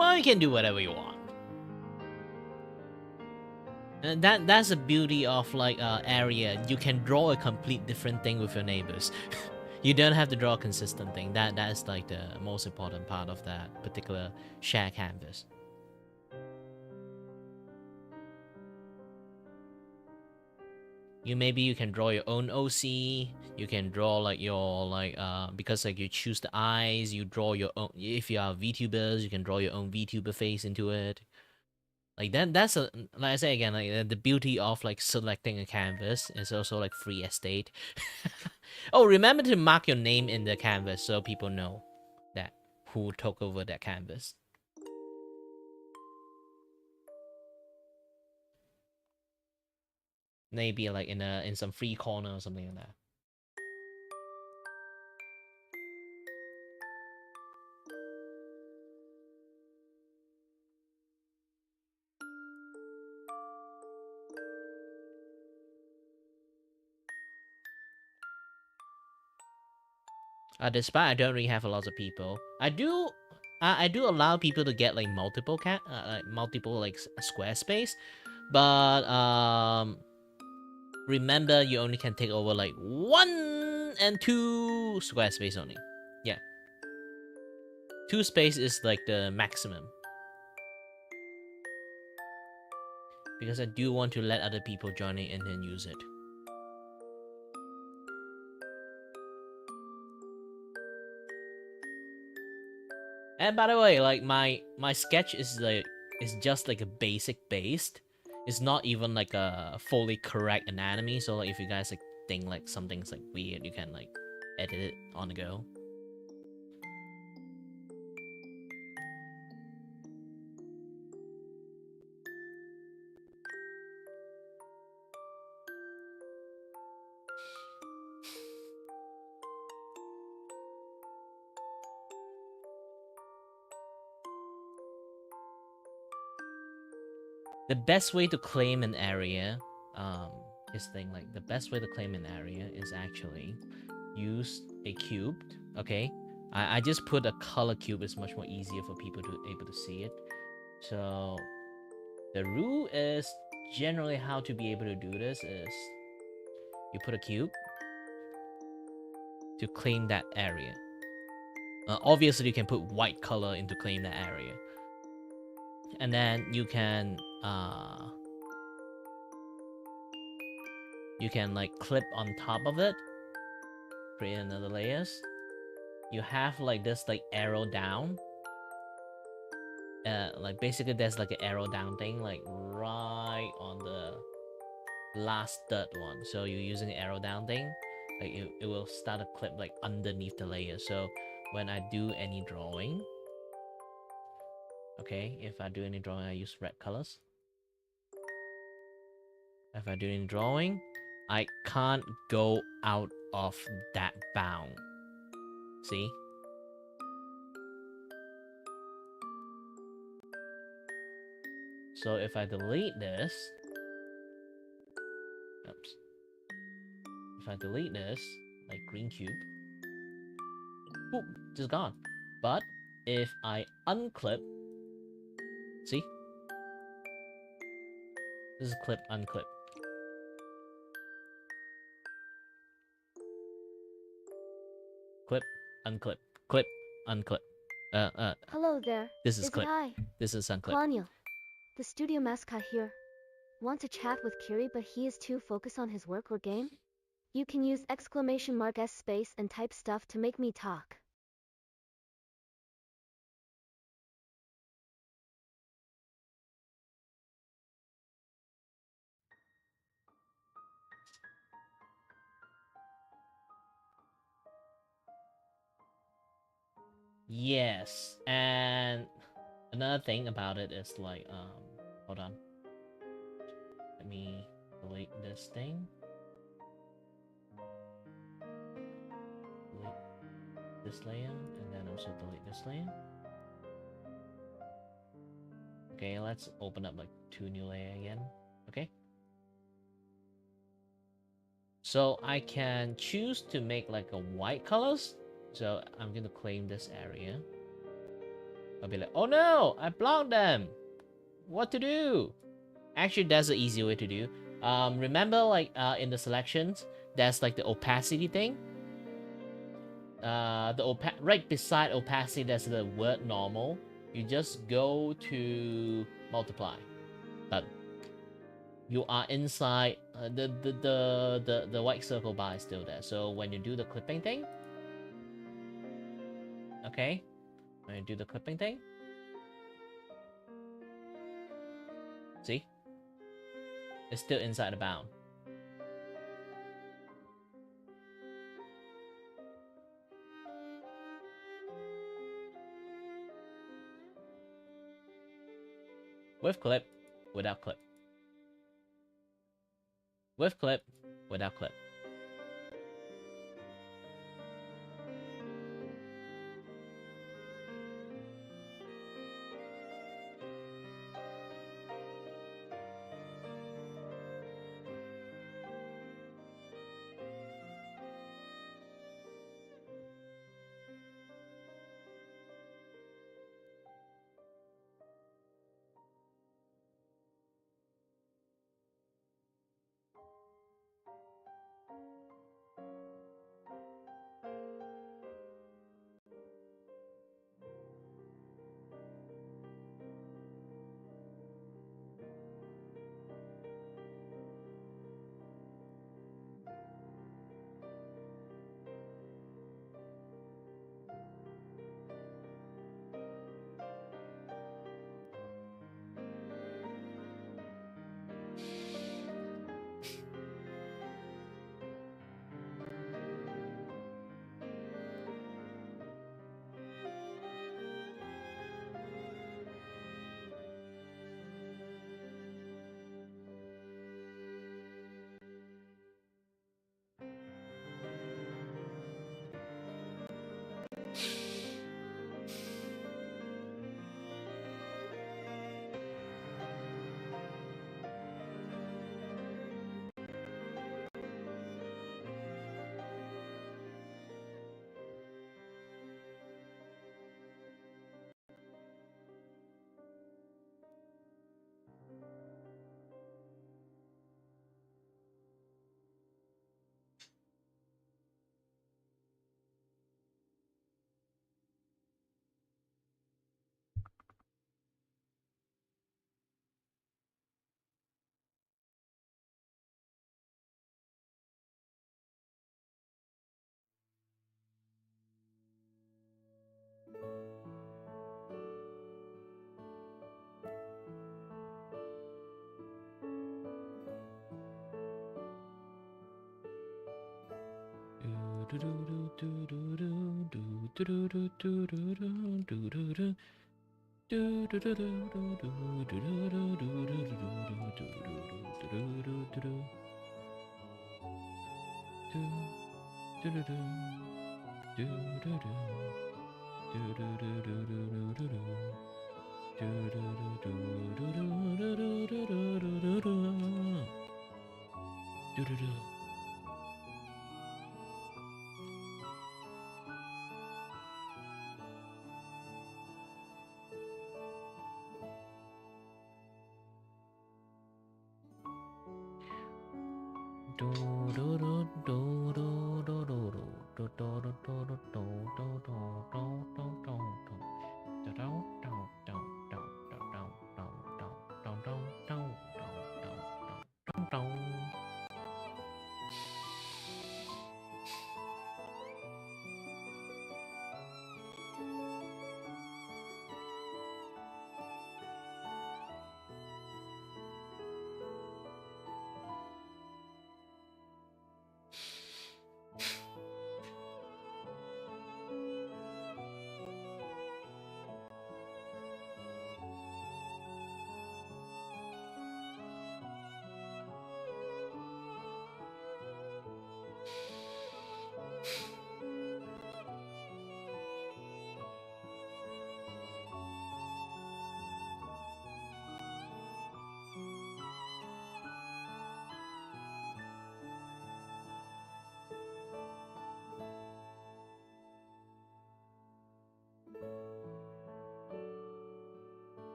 Well, you can do whatever you want. And that's the beauty of like area. You can draw a complete different thing with your neighbors. You don't have to draw a consistent thing. That's like the most important part of that particular share canvas. Maybe you can draw your own OC. You can draw like your because like you choose the eyes, you draw your own. If you are VTubers, you can draw your own VTuber face into it. Like that's like I say again, like the beauty of like selecting a canvas is also like free estate. Oh, remember to mark your name in the canvas so people know that who took over that canvas. Maybe like in some free corner or something like that. Despite I don't really have a lot of people, I do allow people to get like multiple square space, but remember you only can take over like 1 and 2 square space only. Yeah, 2 space is like the maximum, because I do want to let other people join in and use it. And by the way, like my sketch is just like a basic based. It's not even like a fully correct anatomy. So like if you guys like think like something's like weird, you can like edit it on the go. The best way to claim an area, the best way to claim an area is actually use a cube. Okay, I just put a color cube. It's much more easier for people to able to see it. So the rule is generally how to be able to do this is you put a cube to claim that area. Obviously, you can put white color into claim that area, and then you can like clip on top of it, create another layers. You have like this like arrow down. Like basically there's like an arrow down thing like right on the last third one. So you're using the arrow down thing, like it will start a clip like underneath the layer. So when I do any drawing, okay, if I do any drawing, I use red colors. If I do any drawing, I can't go out of that bound. See? So if I delete this, oops. If I delete this, like green cube, whoop, just gone. But if I unclip, see? This is clip, unclip. Clip, unclip, clip, unclip. Hello there. This is Is clip. it I? This is unclip. Klanya, the studio mascot here. Want to chat with Kiri but he is too focused on his work or game? You can use !S space and type stuff to make me talk. Yes, and another thing about it is like, hold on. Let me delete this thing. Delete this layer, and then also delete this layer. Okay, let's open up like 2 new layer again. Okay. So I can choose to make like a white colors. So I'm gonna claim this area. I'll be like, oh no, I blocked them. What to do? Actually, that's the easy way to do. Remember, like in the selections, there's like the opacity thing. Right beside opacity, there's the word normal. You just go to multiply. But you are inside the white circle bar is still there. So when you do the clipping thing, okay, when you do the clipping thing, see, it's still inside the bound. With clip, without clip. With clip, without clip.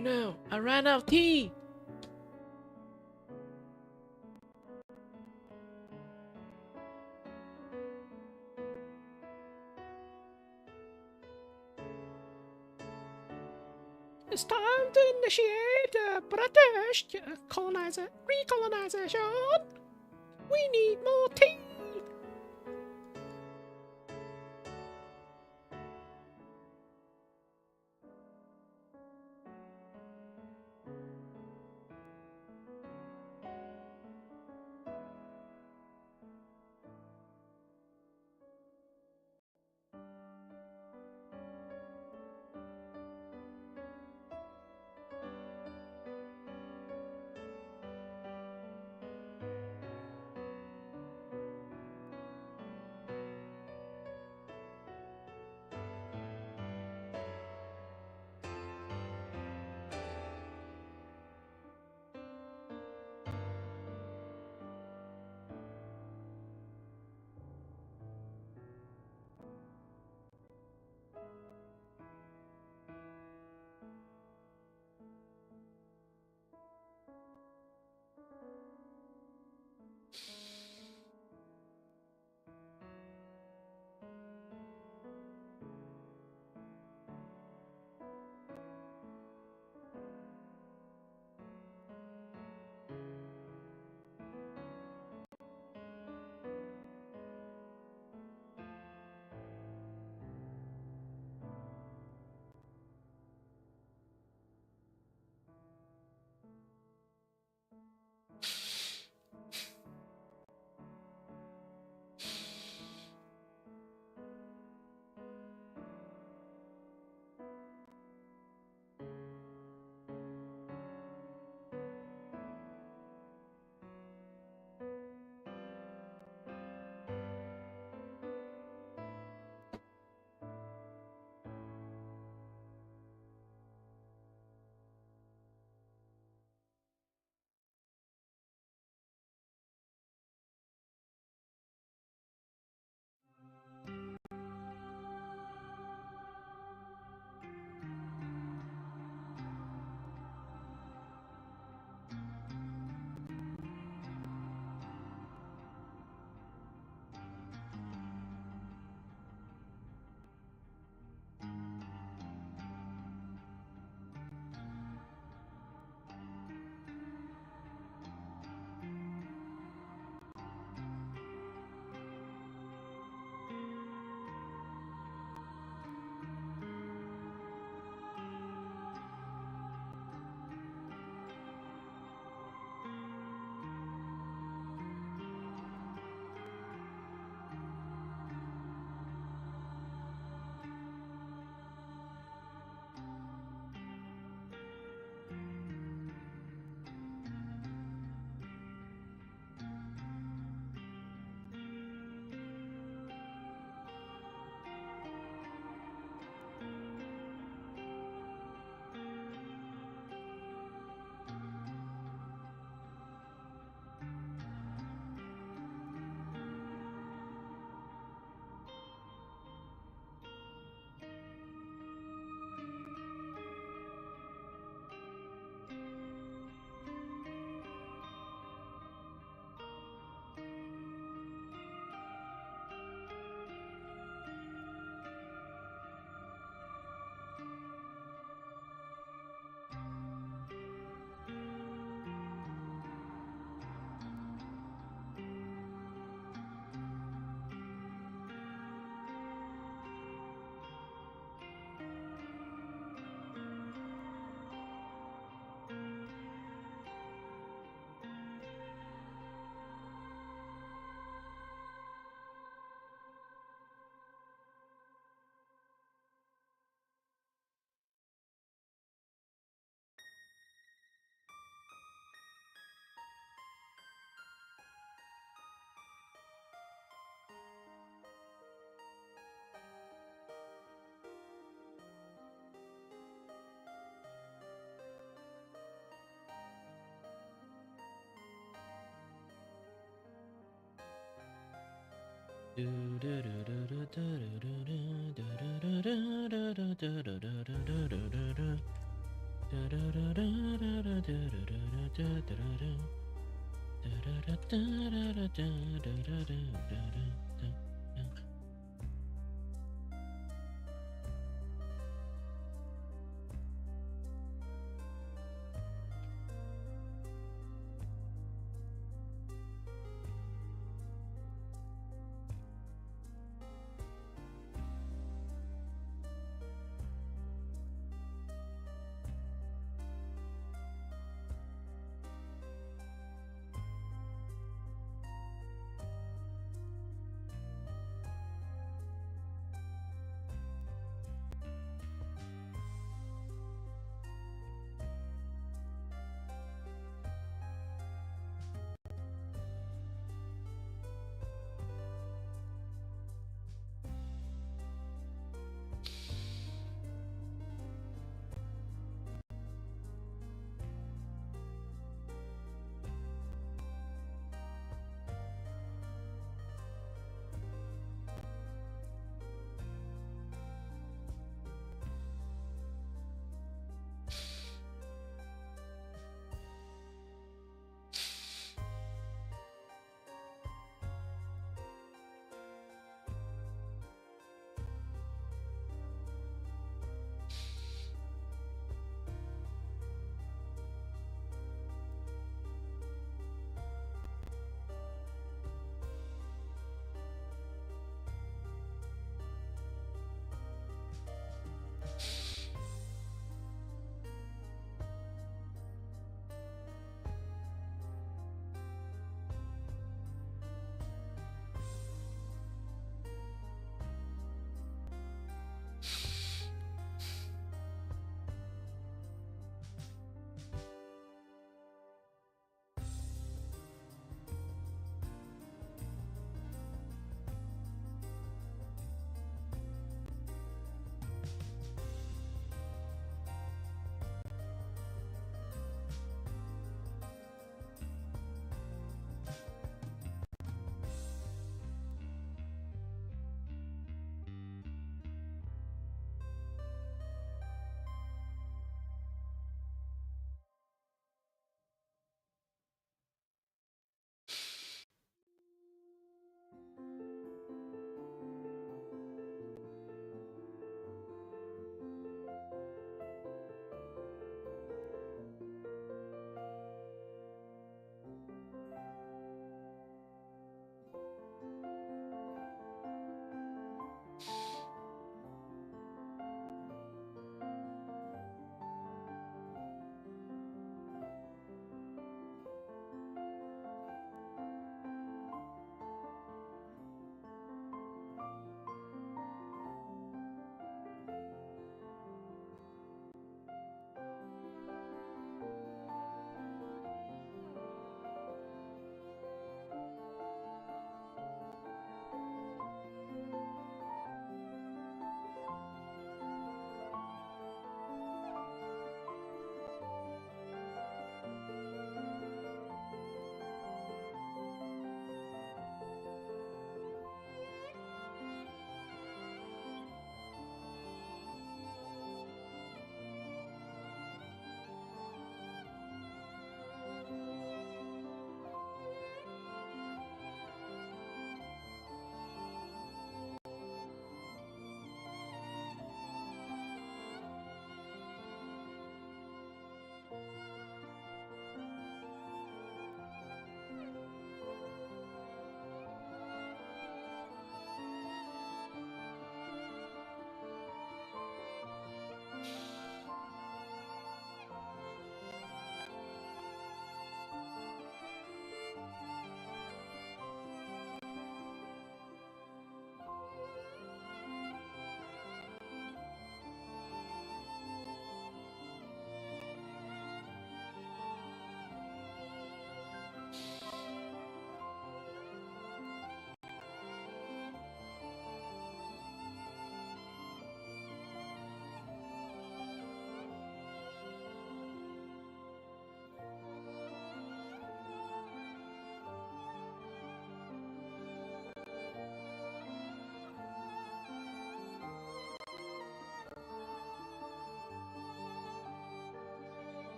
Oh no, I ran out of tea! It's time to initiate British recolonization! We need more tea!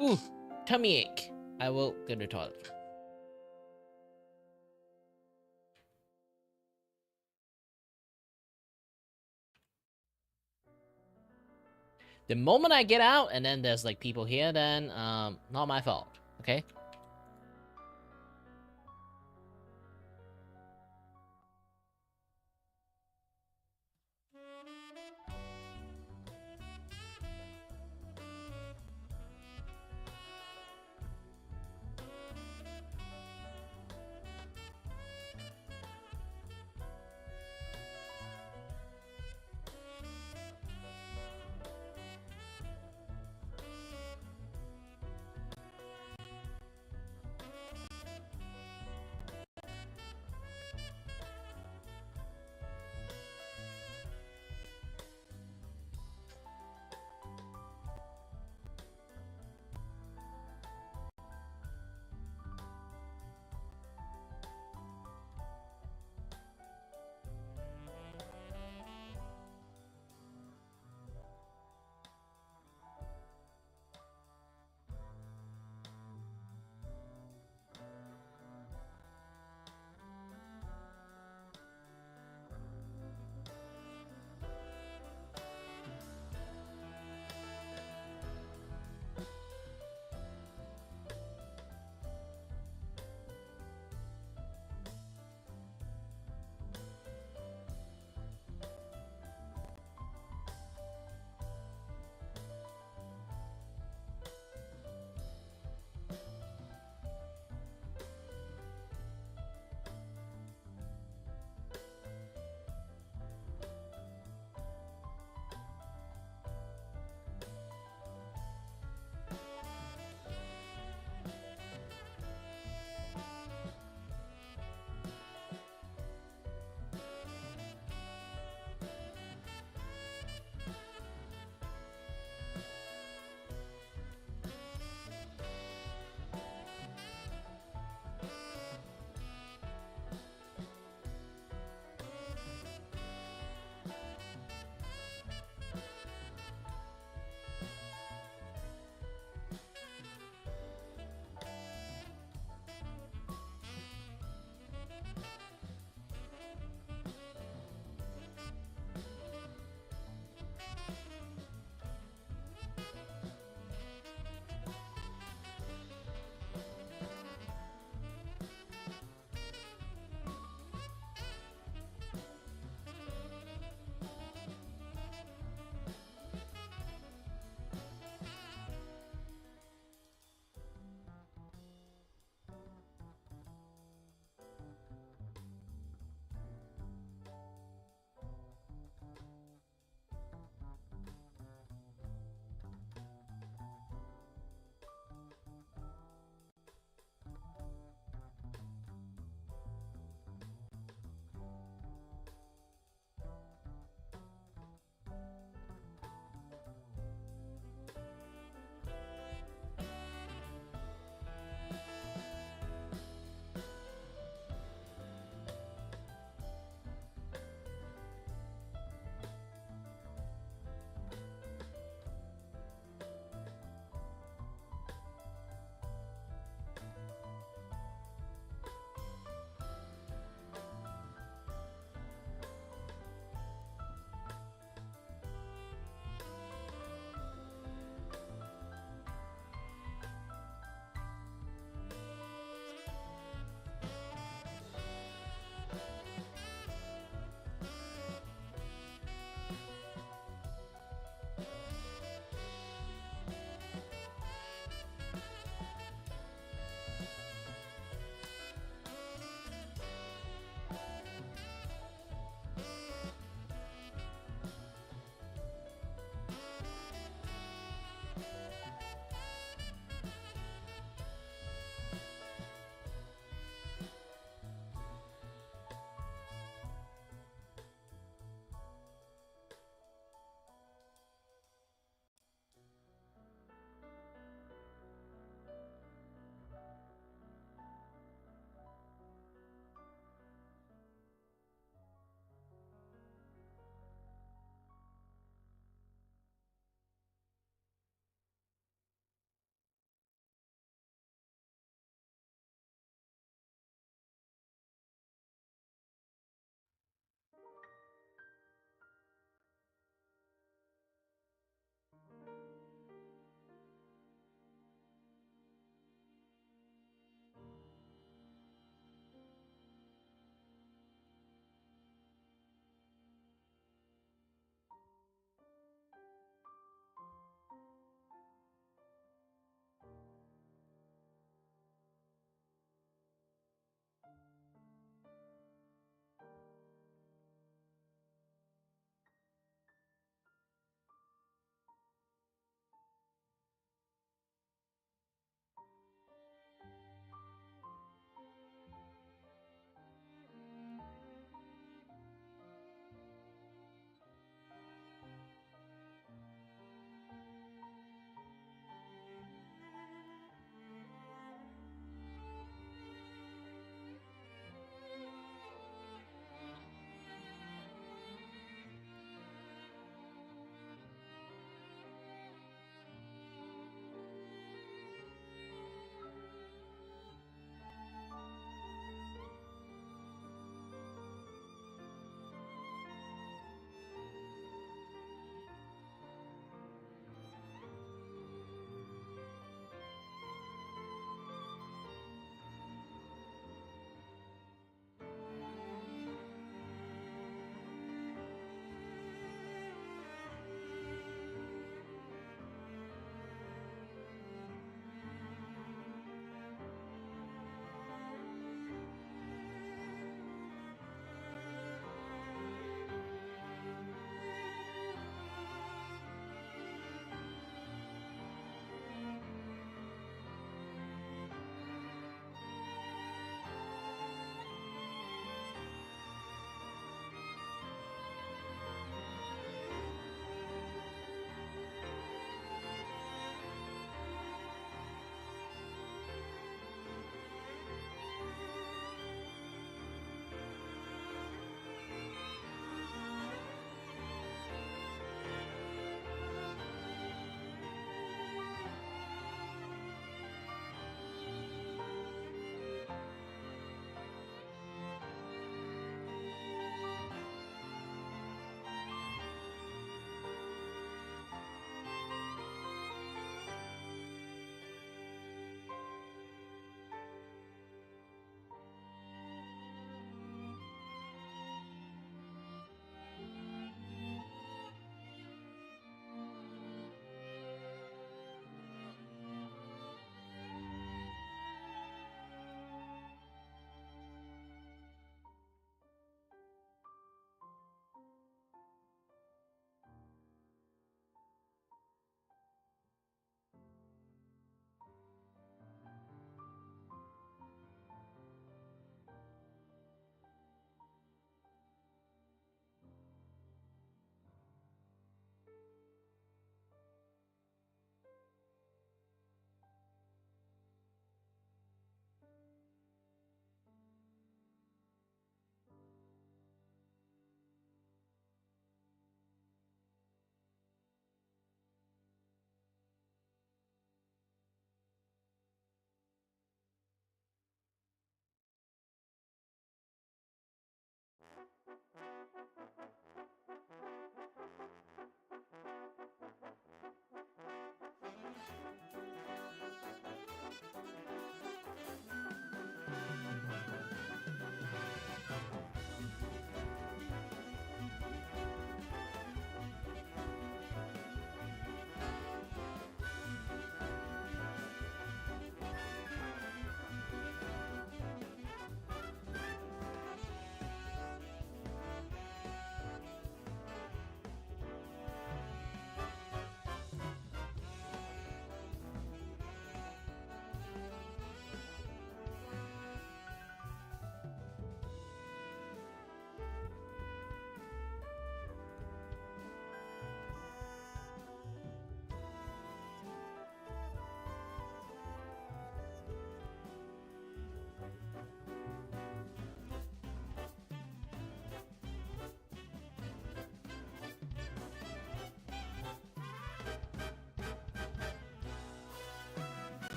Ooh, tummy ache. I will go to the toilet. The moment I get out and then there's like people here, then not my fault. Okay.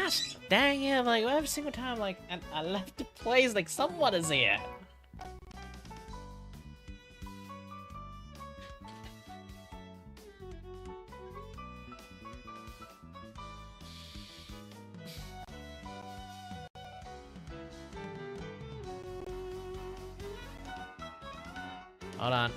Gosh dang it, like every single time like I left the place, like someone is here. Hold on.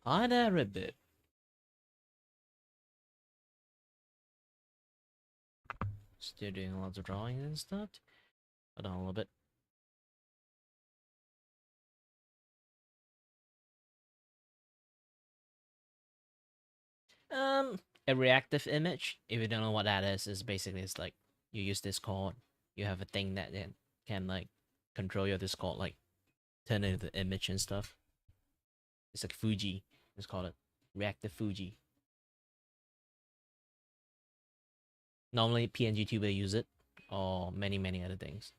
Hi there, Ribbit. Still doing lots of drawing and stuff. Hold on a little bit. A reactive image, if you don't know what that is basically it's like you use Discord, you have a thing that can like control your Discord, like turn it into image and stuff. It's like Fuji. Let's call it reactive Fuji. Normally PNG tuber use it, or many other things.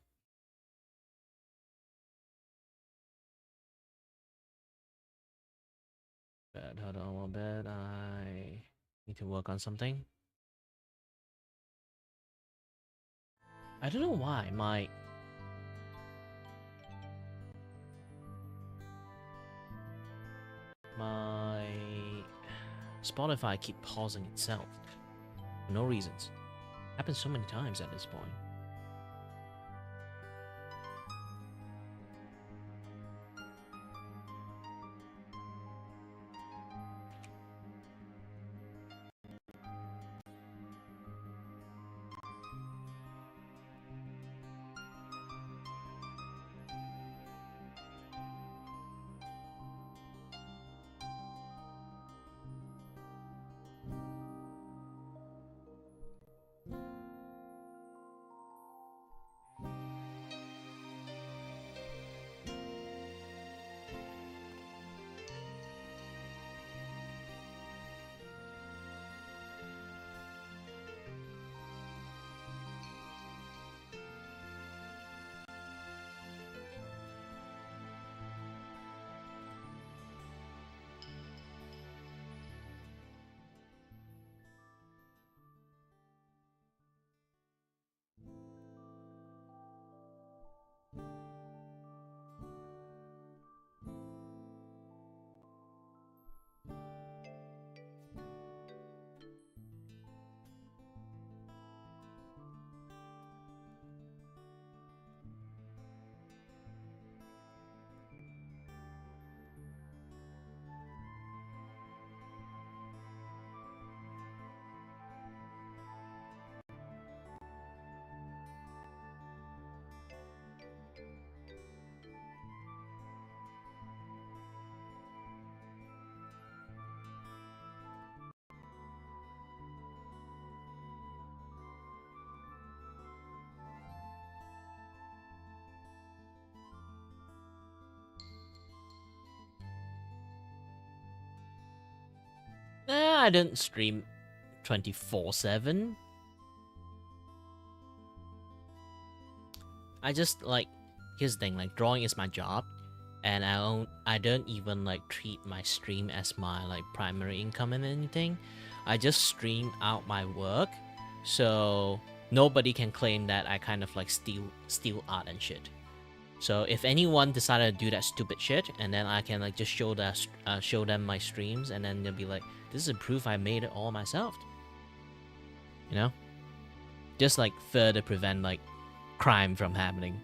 But hold on a little bit. I need to work on something. I don't know why my Spotify keep pausing itself for no reasons. Happens so many times at this point. I don't stream 24/7. I just like, here's the thing, like drawing is my job, and I don't even like treat my stream as my like primary income and anything. I just stream out my work, so nobody can claim that I kind of like steal art and shit. So if anyone decided to do that stupid shit, and then I can like just show them my streams, and then they'll be like, this is a proof I made it all myself. You know? Just like further prevent like crime from happening.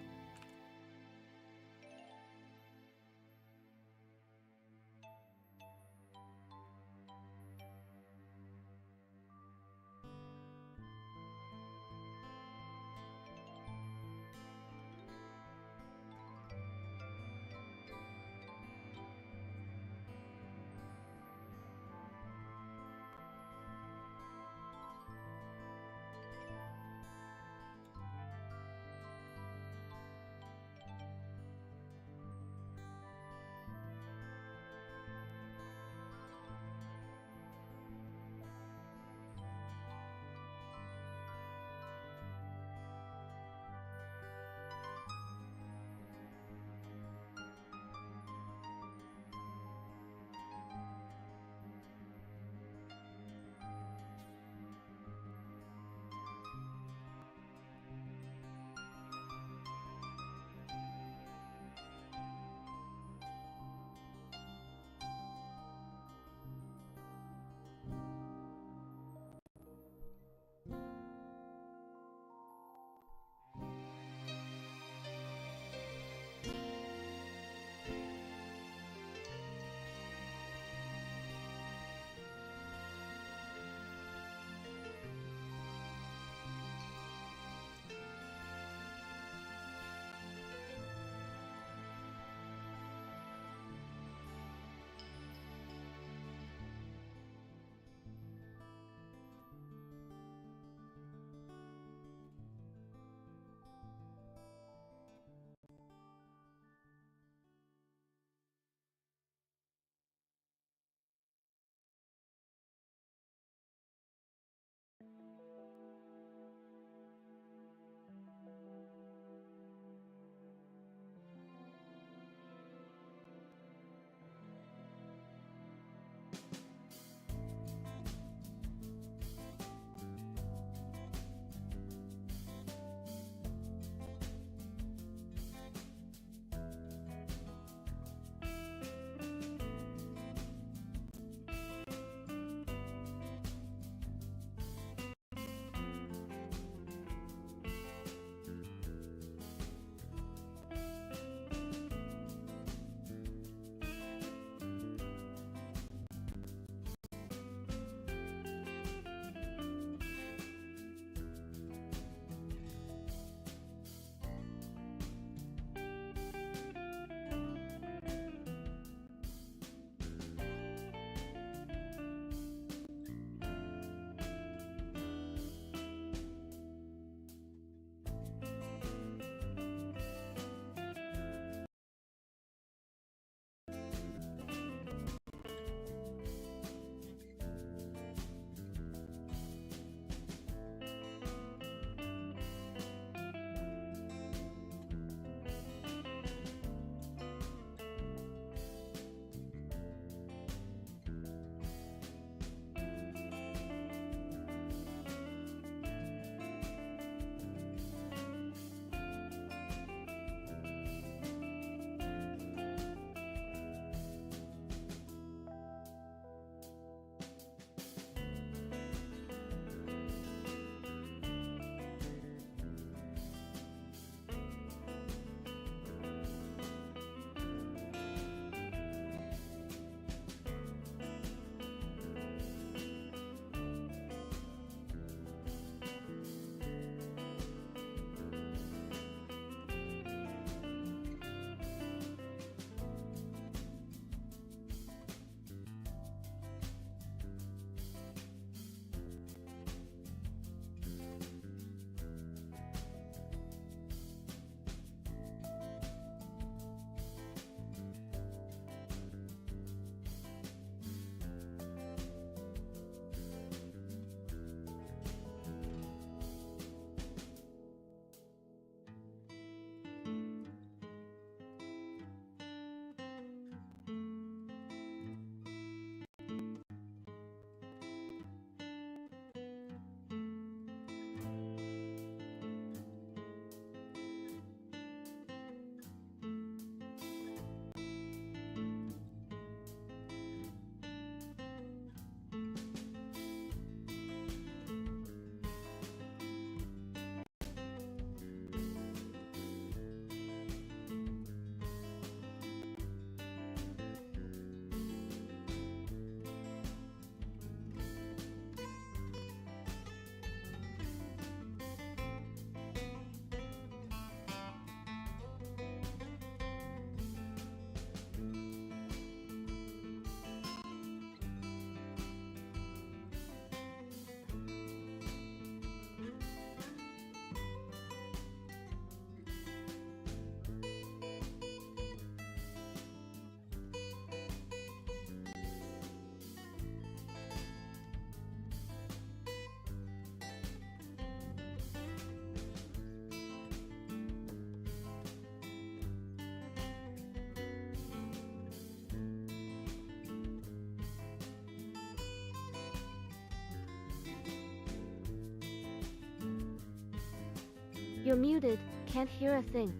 You're muted, can't hear a thing.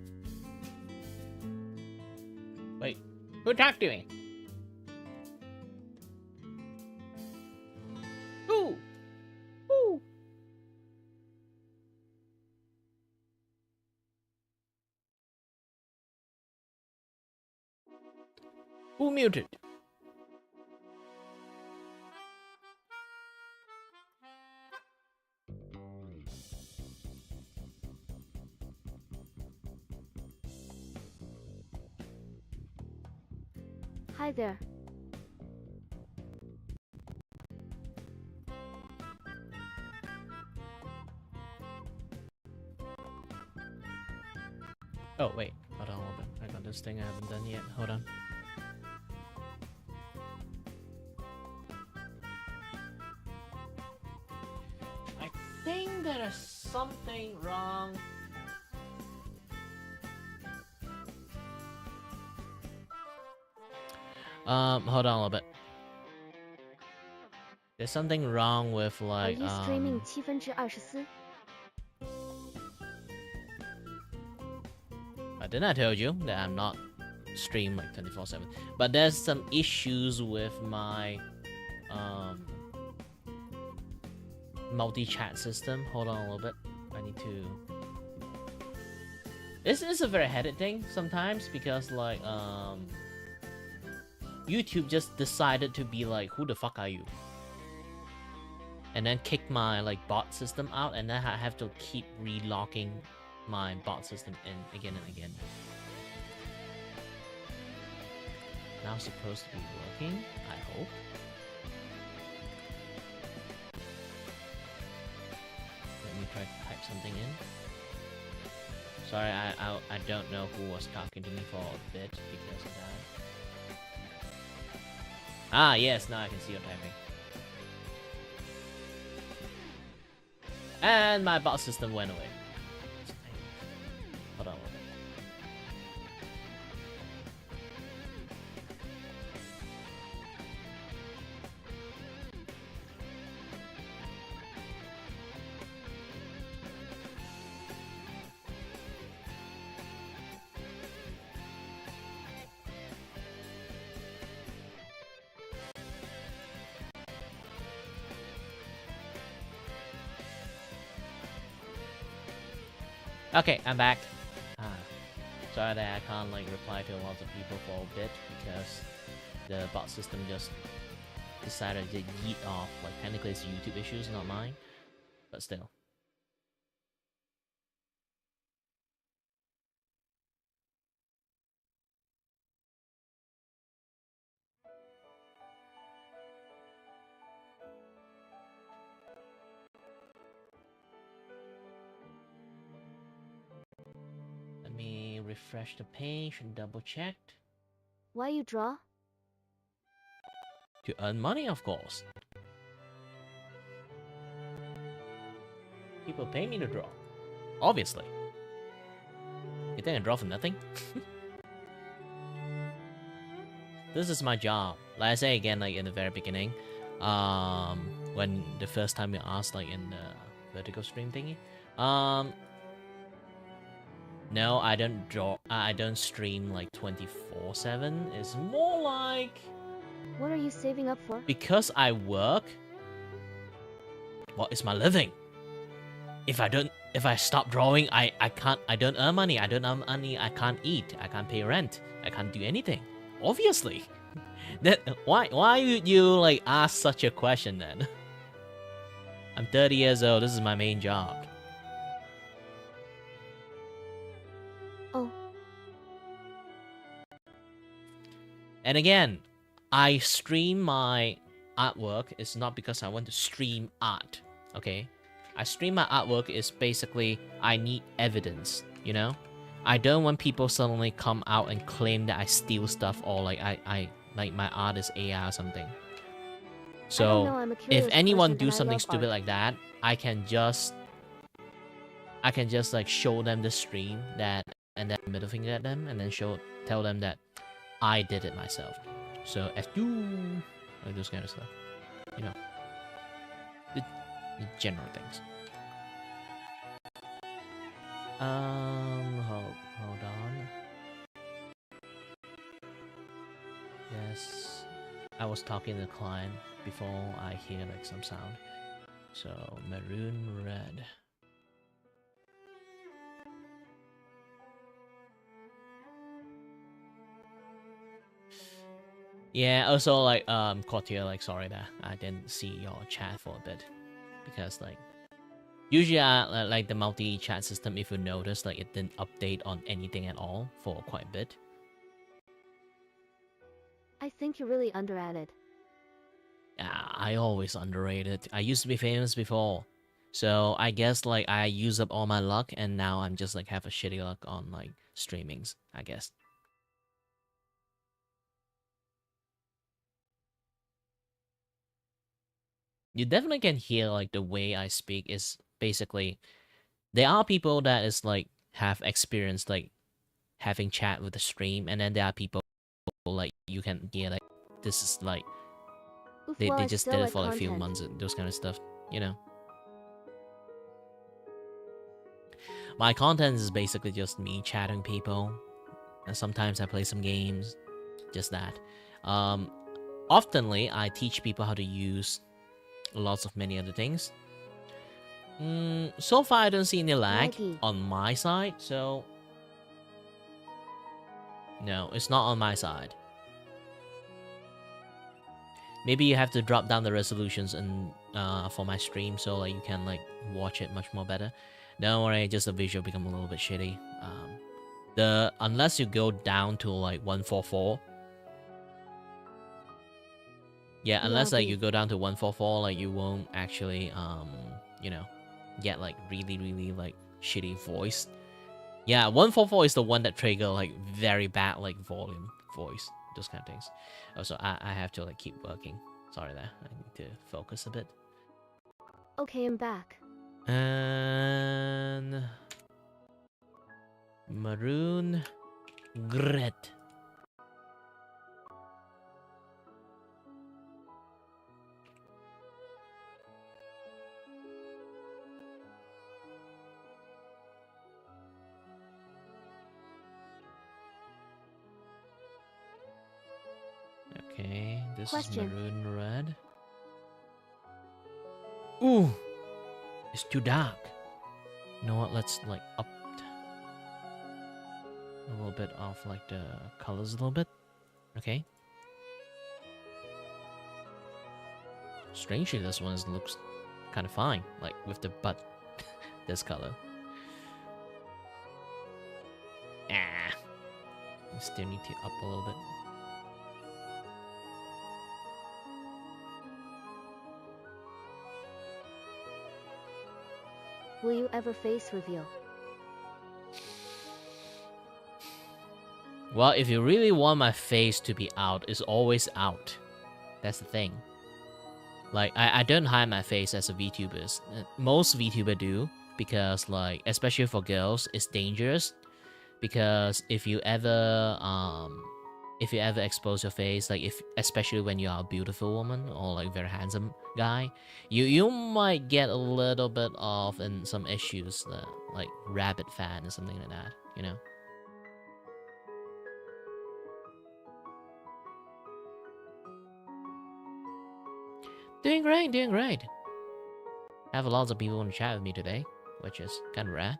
Wait, who talked to me? Who? Who? Who muted? Hi there. Oh, wait. Hold on a little bit. I got this thing I haven't done yet. Hold on. I think there is something wrong. Hold on a little bit. There's something wrong with Are like you streaming 24? Didn't I tell you that I'm not stream like 24/7? But there's some issues with my multi-chat system. Hold on a little bit. I need to. This is a very headache thing sometimes because like YouTube just decided to be like, who the fuck are you? And then kick my like bot system out, and then I have to keep relocking my bot system in again and again. Now it's supposed to be working, I hope. Let me try to type something in. Sorry, I don't know who was talking to me for a bit because of that. Ah, yes, now I can see your typing. And my bot system went away. Hold on a little bit. Okay, I'm back. Sorry that I can't like reply to a lot of people for a bit because the bot system just decided to yeet off. Like technically it's YouTube issues, not mine, but still. Let me refresh the page and double check. Why you draw? To earn money, of course. People pay me to draw. Obviously. You think I draw for nothing? This is my job. Like I say again, like in the very beginning, when the first time you asked, like in the vertical stream thingy, no, I don't draw. I don't stream like 24/7. It's more like. What are you saving up for? Because I work. What is my living? If I stop drawing, I don't earn money. I don't earn money. I can't eat. I can't pay rent. I can't do anything. Obviously. Why would you like ask such a question then? I'm 30 years old. This is my main job. Oh. And again, I stream my artwork. It's not because I want to stream art. Okay? I stream my artwork is basically I need evidence, you know? I don't want people suddenly come out and claim that I steal stuff or like I like my art is AI or something. So if anyone do something stupid like that, I can just like show them the stream that and then middle finger at them and then tell them that I did it myself. So F you like those kind of stuff. You know. The general things. Hold on. Yes, I was talking to the client before I hear like some sound. So maroon red. Yeah, also like Courtier, like sorry that I didn't see your chat for a bit because like usually like the multi-chat system, if you notice, like it didn't update on anything at all for quite a bit. I think you're really underrated. I always underrated. I used to be famous before, so I guess like I use up all my luck, and now I'm just like have a shitty luck on like streamings, I guess. You definitely can hear like the way I speak is basically there are people that is like have experience like having chat with the stream, and then there are people like you can hear like this is like they Well, I just still did it like for like a few content. months and those kind of stuff, you know. My content is basically just me chatting people, and sometimes I play some games, just that. Oftenly I teach people how to use lots of many other things. So far I don't see any lag on my side, so no, it's not on my side. Maybe you have to drop down the resolutions and for my stream so like you can like watch it much more better. Don't worry, just the visual become a little bit shitty. Unless you go down to like 144. Yeah, unless like you go down to 144, like you won't actually you know, get like really like shitty voice. Yeah, 144 is the one that trigger like very bad like volume voice, those kind of things. Also, I have to like keep working. Sorry there, I need to focus a bit. Okay, I'm back. And maroon red. Okay, this Question. is maroon red. Ooh, it's too dark. You know what? Let's like up a little bit of like the colors a little bit. Okay. Strangely, this one looks kind of fine, like with the butt, this color. Ah, I still need to up a little bit. Will you ever face reveal? Well, if you really want my face to be out, it's always out. That's the thing. Like, I don't hide my face as a VTuber. Most VTuber do, because like, especially for girls, it's dangerous. Because if you ever expose your face, like especially when you are a beautiful woman or like very handsome guy, you might get a little bit of and some issues like rabbit fan or something like that, you know. Doing great, doing great. I have lots of people in the chat with me today, which is kind of rare.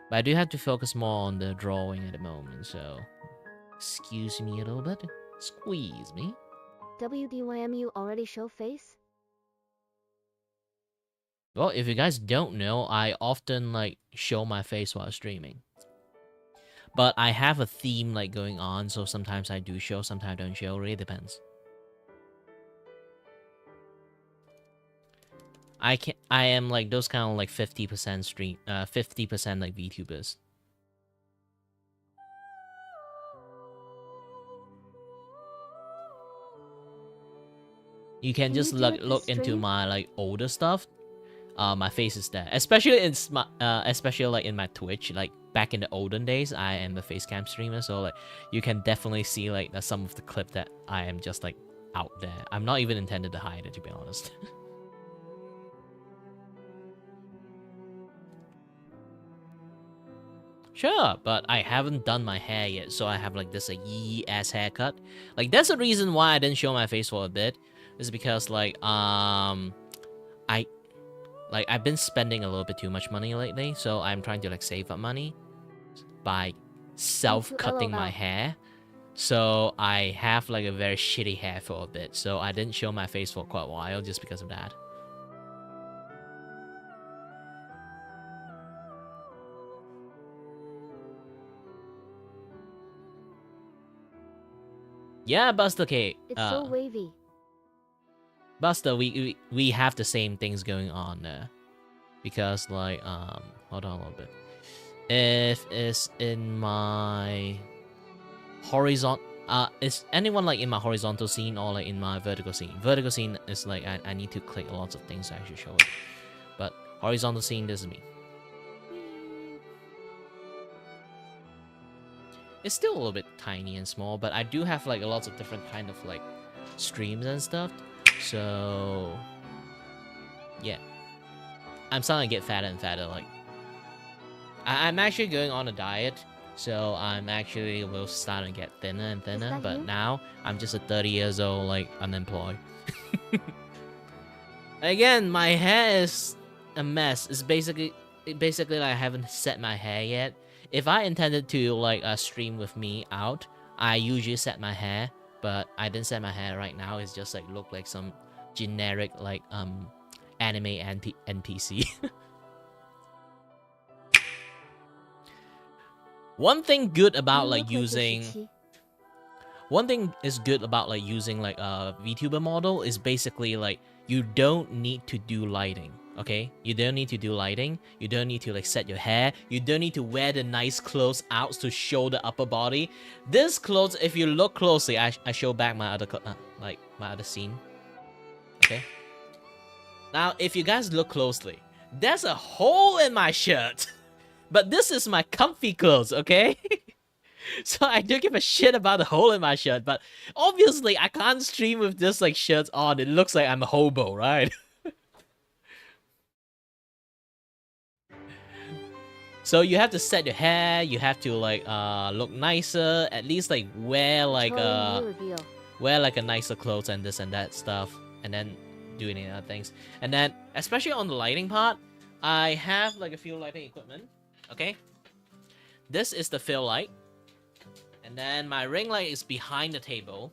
But I do have to focus more on the drawing at the moment, so excuse me a little bit. Squeeze me. WDYMU already show face? Well, if you guys don't know, I often like show my face while streaming. But I have a theme like going on, so sometimes I do show, sometimes I don't show. Really depends. I am like those kind of like 50% stream, 50% like VTubers. You can just look into my like older stuff. My face is there, especially especially like in my Twitch. Like back in the olden days, I am a facecam streamer, so like you can definitely see like some of the clip that I am just like out there. I'm not even intended to hide it, to be honest. Sure, but I haven't done my hair yet, so I have like this yee ass haircut. Like that's the reason why I didn't show my face for a bit. Is because I've been spending a little bit too much money lately, so I'm trying to like save up money by self-cutting my hair. So I have like a very shitty hair for a bit, so I didn't show my face for quite a while just because of that. Yeah, Buster K. It's so wavy. Buster, we have the same things going on there. Because like hold on a little bit. If it's in my horizontal is anyone like in my horizontal scene or like in my vertical scene? Vertical scene is like I need to click lots of things to actually show it. But horizontal scene, this is me. It's still a little bit tiny and small, but I do have like lots of different kind of like streams and stuff. So yeah, I'm starting to get fatter and fatter. Like I'm actually going on a diet, so I'm actually will start to get thinner and thinner. But now I'm just a 30 years old like unemployed. Again, my hair is a mess. It's basically like I haven't set my hair yet. If I intended to like stream with me out, I usually set my hair, but I didn't set my hair right now. It's just like look like some generic like anime NPC. One thing good about like using one thing is good about like using like a VTuber model is basically like you don't need to do lighting. Okay, you don't need to do lighting. You don't need to like set your hair. You don't need to wear the nice clothes out to show the upper body. This clothes, if you look closely, I show back my other like my other scene. Okay. Now, if you guys look closely, there's a hole in my shirt, but this is my comfy clothes. Okay. So I don't give a shit about the hole in my shirt, but obviously I can't stream with this like shirts on. It looks like I'm a hobo, right? So you have to set your hair, you have to like look nicer, at least like wear like a nicer clothes and this and that stuff, and then do any other things. And then especially on the lighting part, I have like a few lighting equipment. Okay, this is the fill light, and then my ring light is behind the table,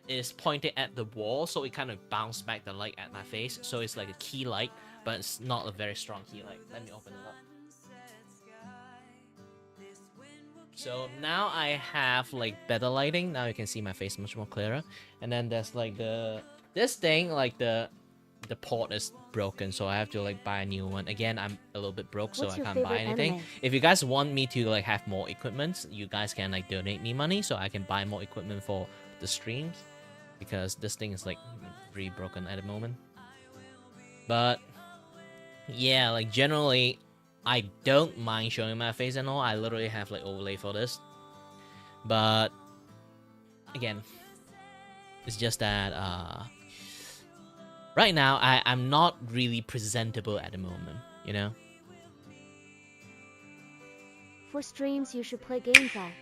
is pointed at the wall, so it kind of bounces back the light at my face. So it's like a key light, but it's not a very strong key light. Let me open it up. So now I have like better lighting. Now you can see my face much more clearer. And then there's like this thing, like the port is broken, so I have to like buy a new one. Again, I'm a little bit broke, so I can't buy anything. If you guys want me to like have more equipment, you guys can like donate me money so I can buy more equipment for the streams, because this thing is like pretty broken at the moment. But yeah, like generally I don't mind showing my face and all. I literally have like overlay for this. But again, it's just that right now I'm not really presentable at the moment, you know? For streams, you should play games out.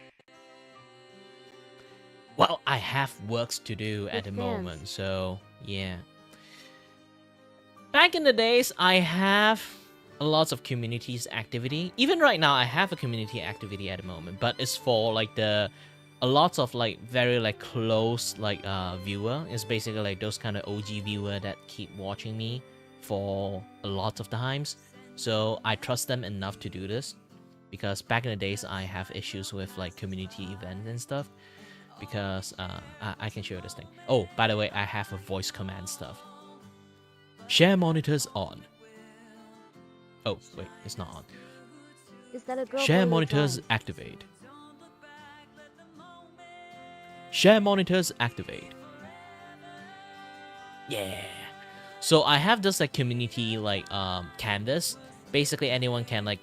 Well, I have works to do at the moment, so yeah. Back in the days, I have lots of communities activity. Even right now, I have a community activity at the moment, but it's for like a lot of like very like close like viewer. It's basically like those kind of OG viewer that keep watching me for a lot of times. So I trust them enough to do this, because back in the days I have issues with like community events and stuff. Because I can show you this thing. Oh, by the way, I have a voice command stuff. Share monitors on. Oh, wait, it's not on. Is that a girl? Share monitors activate. Share monitors activate. Yeah. So I have this like community like canvas. Basically anyone can like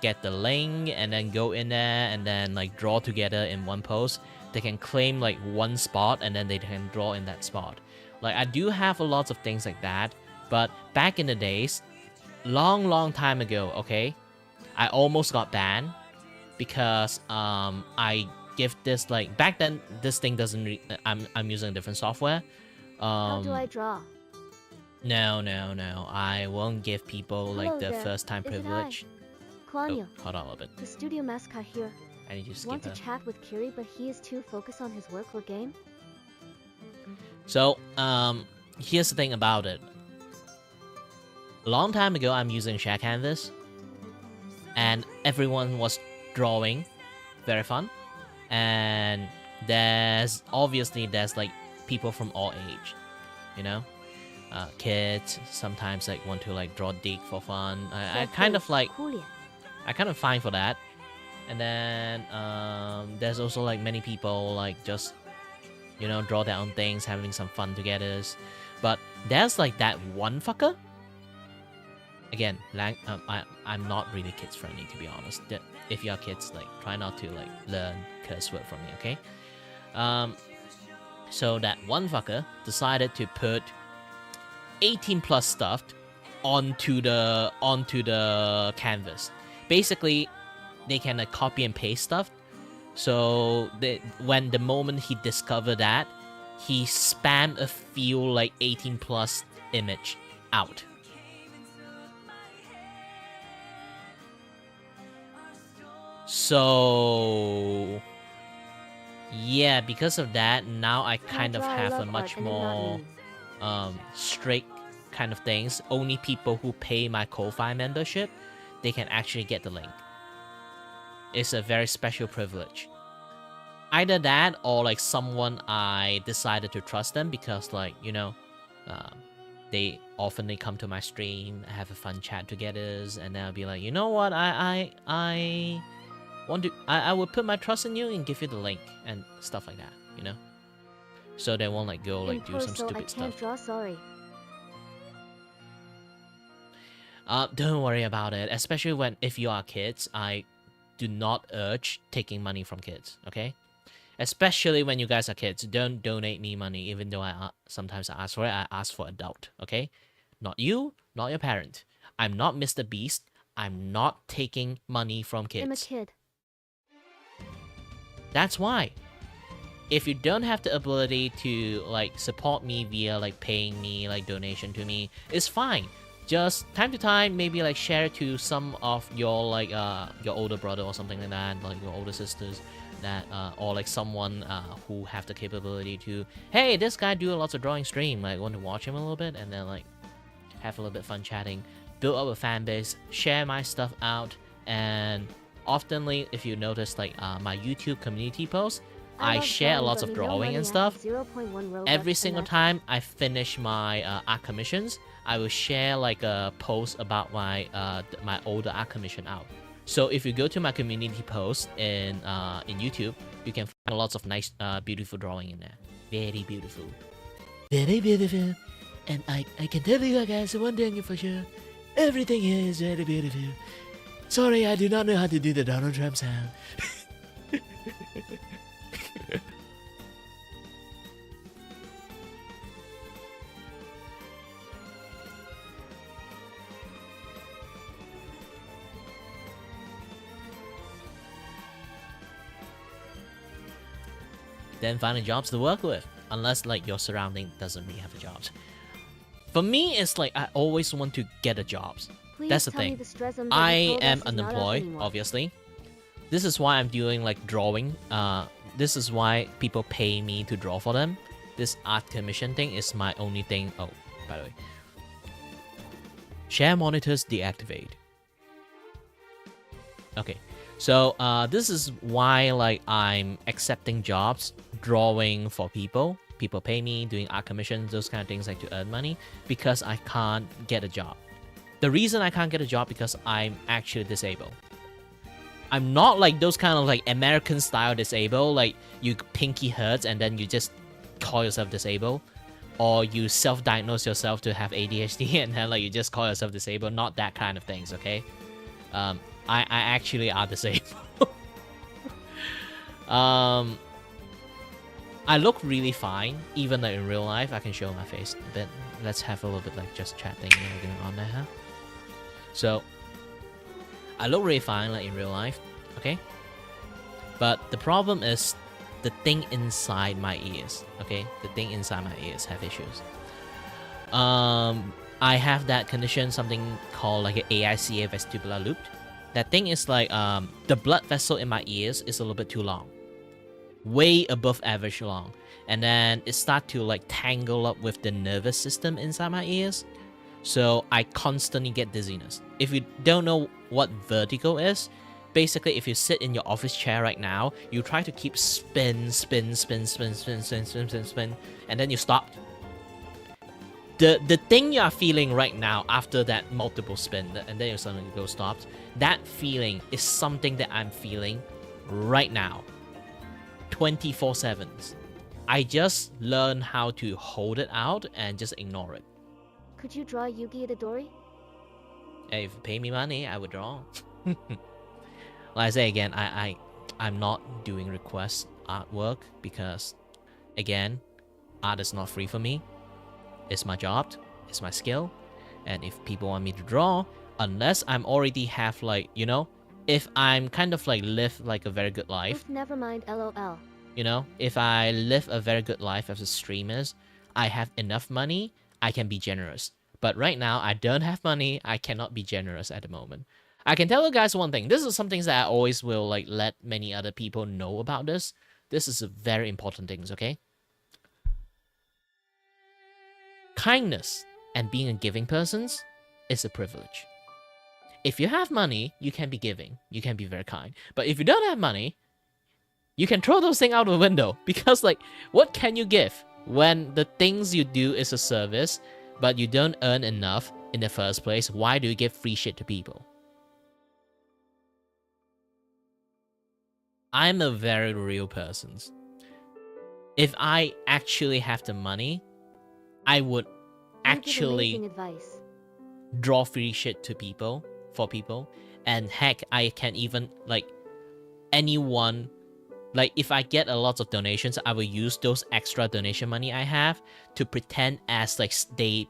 get the link and then go in there and then like draw together in one post. They can claim like one spot and then they can draw in that spot. Like I do have a lot of things like that, but back in the days, long time ago, okay, I almost got banned because I give this like back then this thing doesn't I'm using a different software. How do I draw? No, I won't give people like Hello the there. first time Is it privilege. Klanya, Hold on a little bit. the studio mascot here. I need to skip Want to her. chat with Kiri, but he is too focused on his work or game? So, here's the thing about it. A long time ago, I'm using share canvas, and everyone was drawing, very fun. And there's like people from all age, you know, kids sometimes like want to like draw dick for fun. I kind of like, I kind of fine for that. And then there's also like many people like just, you know, draw their own things, having some fun together. But there's like that one fucker. Again, I'm not really kids friendly, to be honest. If you're kids, like try not to like learn curse word from me, okay? So that one fucker decided to put 18 plus stuff onto the canvas. Basically, they can like copy and paste stuff. So when the moment he discovered that, he spammed a few like 18 plus image out. So yeah, because of that, now I kind of have a much more strict kind of things. Only people who pay my Ko-Fi membership, they can actually get the link. It's a very special privilege. Either that or like someone I decided to trust them because like, you know, they often come to my stream, have a fun chat together, and then I'll be like, you know what, I will put my trust in you and give you the link and stuff like that, you know? So they won't like go like do some stupid stuff. I can't draw, sorry. Don't worry about it, especially if you are kids. I do not urge taking money from kids, okay? Especially when you guys are kids, don't donate me money, even though I sometimes ask for it. I ask for adult, okay? Not you, not your parent. I'm not Mr. Beast. I'm not taking money from kids. I'm a kid. That's why. If you don't have the ability to like support me via like paying me, like donation to me, it's fine. Just time to time, maybe like share it to some of your like your older brother or something like that, like your older sisters, that or like someone who have the capability to, hey, this guy do lots of drawing stream, like want to watch him a little bit, and then like have a little bit fun chatting, build up a fan base, share my stuff out, and oftenly, if you notice like my YouTube community posts, I share lots of drawing and stuff. Every single time I finish my art commissions, I will share like a post about my my older art commission out. So if you go to my community post in YouTube, you can find lots of nice, beautiful drawing in there. Very beautiful. Very beautiful. And I can tell you guys one thing for sure. Everything here is very beautiful. Sorry, I do not know how to do the Donald Trump sound. Then finding jobs to work with, unless like your surrounding doesn't really have a jobs. For me, it's like I always want to get a jobs. That's the thing. I am unemployed, obviously. This is why I'm doing like drawing. This is why people pay me to draw for them. This art commission thing is my only thing. Oh, by the way, share monitors deactivate. Okay, so this is why like I'm accepting jobs, drawing for people. People pay me, doing art commissions, those kind of things like to earn money, because I can't get a job. The reason I can't get a job because I'm actually disabled. I'm not like those kind of like American style disabled, like you pinky hurts and then you just call yourself disabled, or you self-diagnose yourself to have ADHD and then like you just call yourself disabled. Not that kind of things, okay? I actually are disabled. I look really fine, even like in real life. I can show my face a bit. Let's have a little bit like just chat thing going on there, huh? So I look really fine like in real life, okay? But the problem is the thing inside my ears, okay? The thing inside my ears have issues. I have that condition, something called like an AICA vestibular loop. That thing is like, the blood vessel in my ears is a little bit too long. Way above average long. And then it starts to like tangle up with the nervous system inside my ears. So I constantly get dizziness. If you don't know what vertigo is, basically if you sit in your office chair right now, you try to keep spin, and then you stop. The thing you are feeling right now after that multiple spin, and then you suddenly go stopped, that feeling is something that I'm feeling right now. 24/7. I just learned how to hold it out and just ignore it. Could you draw Yugi Itadori? Hey, if you pay me money, I would draw. Like I say again, I'm not doing request artwork because, again, art is not free for me. It's my job, it's my skill, and if people want me to draw, unless I'm already have like, you know, if I'm kind of like live like a very good life. Never mind, LOL. You know, if I live a very good life as a streamer, I have enough money, I can be generous. But right now, I don't have money, I cannot be generous at the moment. I can tell you guys one thing. This is something that I always will like let many other people know about this. This is a very important thing, okay? Kindness and being a giving person is a privilege. If you have money, you can be giving. You can be very kind. But if you don't have money, you can throw those things out the window. Because like, what can you give when the things you do is a service, but you don't earn enough in the first place? Why do you give free shit to people? I'm a very real person. If I actually have the money, I would actually draw free shit to people, for people. And heck, I can even, like, anyone, like, if I get a lot of donations, I will use those extra donation money I have to pretend as, like, they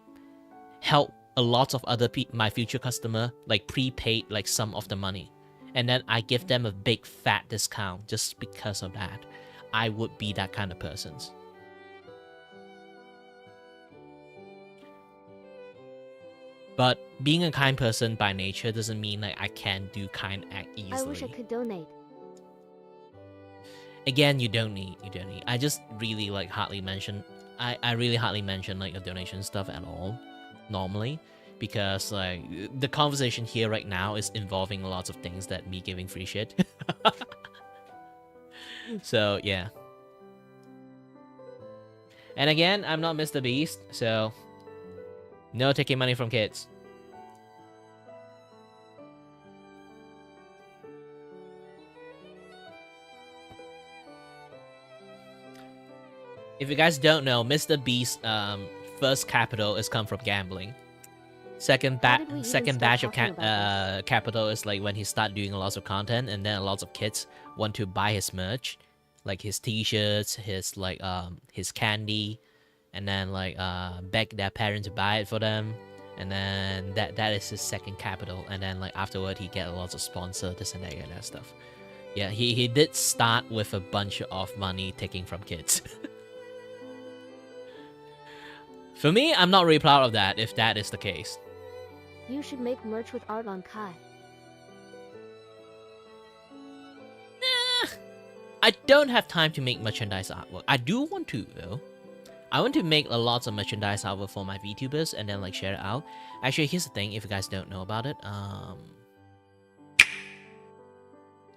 help a lot of other my future customer, like, prepaid, like, some of the money. And then I give them a big fat discount just because of that. I would be that kind of person. But being a kind person by nature doesn't mean like I can do kind act easily. I wish I could donate. Again, you don't need. I just really like hardly mention. I really hardly mention like the donation stuff at all, normally, because like the conversation here right now is involving lots of things that me giving free shit. So yeah. And again, I'm not Mr. Beast, so no taking money from kids. If you guys don't know, Mr. Beast's first capital is come from gambling. Second batch of capital is like when he start doing a lot of content, and then a lot of kids want to buy his merch, like his t-shirts, his like his candy, and then like beg their parents to buy it for them, and then that is his second capital. And then like afterward he get a lot of sponsor, this and that stuff. Yeah, he did start with a bunch of money taking from kids. For me, I'm not really proud of that, if that is the case. You should make merch with art on Kai. Nah, I don't have time to make merchandise artwork. I do want to, though. I want to make a lot of merchandise artwork for my VTubers and then like share it out. Actually, here's the thing, if you guys don't know about it.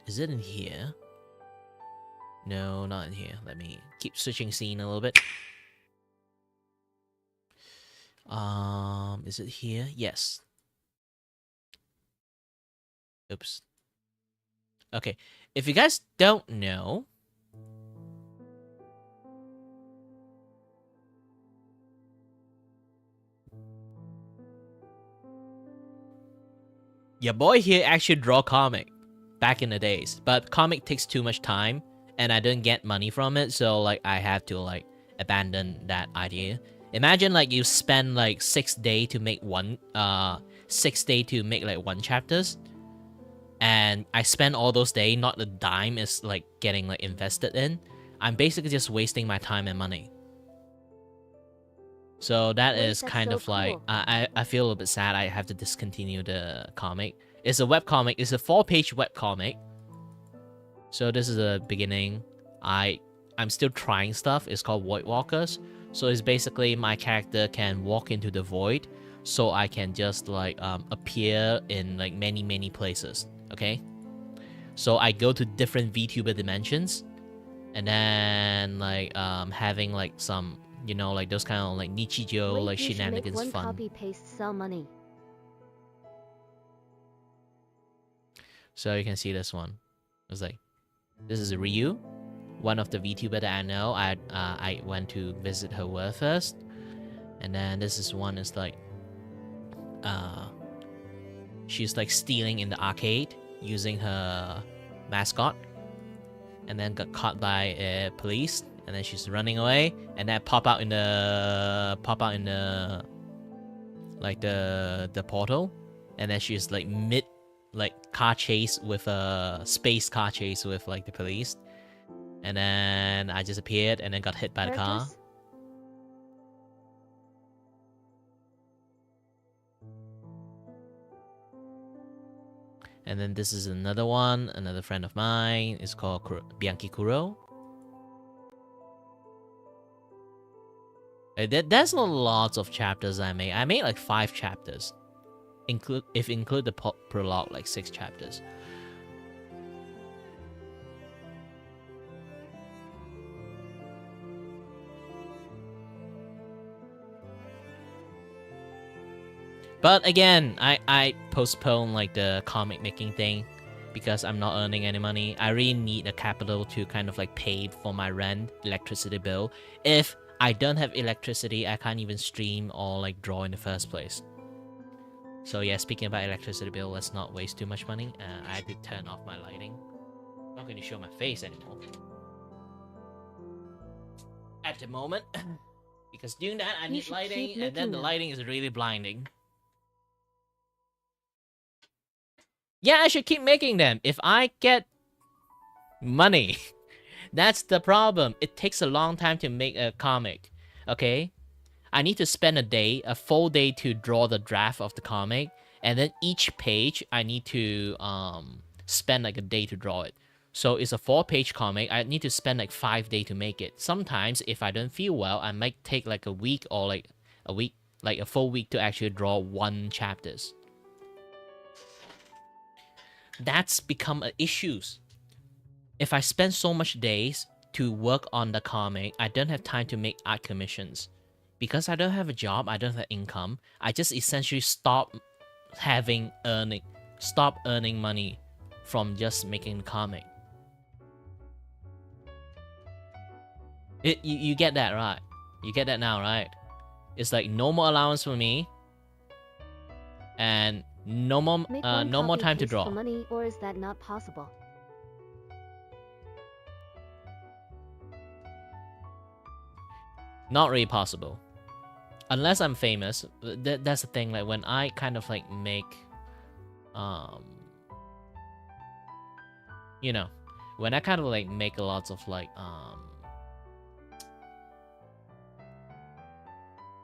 Is it in here? No, not in here. Let me keep switching scene a little bit. Is it here? Yes. Oops. Okay, if you guys don't know, your boy here actually draw comic back in the days, but comic takes too much time and I don't get money from it, so like I have to like abandon that idea. Imagine like you spend like 6 days to make one 6 days to make like one chapters. and I spend all those days, not a dime is like getting like invested in. I'm basically just wasting my time and money. So that Wait, is that's kind so of like cool. I feel a little bit sad. I have to discontinue the comic. It's a web comic. It's a 4-page web comic. So this is the beginning. I'm still trying stuff. It's called Void Walkers. So it's basically my character can walk into the void, so I can just like appear in like many places. Okay. So I go to different VTuber dimensions, and then like having like some, you know, like those kind of like Nichijou Wait, like you should make shenanigans one fun. copy paste sell money. So you can see this one. It's like, this is Ryu, one of the VTuber that I know. I went to visit her world first, and then this is one is like, she's like stealing in the arcade using her mascot, and then got caught by police, and then she's running away, and then pop out in the like the portal, and then she's like mid like car chase with a space car chase with like the police, and then I just appeared and then got hit by the car. Characters? And then this is another one, another friend of mine. It's called Bianchi Kuro. There's lots of chapters I made. I made like 5 chapters. If include the prologue, like 6 chapters. But again, I postpone like the comic making thing because I'm not earning any money. I really need a capital to kind of like pay for my rent, electricity bill. If I don't have electricity, I can't even stream or like draw in the first place. So yeah, speaking about electricity bill, let's not waste too much money. I had to turn off my lighting. I'm not going to show my face anymore at the moment, because doing that I You need should lighting, keep and then making the them. lighting is really blinding. Yeah, I should keep making them if I get money. That's the problem. It takes a long time to make a comic. Okay? I need to spend a full day to draw the draft of the comic, and then each page I need to spend like a day to draw it. So it's a 4-page comic. I need to spend like 5 days to make it. Sometimes if I don't feel well, I might take like a week or like a full week to actually draw 1 chapters. That's become an issue. If I spend so much days to work on the comic, I don't have time to make art commissions. Because I don't have a job, I don't have income, I just essentially stop earning money from just making the comic. You get that, right? You get that now, right? It's like no more allowance for me, and no more Make one no more copy time to paste draw. for money, or is that not possible? Not really possible. Unless I'm famous. That's the thing, like when I kind of like make you know, when I kind of like make lots of like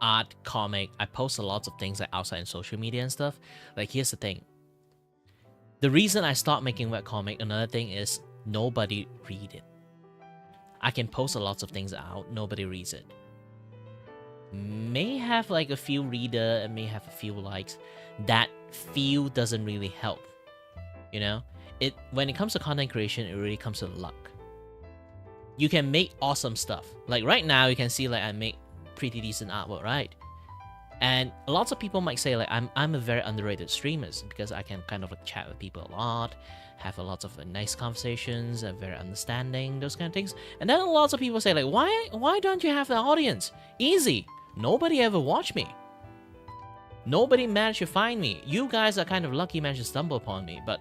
art, comic, I post a lot of things like outside in social media and stuff. Like here's the thing. The reason I stopped making webcomic, another thing is nobody read it. I can post a lot of things out, nobody reads it. May have like a few reader and may have a few likes. That few doesn't really help. You know? When it comes to content creation, it really comes to luck. You can make awesome stuff. Like right now you can see like I make pretty decent artwork, right? And lots of people might say like I'm a very underrated streamer because I can kind of like chat with people a lot, have a lot of nice conversations, very understanding, those kind of things. And then lots of people say like, why don't you have the audience? Easy. Nobody ever watched me. Nobody managed to find me. You guys are kind of lucky managed to stumble upon me, but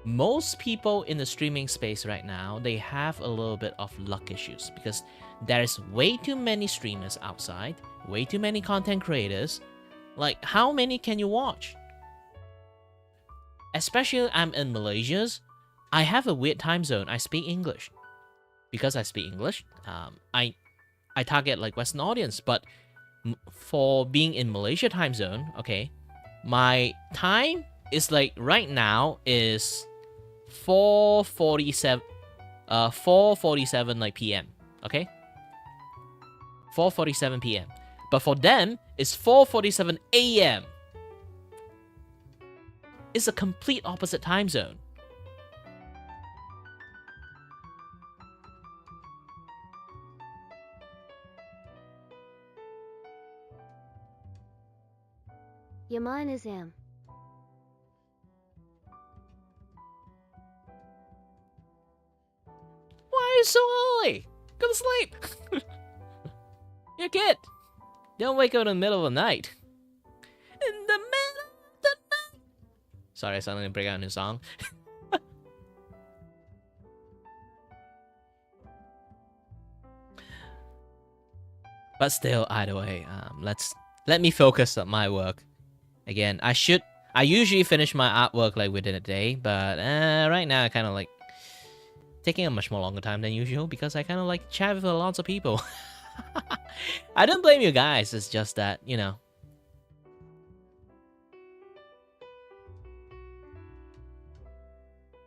most people in the streaming space right now, they have a little bit of luck issues because there's way too many streamers outside, way too many content creators. Like, how many can you watch? especially I'm in Malaysia's, I have a weird time zone. I speak English. Because I speak English, I target like Western audience, but for being in Malaysia time zone, okay, my time is like right now is 4:47 like PM, okay? 4:47 PM. But for them, it's 4:47 AM. It's a complete opposite time zone. Yeah, mine is am. Why are you so early? Go to sleep. You're a kid. Don't wake up in the middle of the night. In the middle of the night. Sorry, I suddenly break out a new song. But still, either way, let me focus on my work. Again, I usually finish my artwork like within a day, but right now I kind of like taking a much more longer time than usual because I kind of like chat with lots of people. I don't blame you guys. It's just that, you know.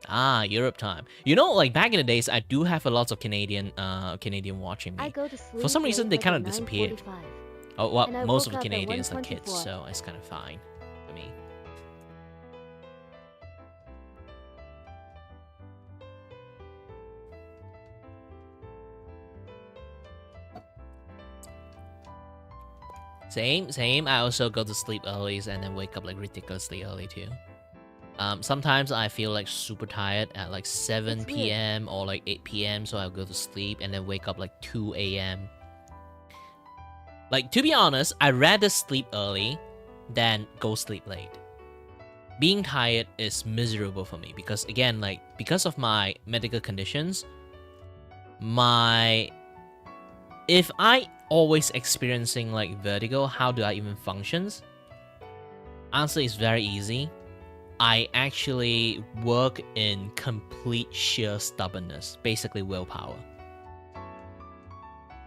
Ah, Europe time. You know, like back in the days, I do have a lot of Canadian watching me. I go to sleep For some reason, they late, kind like of at disappeared. 9:45. Oh, well, And I most woke of the up at Canadians are kids, 1:24. so it's kind of fine for me. Same. I also go to sleep early and then wake up like ridiculously early too. Sometimes I feel like super tired at like 7 p.m. or like 8 p.m. So I'll go to sleep and then wake up like 2 a.m. Like, to be honest, I'd rather sleep early than go sleep late. Being tired is miserable for me because, again, like, because of my medical conditions, if I always experiencing like vertigo, how do I even function? Answer is very easy. I actually work in complete sheer stubbornness, basically willpower.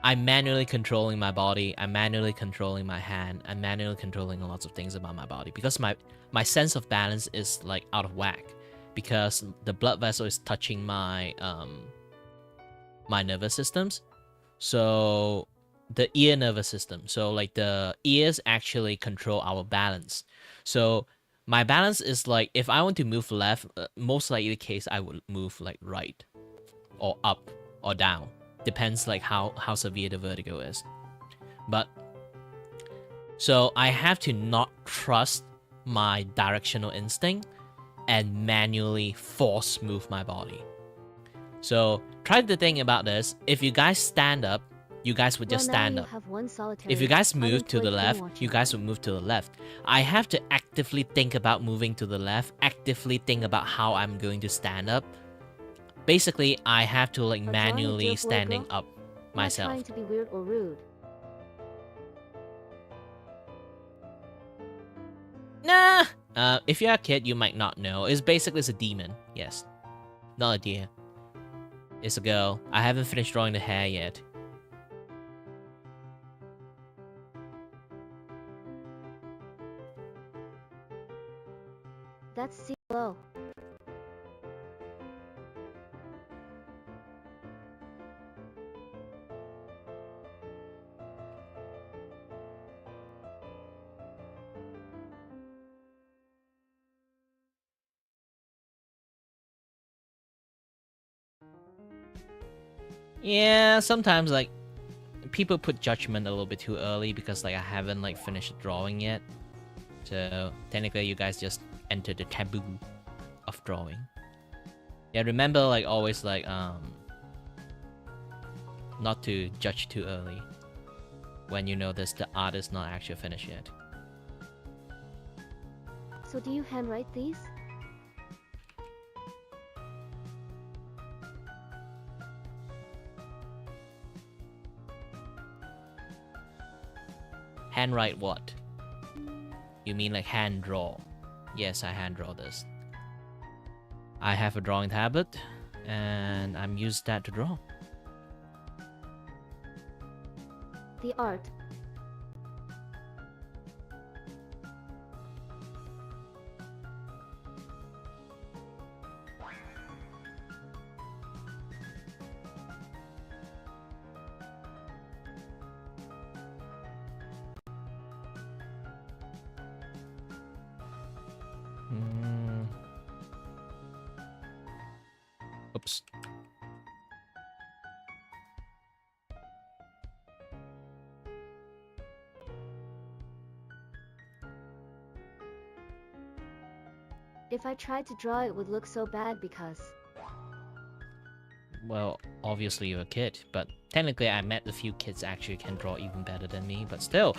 I'm manually controlling my body, I'm manually controlling my hand, I'm manually controlling lots of things about my body because my sense of balance is like out of whack because the blood vessel is touching my my nervous systems. So the ear nervous system. So like the ears actually control our balance. So my balance is like if I want to move left, most likely the case I would move like right or up or down. Depends like how severe the vertigo is. But so I have to not trust my directional instinct and manually force move my body. So try to think about this. If you guys stand up, you guys would just stand up. If you guys move to the left, you guys would move to the left. I have to actively think about moving to the left, actively think about how I'm going to stand up. Basically, I have to like manually standing up myself. Not trying to be weird or rude. Nah! If you're a kid, you might not know. It's basically a demon. Yes. Not a deer. It's a girl. I haven't finished drawing the hair yet. That's CLO. Yeah, sometimes like people put judgment a little bit too early because like I haven't like finished drawing yet. So technically you guys just enter the taboo of drawing. Yeah, remember like always like not to judge too early when you notice the art is not actually finished yet. So do you handwrite these? Handwrite what? You mean like hand draw? Yes, I hand draw this. I have a drawing tablet, and I'm used that to draw. The art. Oops. If I tried to draw it would look so bad because... Well, obviously you're a kid, but technically I met a few kids actually can draw even better than me, but still.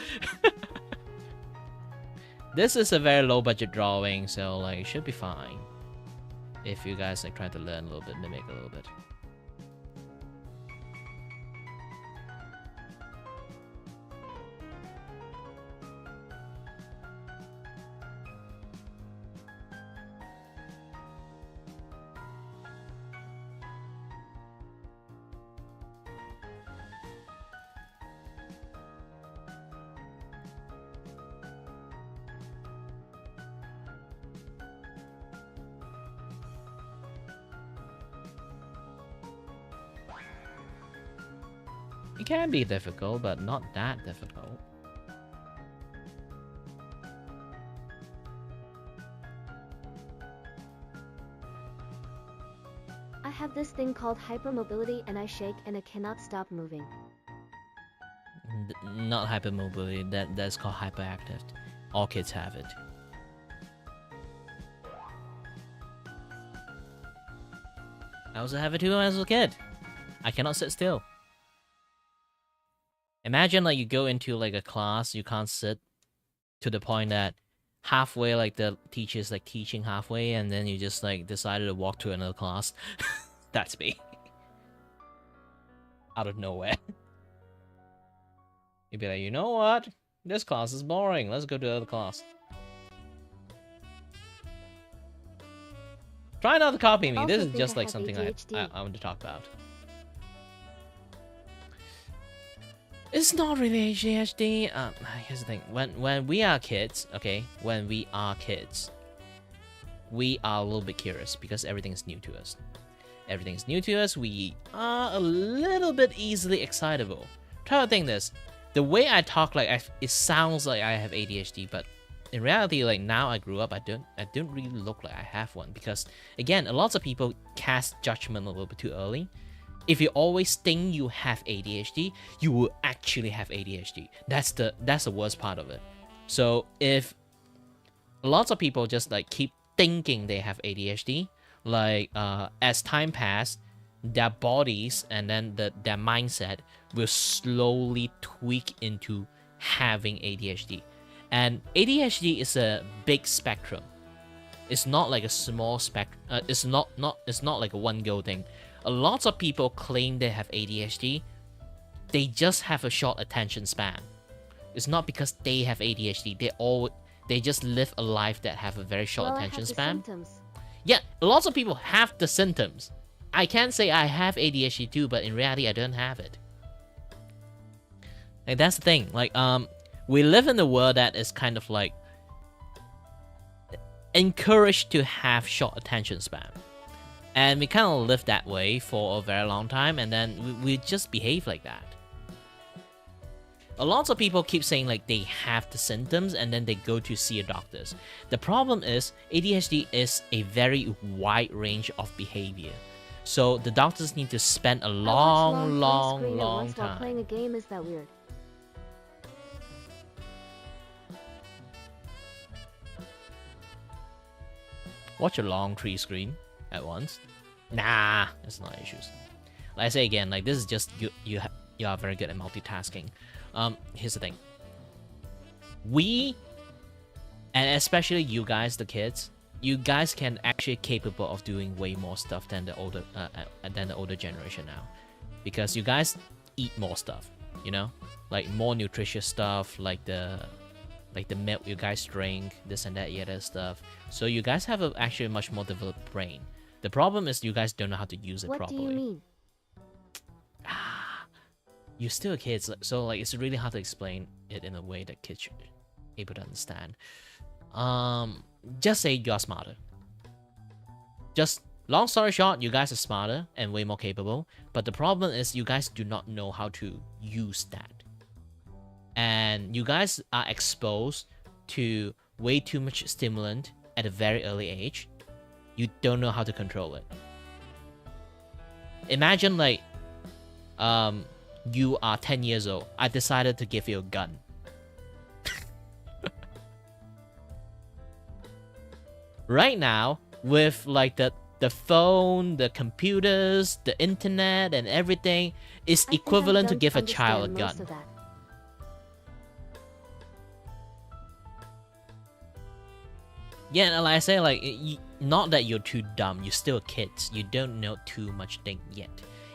This is a very low budget drawing, so like it should be fine. If you guys like try to learn a little bit, mimic a little bit. It can be difficult, but not that difficult. I have this thing called hypermobility and I shake and I cannot stop moving. Not hypermobility, that's called hyperactive. All kids have it. I also have it too when I was a kid. I cannot sit still. Imagine like you go into like a class, you can't sit to the point that halfway like the teacher's like teaching halfway and then you just like decided to walk to another class. That's me. Out of nowhere. You'd be like, you know what? This class is boring. Let's go to the other class. Try not to copy me. This is just like something I want to talk about. It's not really ADHD. Here's the thing. When we are kids, okay, when we are kids, we are a little bit curious because everything is new to us. Everything is new to us. We are a little bit easily excitable. Try to think this. The way I talk, like it sounds like I have ADHD, but in reality, like now I grew up, I don't really look like I have one because again, a lot of people cast judgment a little bit too early. If you always think you have ADHD, you will actually have ADHD. That's the worst part of it. So if lots of people just like keep thinking they have ADHD, like as time passes, their bodies and then their mindset will slowly tweak into having ADHD. And ADHD is a big spectrum. It's not like a small spectrum. It's not like a one go thing. A lot of people claim they have ADHD. They just have a short attention span. It's not because they have ADHD. They just live a life that have a very short attention span. Yeah, lots of people have the symptoms. I can't say I have ADHD too, but in reality, I don't have it. Like that's the thing. Like we live in a world that is kind of like encouraged to have short attention span. And we kind of live that way for a very long time, and then we just behave like that. A lot of people keep saying like they have the symptoms and then they go to see a doctor. The problem is ADHD is a very wide range of behavior. So the doctors need to spend a long time. While playing a game, is that weird? Watch a long tree screen at once. Nah, it's not issues. Like I say again, like this is just you are very good at multitasking. Here's the thing. We, and especially you guys, the kids, you guys can actually capable of doing way more stuff than the older generation now, because you guys eat more stuff, you know, like more nutritious stuff, like the milk you guys drink, this and that, other stuff. So you guys have actually a much more developed brain. The problem is you guys don't know how to use it What properly. do you mean? You're still a kid, so like it's really hard to explain it in a way that kids should be able to understand. Just say you're smarter. Just long story short, you guys are smarter and way more capable, but the problem is you guys do not know how to use that. And you guys are exposed to way too much stimulant at a very early age. You don't know how to control it. Imagine like you are 10 years old. I decided to give you a gun. Right now, with like the phone, the computers, the internet, and everything, is equivalent to give a child a gun. Yeah, and like I say, like, not that you're too dumb, you're still kids. You don't know too much thing yet.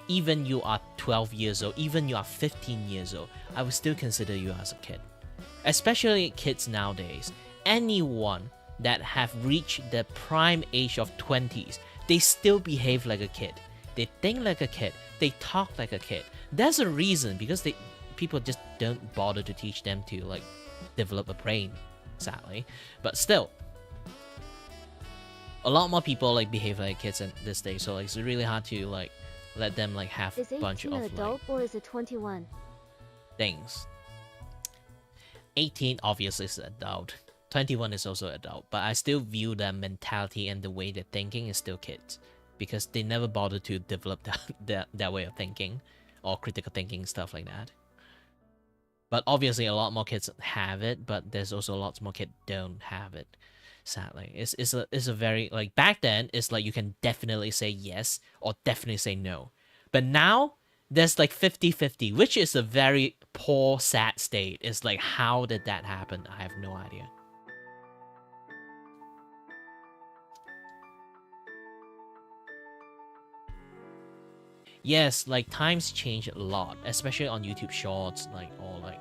Even you are 12 years old, even you are 15 years old, I would still consider you as a kid. Especially kids nowadays. Anyone that have reached the prime age of 20s, they still behave like a kid. They think like a kid. They talk like a kid. There's a reason, because people just don't bother to teach them to like develop a brain, sadly. But still, a lot more people like behave like kids in this day, so like it's really hard to like let them like have a bunch of Is 18 adult or is it 21? things. 18 obviously is adult. 21 is also adult, but I still view their mentality and the way they're thinking is still kids, because they never bother to develop their way of thinking or critical thinking, stuff like that. But obviously a lot more kids have it, but there's also lots more kids don't have it. Sadly, it's a very, like, back then it's like you can definitely say yes or definitely say no, but now there's like 50-50, which is a very poor, sad state. It's like, how did that happen? I have no idea. Yes, like times change a lot, especially on YouTube Shorts, like, or like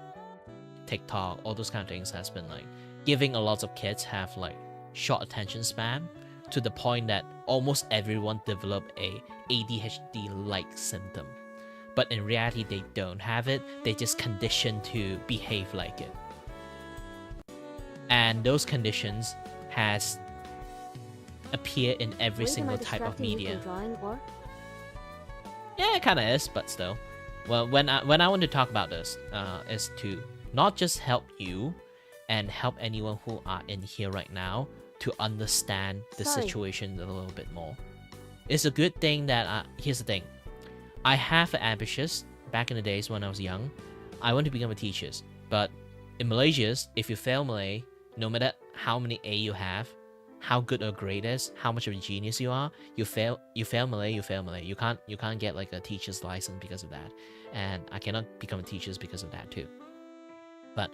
TikTok, all those kind of things has been like giving a lot of kids have like short attention span, to the point that almost everyone develop a ADHD-like symptom. But in reality, they don't have it. They just conditioned to behave like it. And those conditions has appeared in every single type of media. Yeah, it kind of is, but still. Well, when I want to talk about this, is to not just help you and help anyone who are in here right now to understand the situation a little bit more. It's a good thing that, here's the thing. I have ambitious back in the days when I was young. I want to become a teacher, but in Malaysia, if you fail Malay, no matter how many A you have, how good a grade is, how much of a genius you are, you fail Malay, you fail Malay. You can't get like a teacher's license because of that. And I cannot become a teacher because of that too. But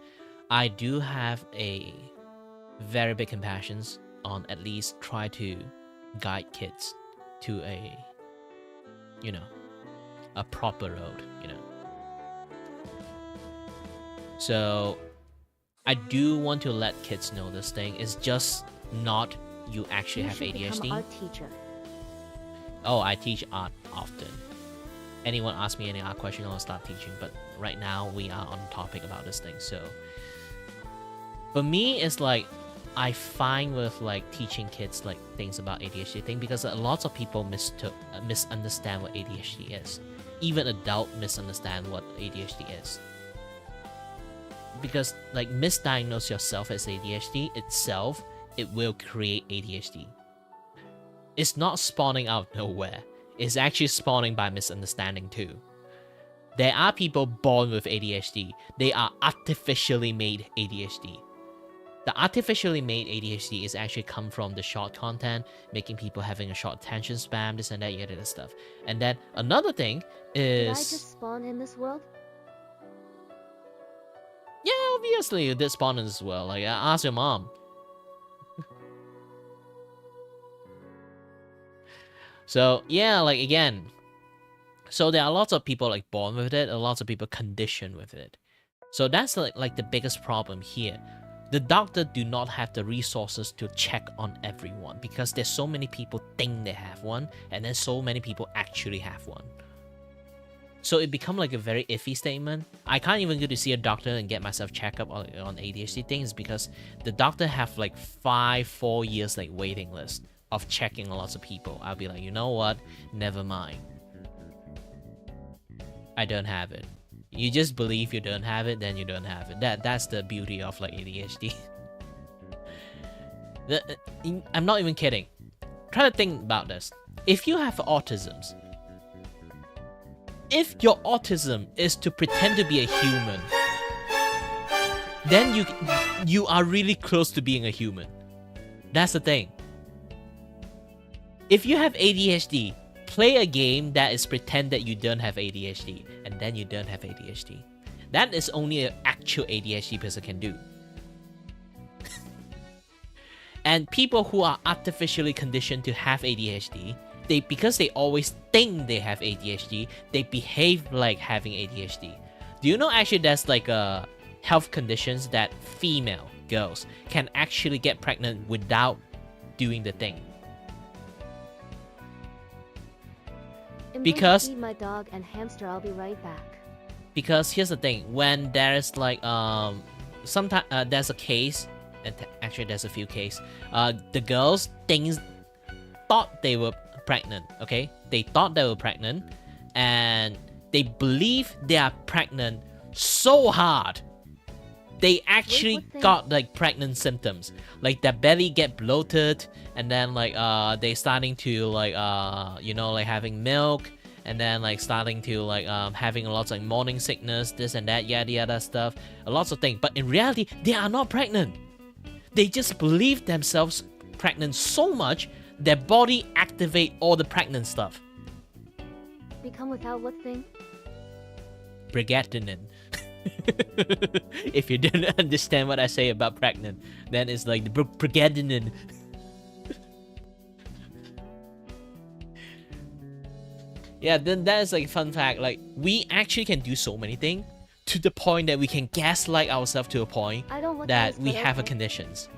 I do have a very big compassion on at least try to guide kids to a, you know, a proper road, you know. So I do want to let kids know this thing. It's just not you actually have ADHD. Become art teacher. Oh, I teach art often. Anyone ask me any art question, I'll start teaching. But right now we are on topic about this thing. So for me, it's like I find with like teaching kids like things about ADHD thing, because lots of people misunderstand what ADHD is. Even adults misunderstand what ADHD is. Because like misdiagnose yourself as ADHD itself, it will create ADHD. It's not spawning out of nowhere. It's actually spawning by misunderstanding too. There are people born with ADHD. They are artificially made ADHD. The artificially made ADHD is actually come from the short content, making people having a short attention span, this and that, yada yada stuff. And then another thing is... Did I just spawn in this world? Yeah, obviously you did spawn in this world. Like, ask your mom. So, yeah, like, again. So there are lots of people, like, born with it, and lots of people conditioned with it. So that's, like the biggest problem here. The doctor do not have the resources to check on everyone because there's so many people think they have one, and then so many people actually have one. So it become like a very iffy statement. I can't even go to see a doctor and get myself checked up on ADHD things because the doctor have like 4 years like waiting list of checking lots of people. I'll be like, you know what? Never mind. I don't have it. You just believe you don't have it, then you don't have it. That's the beauty of like ADHD. I'm not even kidding. Try to think about this. If you have autism, if your autism is to pretend to be a human, then you are really close to being a human. That's the thing. If you have ADHD, play a game that is pretend that you don't have ADHD, and then you don't have ADHD. That is only an actual ADHD person can do. And people who are artificially conditioned to have ADHD, because they always think they have ADHD, they behave like having ADHD. Do you know actually there's like health conditions that female girls can actually get pregnant without doing the thing? I'm Because going to feed my dog and hamster. I'll be right back. Because here's the thing, when there's like sometimes there's a case, and actually there's a few cases, the girls thought they were pregnant. Okay, they thought they were pregnant, and they believe they are pregnant so hard they actually got like pregnant symptoms, like their belly get bloated, and then like they starting to like like having milk, and then like starting to like having lots of like morning sickness, this and that, yada yada stuff, lots of things. But in reality, they are not pregnant. They just believe themselves pregnant so much their body activate all the pregnant stuff. Become without what thing? Pregnant. If you didn't understand what I say about pregnant, then it's like the pregnant. Yeah, then that is like fun fact. Like we actually can do so many things to the point that we can gaslight ourselves to a point that we have a conditions.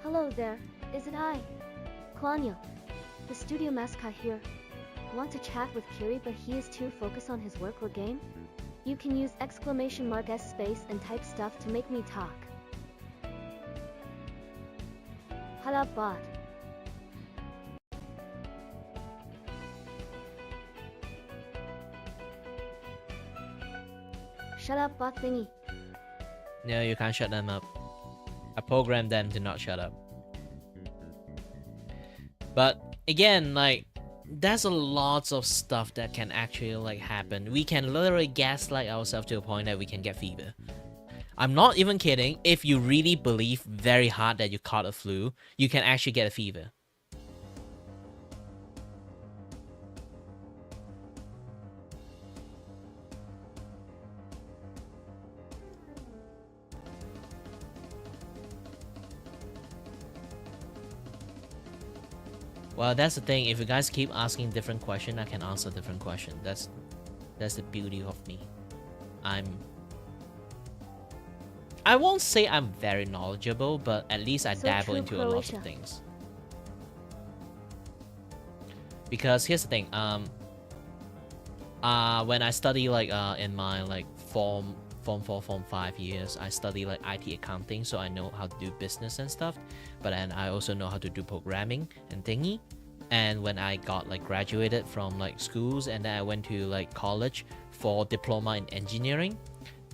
Hello there, is it I? Klanya, the studio mascot here. Want to chat with Kiri but he is too focused on his work or game? You can use !S space and type stuff to make me talk. Hala bot. Shut up bot thingy. No, you can't shut them up. I programmed them to not shut up. But again, like, there's a lots of stuff that can actually like happen. We can literally gaslight ourselves to a point that we can get fever. I'm not even kidding. If you really believe very hard that you caught a flu, you can actually get a fever. Well, that's the thing. If you guys keep asking different questions, I can answer different questions. That's the beauty of me. I won't say I'm very knowledgeable, but at least I dabble into a lot of things. Because here's the thing. When I study like in my like form 4, form 5 years, I study like IT accounting, so I know how to do business and stuff. But then I also know how to do programming and thingy. And when I got like graduated from like schools, and then I went to like college for diploma in engineering.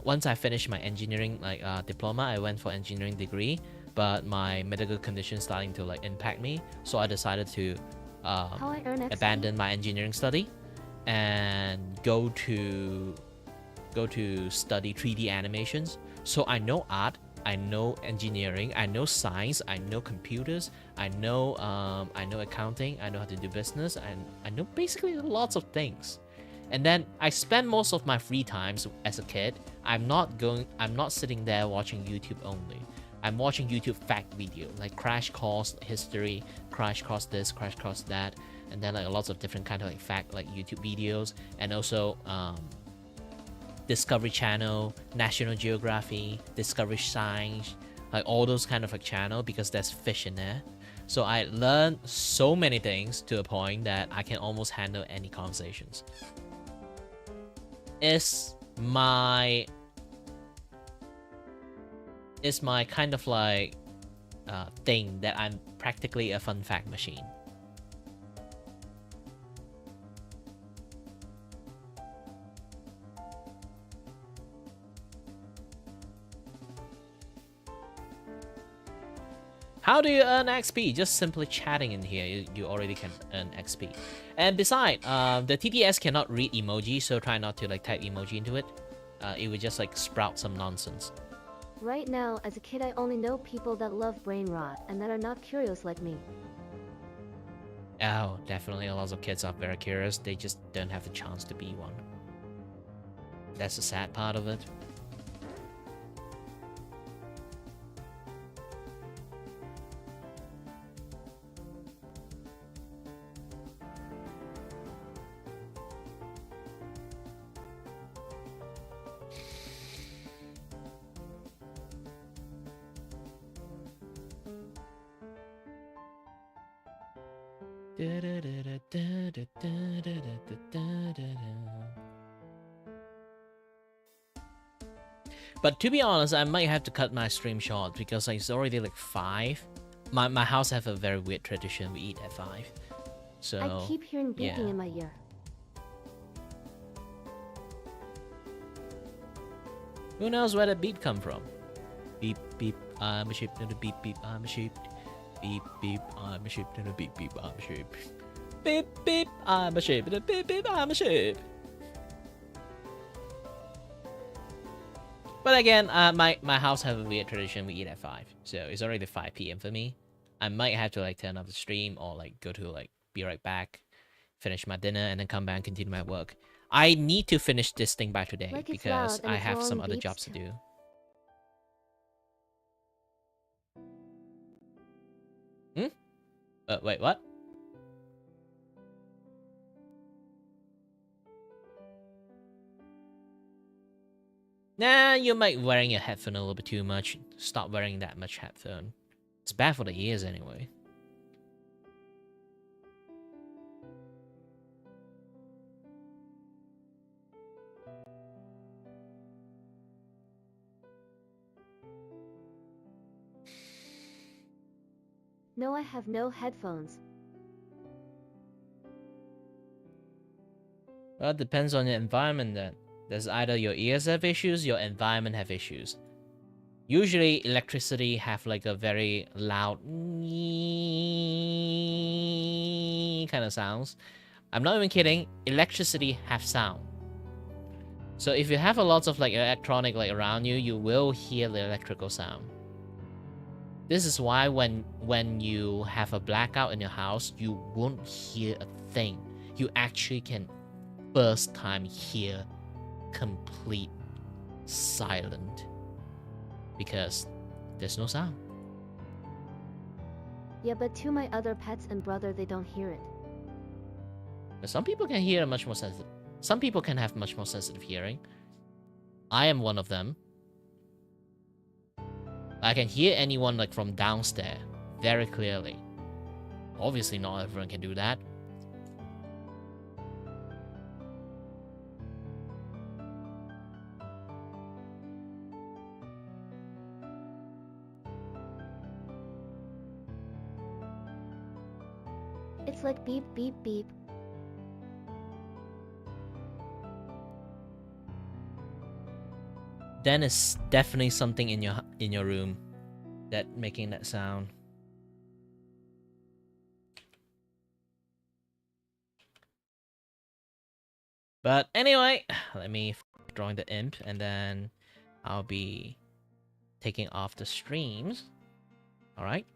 Once I finished my engineering like diploma, I went for engineering degree. But my medical condition starting to like impact me, so I decided to abandon my engineering study and go to study 3D animations. So I know art, I know engineering, I know science, I know computers, I know accounting, I know how to do business, and I know basically lots of things. And then I spend most of my free times as a kid. I'm not sitting there watching YouTube only. I'm watching YouTube fact video, like crash course history, crash course this, crash course that, and then like lots of different kind of like fact like YouTube videos, and also Discovery Channel, National Geography, Discovery Science, like all those kind of like channel, because there's fish in there. So I learned so many things to a point that I can almost handle any conversations. It's my kind of like thing that I'm practically a fun fact machine. How do you earn XP? Just simply chatting in here, you already can earn XP. And besides, the TTS cannot read emoji, so try not to like type emoji into it. It would just like sprout some nonsense. Right now, as a kid, I only know people that love brain rot and that are not curious like me. Oh, definitely a lot of kids are very curious. They just don't have the chance to be one. That's the sad part of it. But to be honest, I might have to cut my stream short because it's already like 5. My house have a very weird tradition. We eat at 5. So I keep hearing beeping yeah. in my ear. Who knows where the beep come from? Beep beep, I'm a sheep, and a beep beep, I'm a sheep. Beep beep, I'm a sheep, and a beep beep, I'm a sheep. Beep beep, I'm a sheep, and a beep beep, I'm a sheep. But again, my house have a weird tradition. We eat at 5, so it's already 5 p.m. for me. I might have to like turn off the stream or like go to like be right back, finish my dinner, and then come back and continue my work. I need to finish this thing by today Like it's because loud and I it's have long some other beeps jobs to too. do. Wait, what? Nah, you might be wearing your headphone a little bit too much. Stop wearing that much headphone. It's bad for the ears anyway. No, I have no headphones. Well, it depends on your environment then. There's either your ears have issues, your environment have issues. Usually electricity have like a very loud kind of sounds. I'm not even kidding, electricity have sound. So if you have a lot of like electronic like around you, you will hear the electrical sound. This is why when you have a blackout in your house, you won't hear a thing. You actually can first time hear complete silent because there's no sound. Yeah, but to my other pets and brother, they don't hear it. But some people can hear much more sensitive. Some people can have much more sensitive hearing. I am one of them. I can hear anyone like from downstairs very clearly. Obviously not everyone can do that. It's like beep, beep, beep. Then it's definitely something in your room that making that sound. But anyway, let me join the imp and then I'll be taking off the streams. Alright.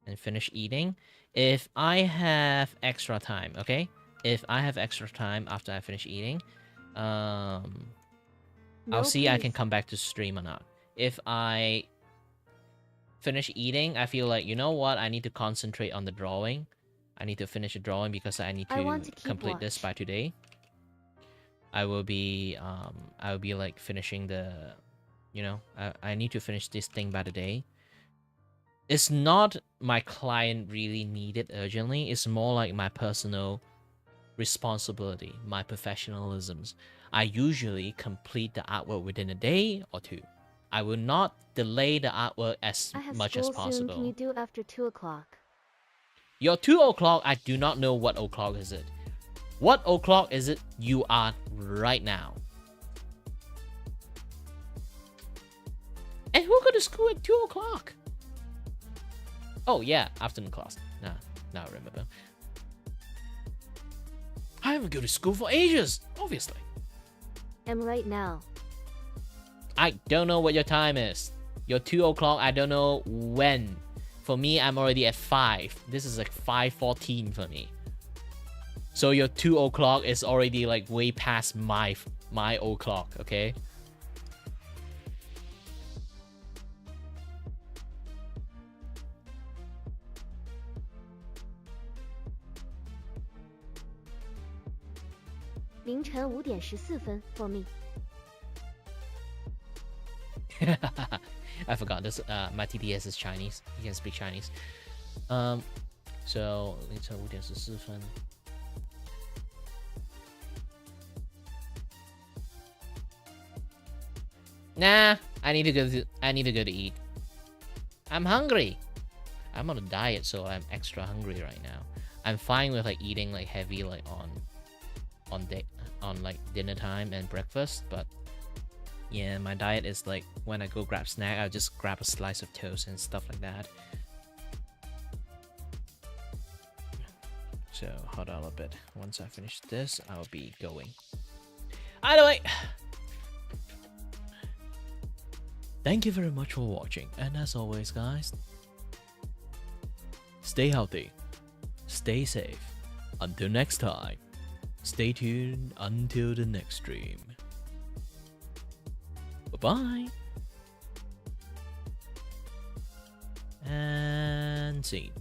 And finish eating. If I have extra time, okay? If I have extra time after I finish eating, I'll see I can come back to stream or not. If I finish eating, I feel like, you know what? I need to concentrate on the drawing. I need to finish the drawing because I need to complete this by today. I will be like finishing the, I need to finish this thing by the day. It's not my client really need it urgently. It's more like my personal responsibility, my professionalisms. I usually complete the artwork within a day or two. I will not delay the artwork as I have much as school soon. possible. Can you do after 2 o'clock? Your 2 o'clock, I do not know what o'clock is it. What o'clock is it you are right now? And who go to school at 2 o'clock? Oh yeah, afternoon class. Now I remember. I haven't go to school for ages, obviously. Am right now. I don't know what your time is. Your 2 o'clock, I don't know when. For me, I'm already at 5. This is like 5:14 for me. So your 2 o'clock is already like way past my o'clock, okay?凌晨5点14分 for me. I forgot this. My TPS is Chinese. You can speak Chinese. So 凌晨5点14分. Nah, I need to go to eat. I'm hungry. I'm on a diet, so I'm extra hungry right now. I'm fine with like eating like heavy like on like dinner time and breakfast, but yeah, my diet is like when I go grab snack, I'll just grab a slice of toast and stuff like that. So hold on a bit. Once I finish this, I'll be going. Either way, thank you very much for watching, and as always, guys, stay healthy, stay safe. Until next time, stay tuned until the next stream. Bye-bye. And scene.